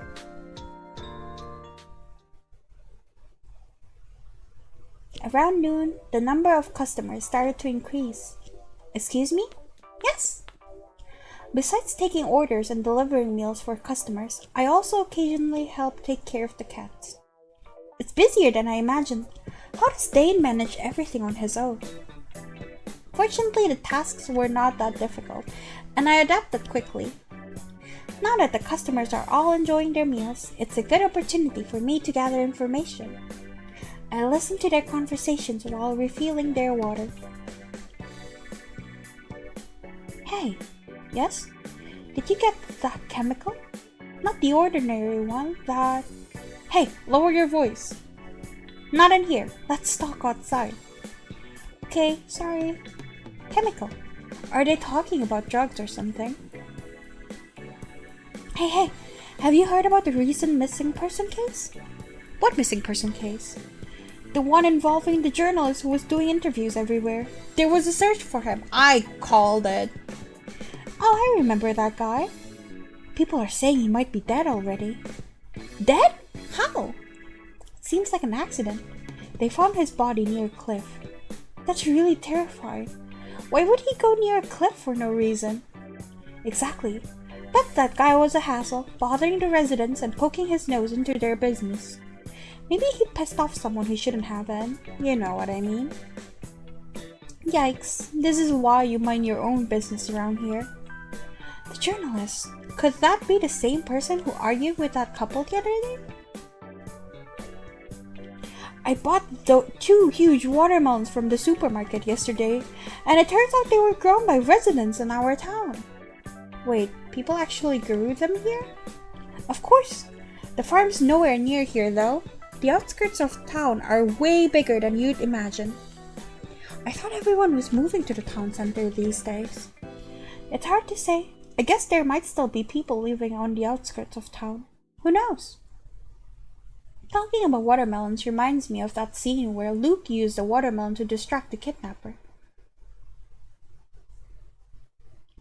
Around noon, the number of customers started to increase. Excuse me? Yes. Besides taking orders and delivering meals for customers, I also occasionally help take care of the cats. It's busier than I imagined. How does Dane manage everything on his own? Fortunately, the tasks were not that difficult, and I adapted quickly. Now that the customers are all enjoying their meals, it's a good opportunity for me to gather information. I listen to their conversations while refilling their water. Hey, yes? Did you get that chemical? Not the ordinary one, that... Hey, lower your voice. Not in here. Let's talk outside. Okay, sorry. Chemical. Are they talking about drugs or something? Hey, have you heard about the recent missing person case? What missing person case? The one involving the journalist who was doing interviews everywhere. There was a search for him. I called it. Oh, I remember that guy. People are saying he might be dead already. Dead? How? Seems like an accident. They found his body near a cliff. That's really terrifying. Why would he go near a cliff for no reason? Exactly. Bet that guy was a hassle, bothering the residents and poking his nose into their business. Maybe he pissed off someone he shouldn't have been. You know what I mean. Yikes, this is why you mind your own business around here. The journalist, could that be the same person who argued with that couple the other day? I bought 2 huge watermelons from the supermarket yesterday, and it turns out they were grown by residents in our town. Wait, people actually grew them here? Of course. The farm's nowhere near here though. The outskirts of town are way bigger than you'd imagine. I thought everyone was moving to the town center these days. It's hard to say. I guess there might still be people living on the outskirts of town. Who knows? Talking about watermelons reminds me of that scene where Luke used a watermelon to distract the kidnapper.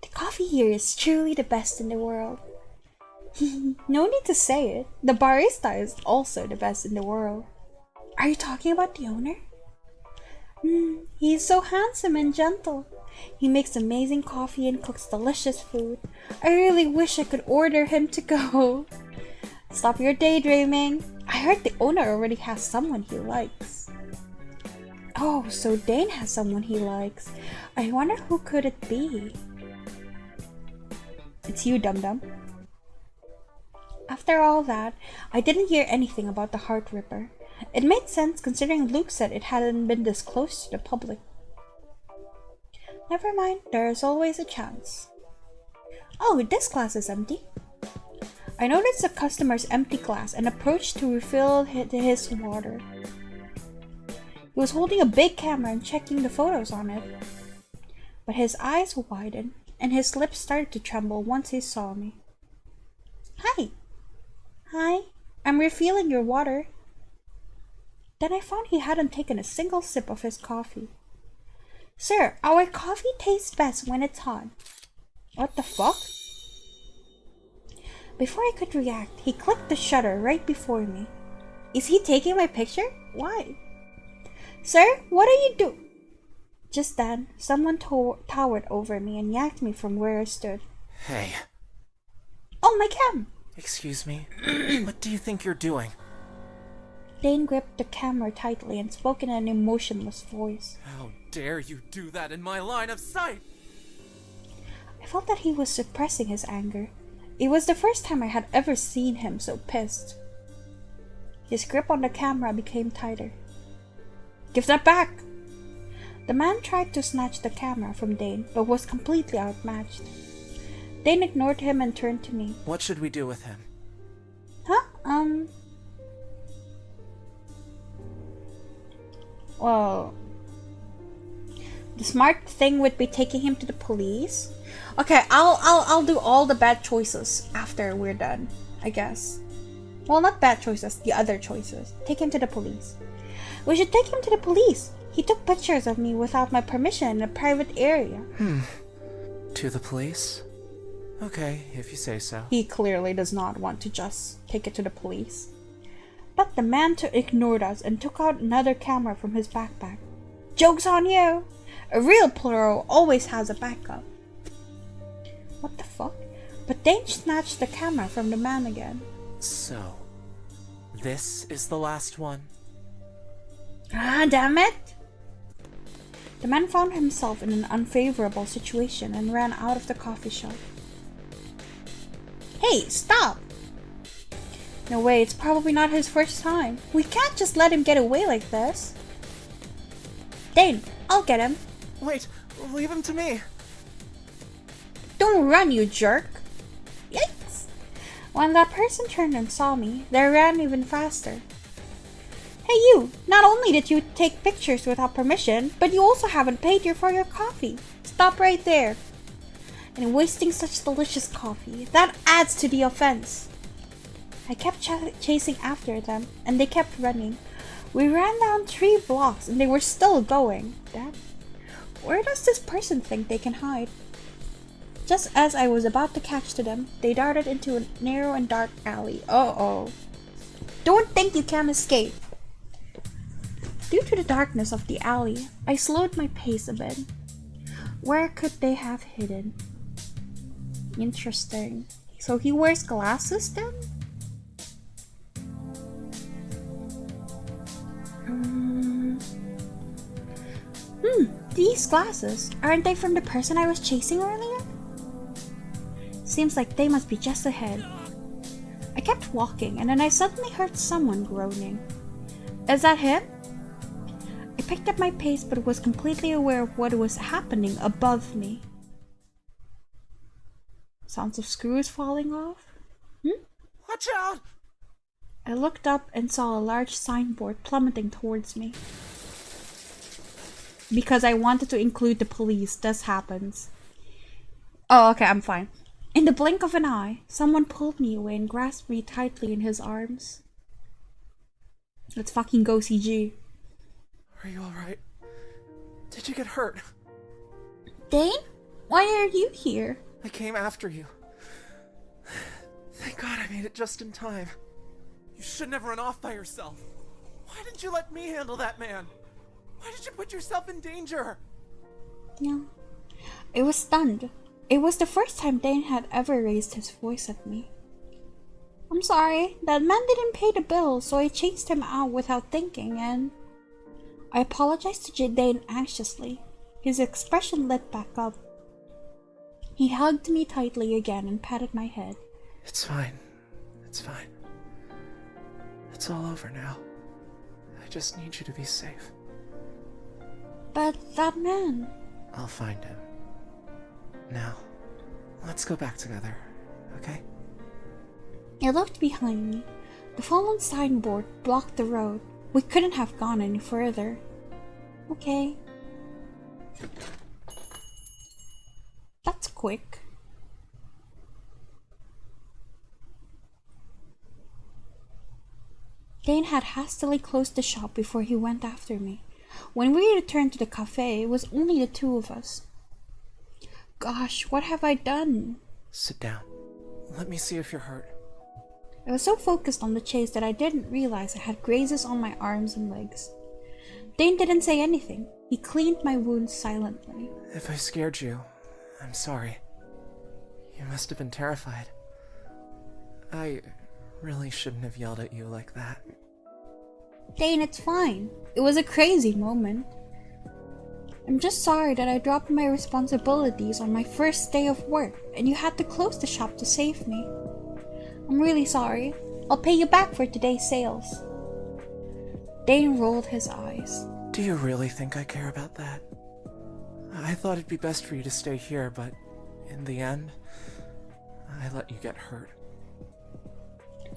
The coffee here is truly the best in the world. No need to say it. The barista is also the best in the world. Are you talking about the owner? He is so handsome and gentle. He makes amazing coffee and cooks delicious food. I really wish I could order him to go. Stop your daydreaming. I heard the owner already has someone he likes. Oh, so Dane has someone he likes. I wonder who could it be? It's you, dum-dum. After all that, I didn't hear anything about the Heart Ripper. It made sense considering Luke said it hadn't been disclosed to the public. Never mind, there is always a chance. Oh, this glass is empty. I noticed the customer's empty glass and approached to refill his water. He was holding a big camera and checking the photos on it. But his eyes widened and his lips started to tremble once he saw me. Hi. Hi, I'm refilling your water. Then I found he hadn't taken a single sip of his coffee. Sir, our coffee tastes best when it's hot. What the fuck? Before I could react, he clicked the shutter right before me. Is he taking my picture? Why? Sir, what are you doing? Just then, someone towered over me and yanked me from where I stood. Hey. Oh, my cam! Excuse me. What do you think you're doing? Dane gripped the camera tightly and spoke in an emotionless voice. How dare you do that in my line of sight? I felt that he was suppressing his anger. It was the first time I had ever seen him so pissed. His grip on the camera became tighter. Give that back! The man tried to snatch the camera from Dane, but was completely outmatched. Dane ignored him and turned to me. What should we do with him? Huh? Um. Well, the smart thing would be taking him to the police. Okay, I'll do all the bad choices after we're done, I guess. Well, not bad choices, the other choices. Take him to the police. We should take him to the police. He took pictures of me without my permission in a private area. To the police? Okay, if you say so. He clearly does not want to just take it to the police. But the man ignored us and took out another camera from his backpack. Joke's on you! A real pro always has a backup. What the fuck? But Dane snatched the camera from the man again. So, this is the last one? Ah, damn it! The man found himself in an unfavorable situation and ran out of the coffee shop. Hey, stop! No way, it's probably not his first time. We can't just let him get away like this. Dane, I'll get him. Wait, leave him to me. Don't run, you jerk. Yikes! When that person turned and saw me, they ran even faster. Hey you! Not only did you take pictures without permission, but you also haven't paid for your coffee. Stop right there. And wasting such delicious coffee, that adds to the offense. I kept chasing after them, and they kept running. We ran down 3 blocks, and they were still going. Damn. Where does this person think they can hide? Just as I was about to catch to them, they darted into a narrow and dark alley. Uh-oh. Don't think you can escape. Due to the darkness of the alley, I slowed my pace a bit. Where could they have hidden? Interesting. So he wears glasses then? These glasses, aren't they from the person I was chasing earlier? Seems like they must be just ahead. I kept walking and then I suddenly heard someone groaning. Is that him? I picked up my pace but was completely aware of what was happening above me. Sounds of screws falling off? Watch out! I looked up and saw a large signboard plummeting towards me. Because I wanted to include the police, this happens. Oh, okay, I'm fine. In the blink of an eye, someone pulled me away and grasped me tightly in his arms. Let's fucking go, CG. Are you alright? Did you get hurt? Dane? Why are you here? I came after you. Thank God I made it just in time. You shouldn't have run off by yourself. Why didn't you let me handle that man? Why did you put yourself in danger? Yeah. I was stunned. It was the first time Dane had ever raised his voice at me. I'm sorry, that man didn't pay the bill, so I chased him out without thinking, and I apologized to Dane anxiously. His expression lit back up. He hugged me tightly again and patted my head. It's fine. It's fine. It's all over now. I just need you to be safe. But that man... I'll find him. Now, let's go back together, okay? I looked behind me. The fallen signboard blocked the road. We couldn't have gone any further. Okay. That's quick. Dane had hastily closed the shop before he went after me. When we returned to the cafe, it was only the 2 of us. Gosh, what have I done? Sit down. Let me see if you're hurt. I was so focused on the chase that I didn't realize I had grazes on my arms and legs. Dane didn't say anything. He cleaned my wounds silently. If I scared you, I'm sorry. You must have been terrified. I really shouldn't have yelled at you like that. Dane, it's fine. It was a crazy moment. I'm just sorry that I dropped my responsibilities on my first day of work and you had to close the shop to save me. I'm really sorry. I'll pay you back for today's sales. Dane rolled his eyes. Do you really think I care about that? I thought it'd be best for you to stay here, but in the end, I let you get hurt.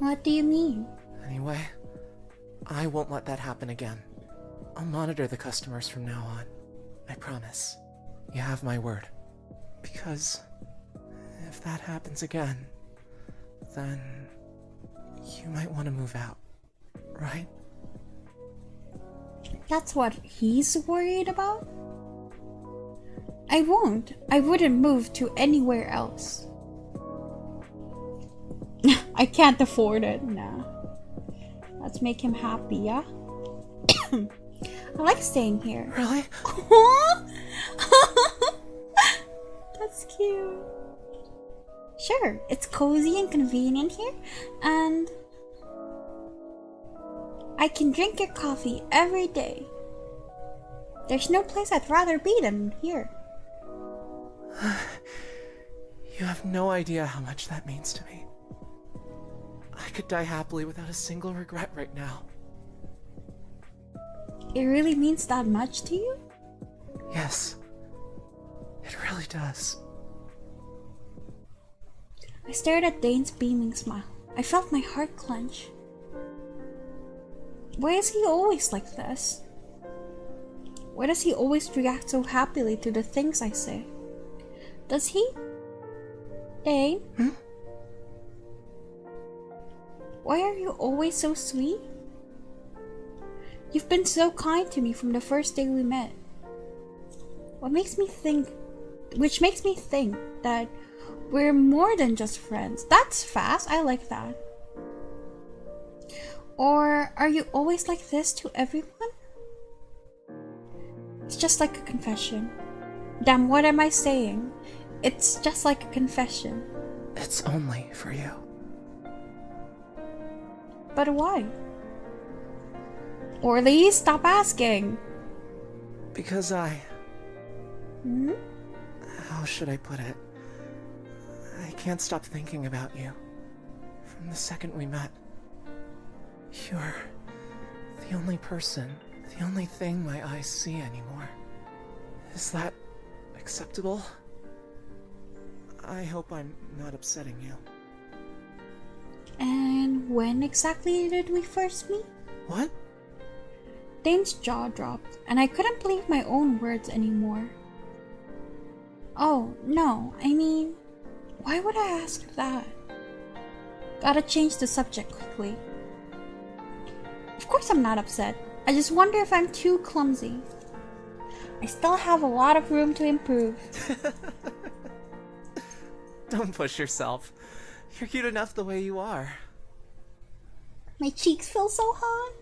What do you mean? Anyway, I won't let that happen again. I'll monitor the customers from now on. I promise. You have my word. Because if that happens again, then you might want to move out, right? That's what he's worried about? I won't. I wouldn't move to anywhere else. I can't afford it. Nah. Let's make him happy, yeah? I like staying here. Really? That's cute. Sure, it's cozy and convenient here, and I can drink your coffee every day. There's no place I'd rather be than here. You have no idea how much that means to me. I could die happily without a single regret right now. It really means that much to you? Yes, it really does. I stared at Dane's beaming smile. I felt my heart clench. Why is he always like this? Why does he always react so happily to the things I say? Does he? Dane? Why are you always so sweet? You've been so kind to me from the first day we met. Which makes me think that we're more than just friends. That's fast. I like that. Or are you always like this to everyone? It's just like a confession. Damn, what am I saying? It's just like a confession. It's only for you. But why? Or Lee, stop asking. Because how should I put it? I can't stop thinking about you. From the second we met. You're the only person, the only thing my eyes see anymore. Is that acceptable? I hope I'm not upsetting you. And when exactly did we first meet? What? Dane's jaw dropped, and I couldn't believe my own words anymore. Oh, no, I mean, why would I ask that? Gotta change the subject quickly. Of course I'm not upset. I just wonder if I'm too clumsy. I still have a lot of room to improve. Don't push yourself. You're cute enough the way you are. My cheeks feel so hot.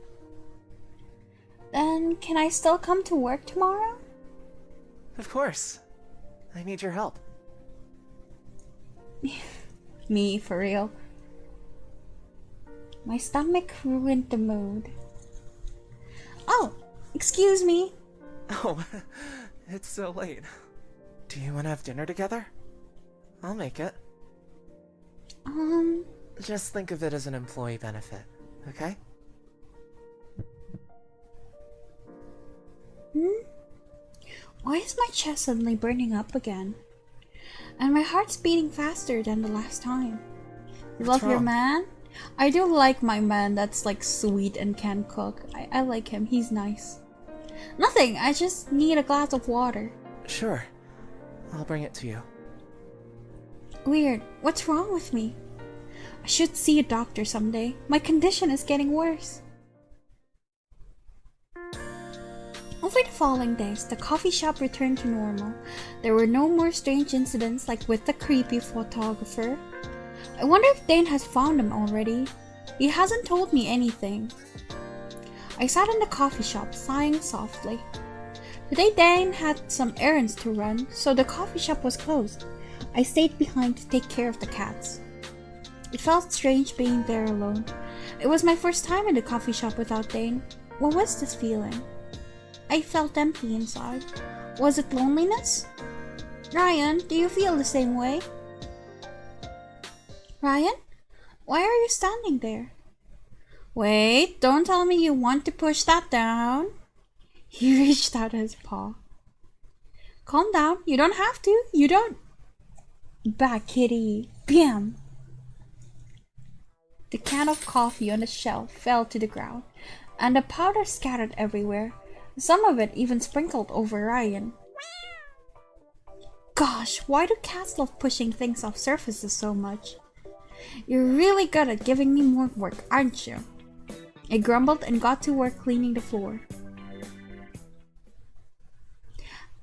Then can I still come to work tomorrow? Of course. I need your help. Me, for real. My stomach ruined the mood. Oh, excuse me. Oh, it's so late. Do you want to have dinner together? I'll make it. Just think of it as an employee benefit, okay? Why is my chest suddenly burning up again? And my heart's beating faster than the last time. You love your man? I do like my man that's like sweet and can cook. I like him, he's nice. Nothing, I just need a glass of water. Sure. I'll bring it to you. Weird, what's wrong with me? I should see a doctor someday. My condition is getting worse. Over the following days, the coffee shop returned to normal. There were no more strange incidents like with the creepy photographer. I wonder if Dane has found him already. He hasn't told me anything. I sat in the coffee shop, sighing softly. Today Dane had some errands to run, so the coffee shop was closed. I stayed behind to take care of the cats. It felt strange being there alone. It was my first time in the coffee shop without Dane. What was this feeling? I felt empty inside. Was it loneliness? Ryan, do you feel the same way? Ryan? Why are you standing there? Wait, don't tell me you want to push that down. He reached out his paw. Calm down, you don't have to. You don't. Back, kitty. Bam. The can of coffee on the shelf fell to the ground, and the powder scattered everywhere, some of it even sprinkled over Ryan. Gosh, why do cats love pushing things off surfaces so much? You're really good at giving me more work, aren't you? I grumbled and got to work cleaning the floor.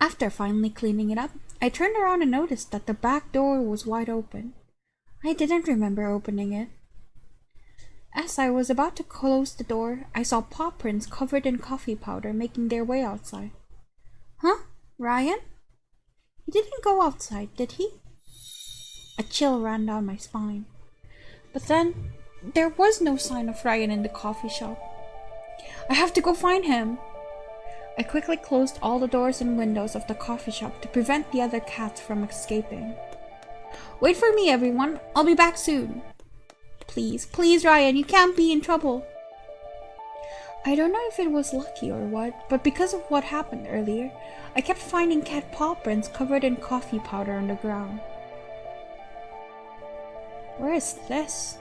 After finally cleaning it up, I turned around and noticed that the back door was wide open. I didn't remember opening it. As I was about to close the door, I saw paw prints covered in coffee powder making their way outside. Huh? Ryan? He didn't go outside, did he? A chill ran down my spine. But then, there was no sign of Ryan in the coffee shop. I have to go find him. I quickly closed all the doors and windows of the coffee shop to prevent the other cats from escaping. Wait for me, everyone. I'll be back soon. Please, please, Ryan, you can't be in trouble. I don't know if it was lucky or what, but because of what happened earlier, I kept finding cat paw prints covered in coffee powder on the ground. Where is this?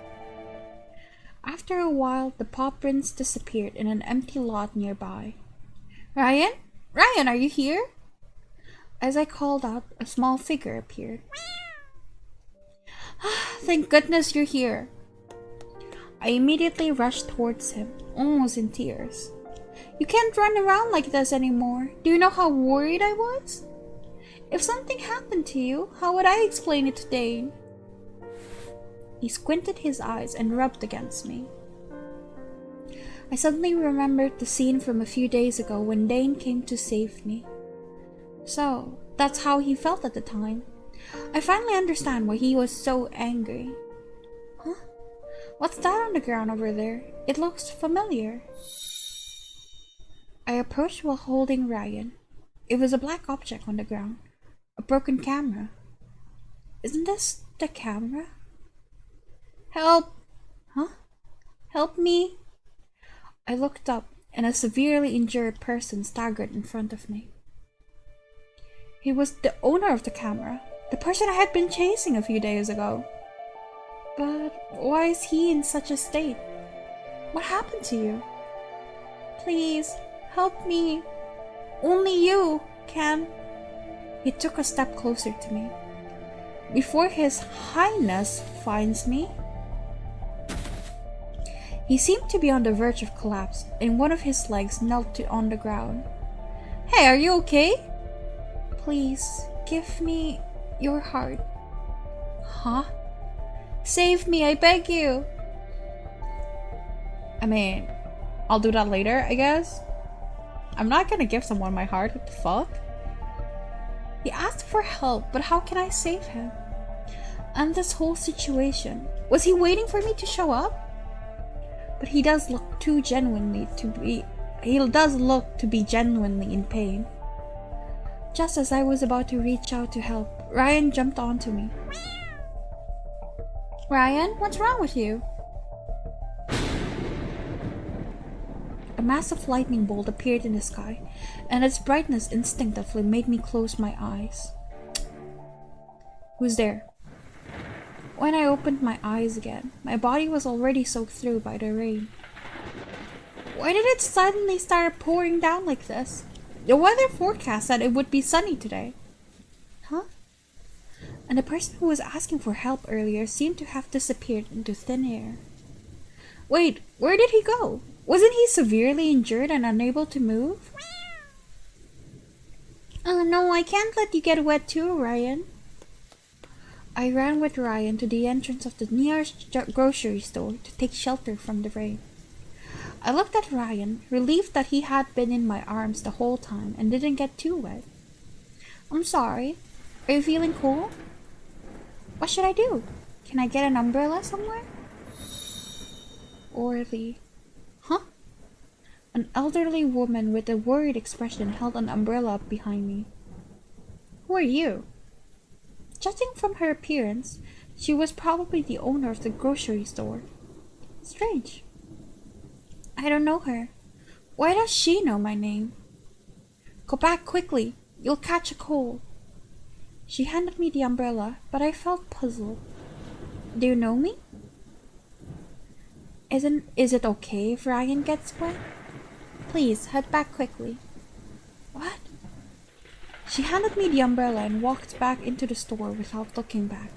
After a while, the paw prints disappeared in an empty lot nearby. Ryan? Ryan, are you here? As I called out, a small figure appeared. Thank goodness you're here. I immediately rushed towards him, almost in tears. You can't run around like this anymore. Do you know how worried I was? If something happened to you, how would I explain it to Dane? He squinted his eyes and rubbed against me. I suddenly remembered the scene from a few days ago when Dane came to save me. So, that's how he felt at the time. I finally understand why he was so angry. Huh? What's that on the ground over there? It looks familiar. I approached while holding Ryan. It was a black object on the ground. A broken camera. Isn't this the camera? Help! Huh? Help me! I looked up, and a severely injured person staggered in front of me. He was the owner of the camera, the person I had been chasing a few days ago. But why is he in such a state? What happened to you? Please, help me. Only you can. He took a step closer to me. Before His Highness finds me. He seemed to be on the verge of collapse, and one of his legs knelt on the ground. Hey, are you okay? Please, give me your heart. Huh? Save me, I beg you. I mean, I'll do that later, I guess. I'm not gonna give someone my heart, what the fuck? He asked for help, but how can I save him? And this whole situation, was he waiting for me to show up? But he does look genuinely to be genuinely in pain. Just as I was about to reach out to help, Ryan jumped onto me. Ryan, what's wrong with you? A massive lightning bolt appeared in the sky, and its brightness instinctively made me close my eyes. Who's there? When I opened my eyes again, my body was already soaked through by the rain. Why did it suddenly start pouring down like this? The weather forecast said it would be sunny today. Huh? And the person who was asking for help earlier seemed to have disappeared into thin air. Wait, where did he go? Wasn't he severely injured and unable to move? Oh no, I can't let you get wet too, Ryan. I ran with Ryan to the entrance of the nearest grocery store to take shelter from the rain. I looked at Ryan, relieved that he had been in my arms the whole time and didn't get too wet. I'm sorry. Are you feeling cool? What should I do? Can I get an umbrella somewhere? Huh? An elderly woman with a worried expression held an umbrella up behind me. Who are you? Judging from her appearance, she was probably the owner of the grocery store. Strange. I don't know her. Why does she know my name? Go back quickly. You'll catch a cold. She handed me the umbrella, but I felt puzzled. Do you know me? Is it okay if Ryan gets wet? Please, head back quickly. What? She handed me the umbrella and walked back into the store without looking back.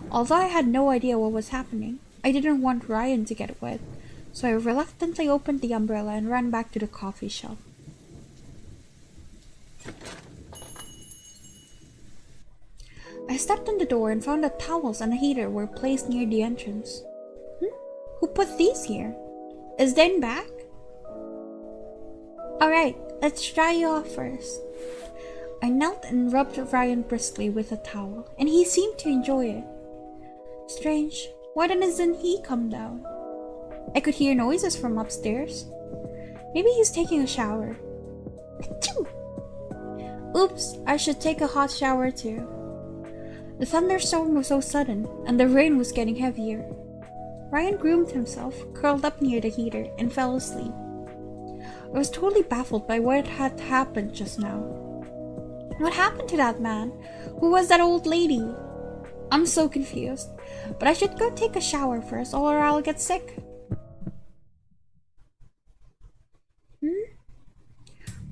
Although I had no idea what was happening, I didn't want Ryan to get wet, so I reluctantly opened the umbrella and ran back to the coffee shop. I stepped in the door and found that towels and a heater were placed near the entrance. Who put these here? Is Dane back? Alright, let's dry you off first. I knelt and rubbed Ryan briskly with a towel, and he seemed to enjoy it. Strange, why doesn't he come down? I could hear noises from upstairs. Maybe he's taking a shower. Achoo! Oops, I should take a hot shower too. The thunderstorm was so sudden, and the rain was getting heavier. Ryan groomed himself, curled up near the heater, and fell asleep. I was totally baffled by what had happened just now. What happened to that man? Who was that old lady? I'm so confused, but I should go take a shower first or I'll get sick.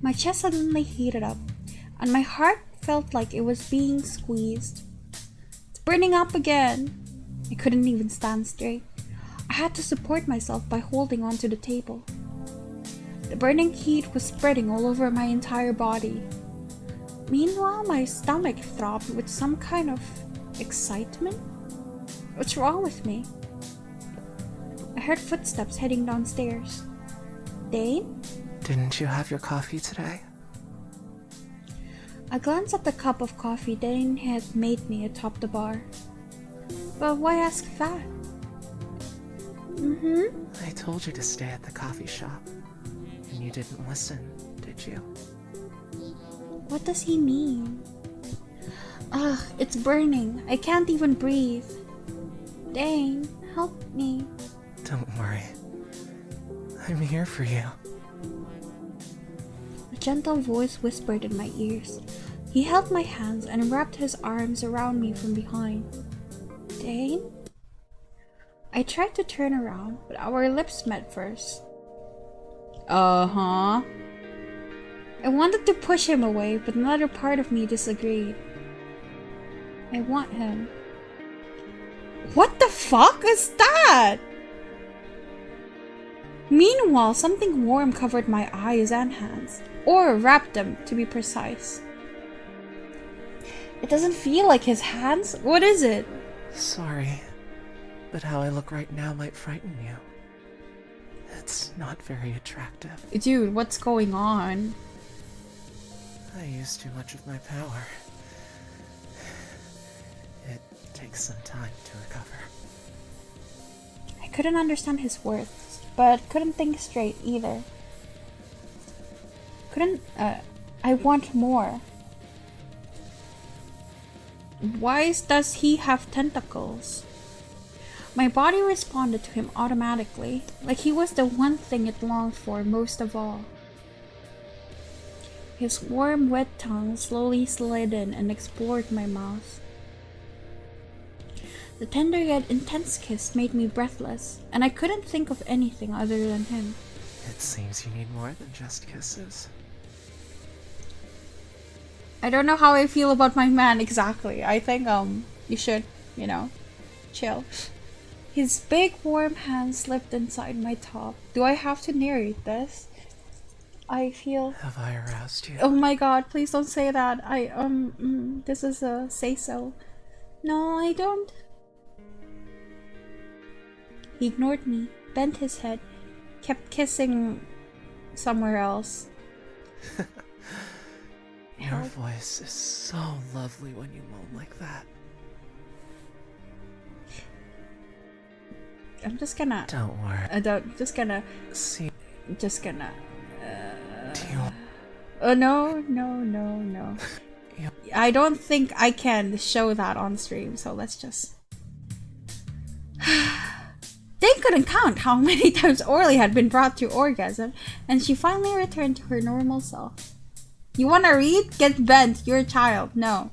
My chest suddenly heated up, and my heart felt like it was being squeezed. It's burning up again. I couldn't even stand straight. I had to support myself by holding onto the table. The burning heat was spreading all over my entire body. Meanwhile, my stomach throbbed with some kind of excitement. What's wrong with me? I heard footsteps heading downstairs. Dane? Didn't you have your coffee today? I glanced at the cup of coffee Dane had made me atop the bar. But why ask that? I told you to stay at the coffee shop, and you didn't listen, did you? What does he mean? Ugh, it's burning. I can't even breathe. Dane, help me. Don't worry. I'm here for you. A gentle voice whispered in my ears. He held my hands and wrapped his arms around me from behind. Dane? I tried to turn around, but our lips met first. Uh-huh. I wanted to push him away, but another part of me disagreed. I want him. What the fuck is that? Meanwhile, something warm covered my eyes and hands, or wrapped them to be precise. It doesn't feel like his hands. What is it? Sorry, but how I look right now might frighten you. It's not very attractive. Dude, what's going on? I used too much of my power. It takes some time to recover. I couldn't understand his words, but couldn't think straight either. I want more. Why does he have tentacles? My body responded to him automatically, like he was the one thing it longed for most of all. His warm, wet tongue slowly slid in and explored my mouth. The tender yet intense kiss made me breathless, and I couldn't think of anything other than him. It seems you need more than just kisses. I don't know how I feel about my man exactly. I think you should, chill. His big warm hand slipped inside my top. Do I have to narrate this? I feel... Have I aroused you? Oh my god, please don't say that. This is a say-so. No, I don't. He ignored me, bent his head, kept kissing somewhere else. Your voice is so lovely when you moan like that. I'm just gonna... Don't worry. Just gonna... See... Just gonna... Do you... Oh, no. I don't think I can show that on stream, so let's just... They couldn't count how many times Orly had been brought to orgasm, and she finally returned to her normal self. You wanna read? Get bent, you're a child. No.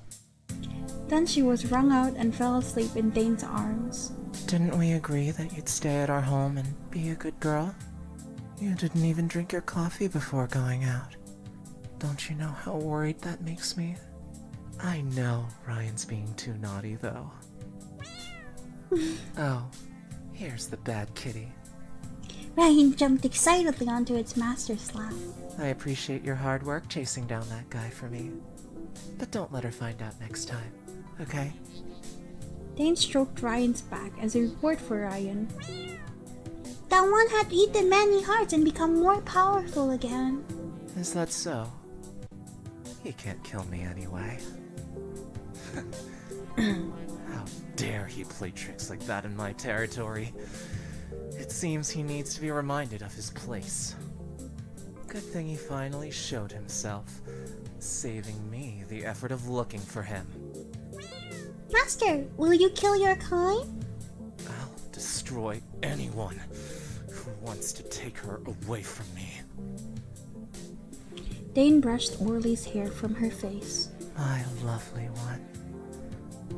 Then she was wrung out and fell asleep in Dane's arms. Didn't we agree that you'd stay at our home and be a good girl? You didn't even drink your coffee before going out. Don't you know how worried that makes me? I know Ryan's being too naughty, though. Oh, here's the bad kitty. Ryan jumped excitedly onto its master's lap. I appreciate your hard work chasing down that guy for me. But don't let her find out next time, okay? Dane stroked Ryan's back as a reward for Ryan. That one had eaten many hearts and become more powerful again. Is that so? He can't kill me anyway. How dare he play tricks like that in my territory? It seems he needs to be reminded of his place. Good thing he finally showed himself, saving me the effort of looking for him. Master, will you kill your kind? I'll destroy anyone who wants to take her away from me. Dane brushed Orly's hair from her face. My lovely one.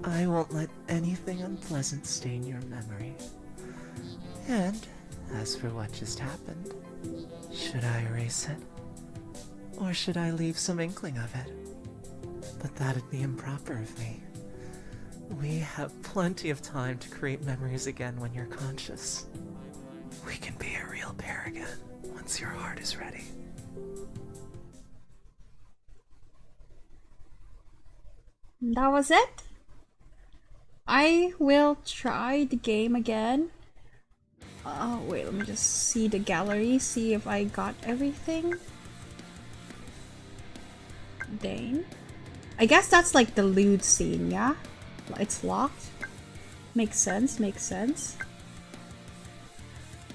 I won't let anything unpleasant stain your memory. And as for what just happened, should I erase it? Or should I leave some inkling of it? But that'd be improper of me. We have plenty of time to create memories again when you're conscious. We can be a real pair again once your heart is ready. That was it? I will try the game again. Oh, wait, let me just see the gallery, see if I got everything. Dane? I guess that's like the lewd scene, yeah? It's locked. Makes sense, makes sense.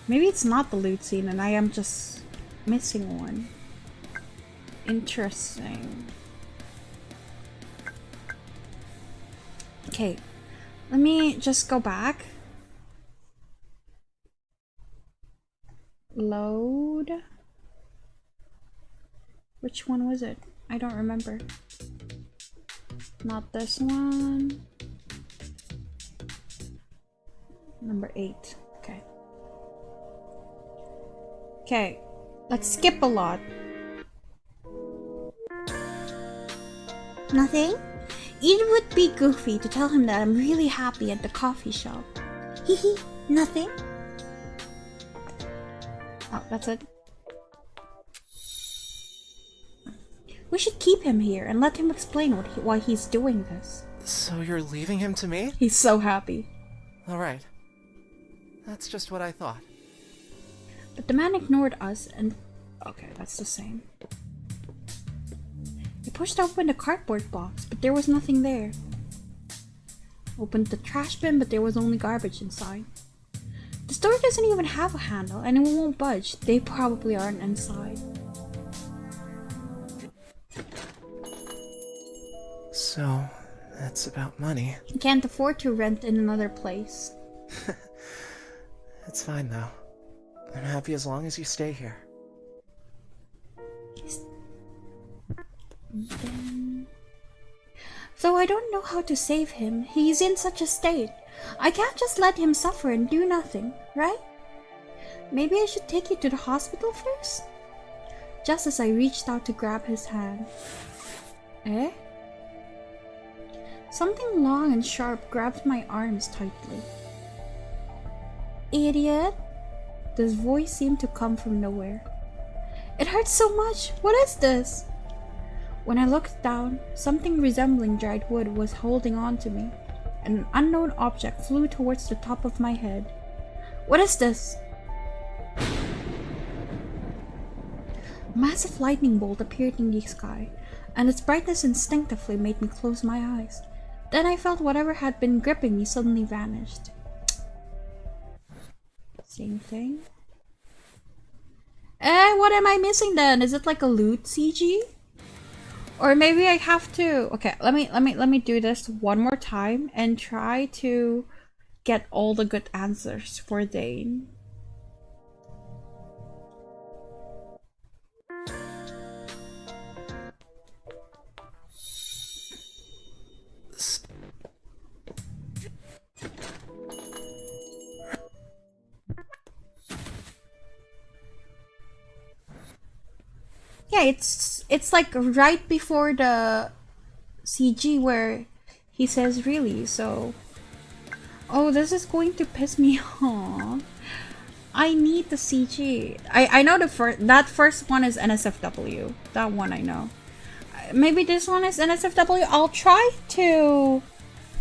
Maybe it's not the lewd scene and I am just missing one. Interesting. Okay, let me just go back. Load. Which one was it? I don't remember. Not this one. Number 8. Okay. Okay. Let's skip a lot. Nothing? It would be goofy to tell him that I'm really happy at the coffee shop. Hehe, nothing? Oh, that's it. We should keep him here and let him explain why he's doing this. So you're leaving him to me? He's so happy. Alright. That's just what I thought. But the man ignored us and... Okay, that's the same. He pushed open the cardboard box, but there was nothing there. Opened the trash bin, but there was only garbage inside. The store doesn't even have a handle and it won't budge. They probably aren't inside. So, that's about money. He can't afford to rent in another place. It's fine though. I'm happy as long as you stay here. So I don't know how to save him. He's in such a state. I can't just let him suffer and do nothing, right? Maybe I should take you to the hospital first? Just as I reached out to grab his hand. Eh? Something long and sharp grabbed my arms tightly. Idiot! This voice seemed to come from nowhere. It hurts so much! What is this? When I looked down, something resembling dried wood was holding on to me. An unknown object flew towards the top of my head. What is this? A massive lightning bolt appeared in the sky, and its brightness instinctively made me close my eyes. Then I felt whatever had been gripping me suddenly vanished. Same thing. What am I missing then? Is it like a loot CG? Or maybe I have to... Okay, let me do this one more time and try to get all the good answers for Dane. Yeah, it's like right before the CG where he says really, so... Oh, this is going to piss me off. I need the CG. I know that first one is NSFW. That one I know. Maybe this one is NSFW. I'll try to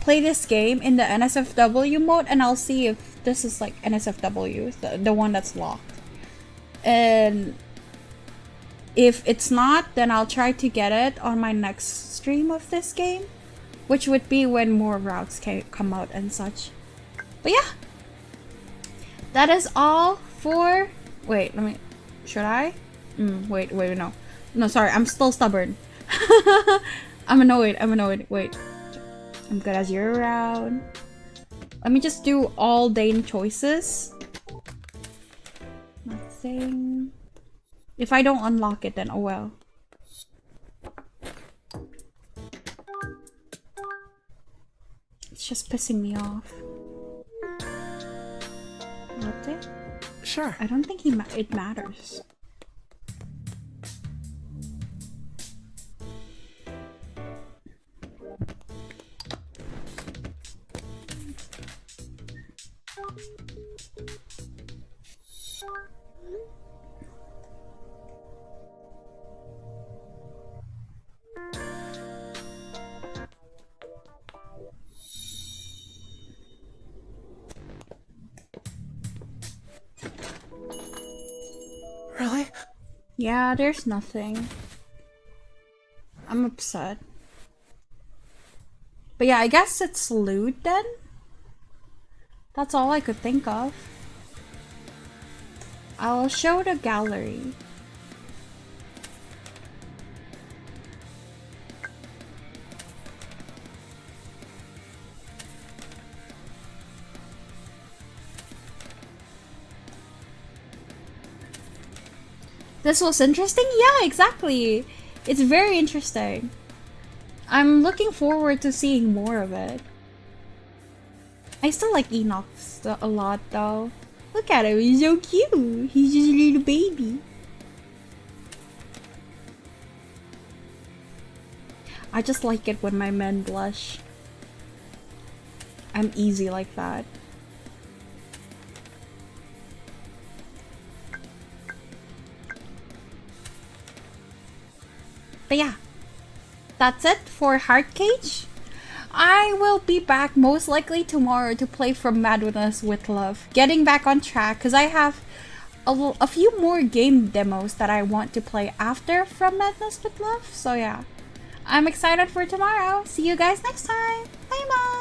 play this game in the NSFW mode and I'll see if this is like NSFW, the one that's locked. And if it's not, then I'll try to get it on my next stream of this game, which would be when more routes can come out and such. But yeah, that is all for... Wait, let me... Should I? Wait, no. No, sorry, I'm still stubborn. I'm annoyed. Wait. I'm good as you're around. Let me just do all Dane choices. Nothing. If I don't unlock it, then oh well. It's just pissing me off. Latte? Sure. I don't think it matters. Really? Yeah, there's nothing. I'm upset. But yeah, I guess it's loot then? That's all I could think of. I'll show the gallery. This was interesting? Yeah, exactly. It's very interesting. I'm looking forward to seeing more of it. I still like Enox a lot though. Look at him, he's so cute. He's just a little baby. I just like it when my men blush. I'm easy like that. But yeah, that's it for Heart Cage. I will be back most likely tomorrow to play From Madness with Love. Getting back on track because I have a few more game demos that I want to play after From Madness with Love. So yeah, I'm excited for tomorrow. See you guys next time. Bye bye.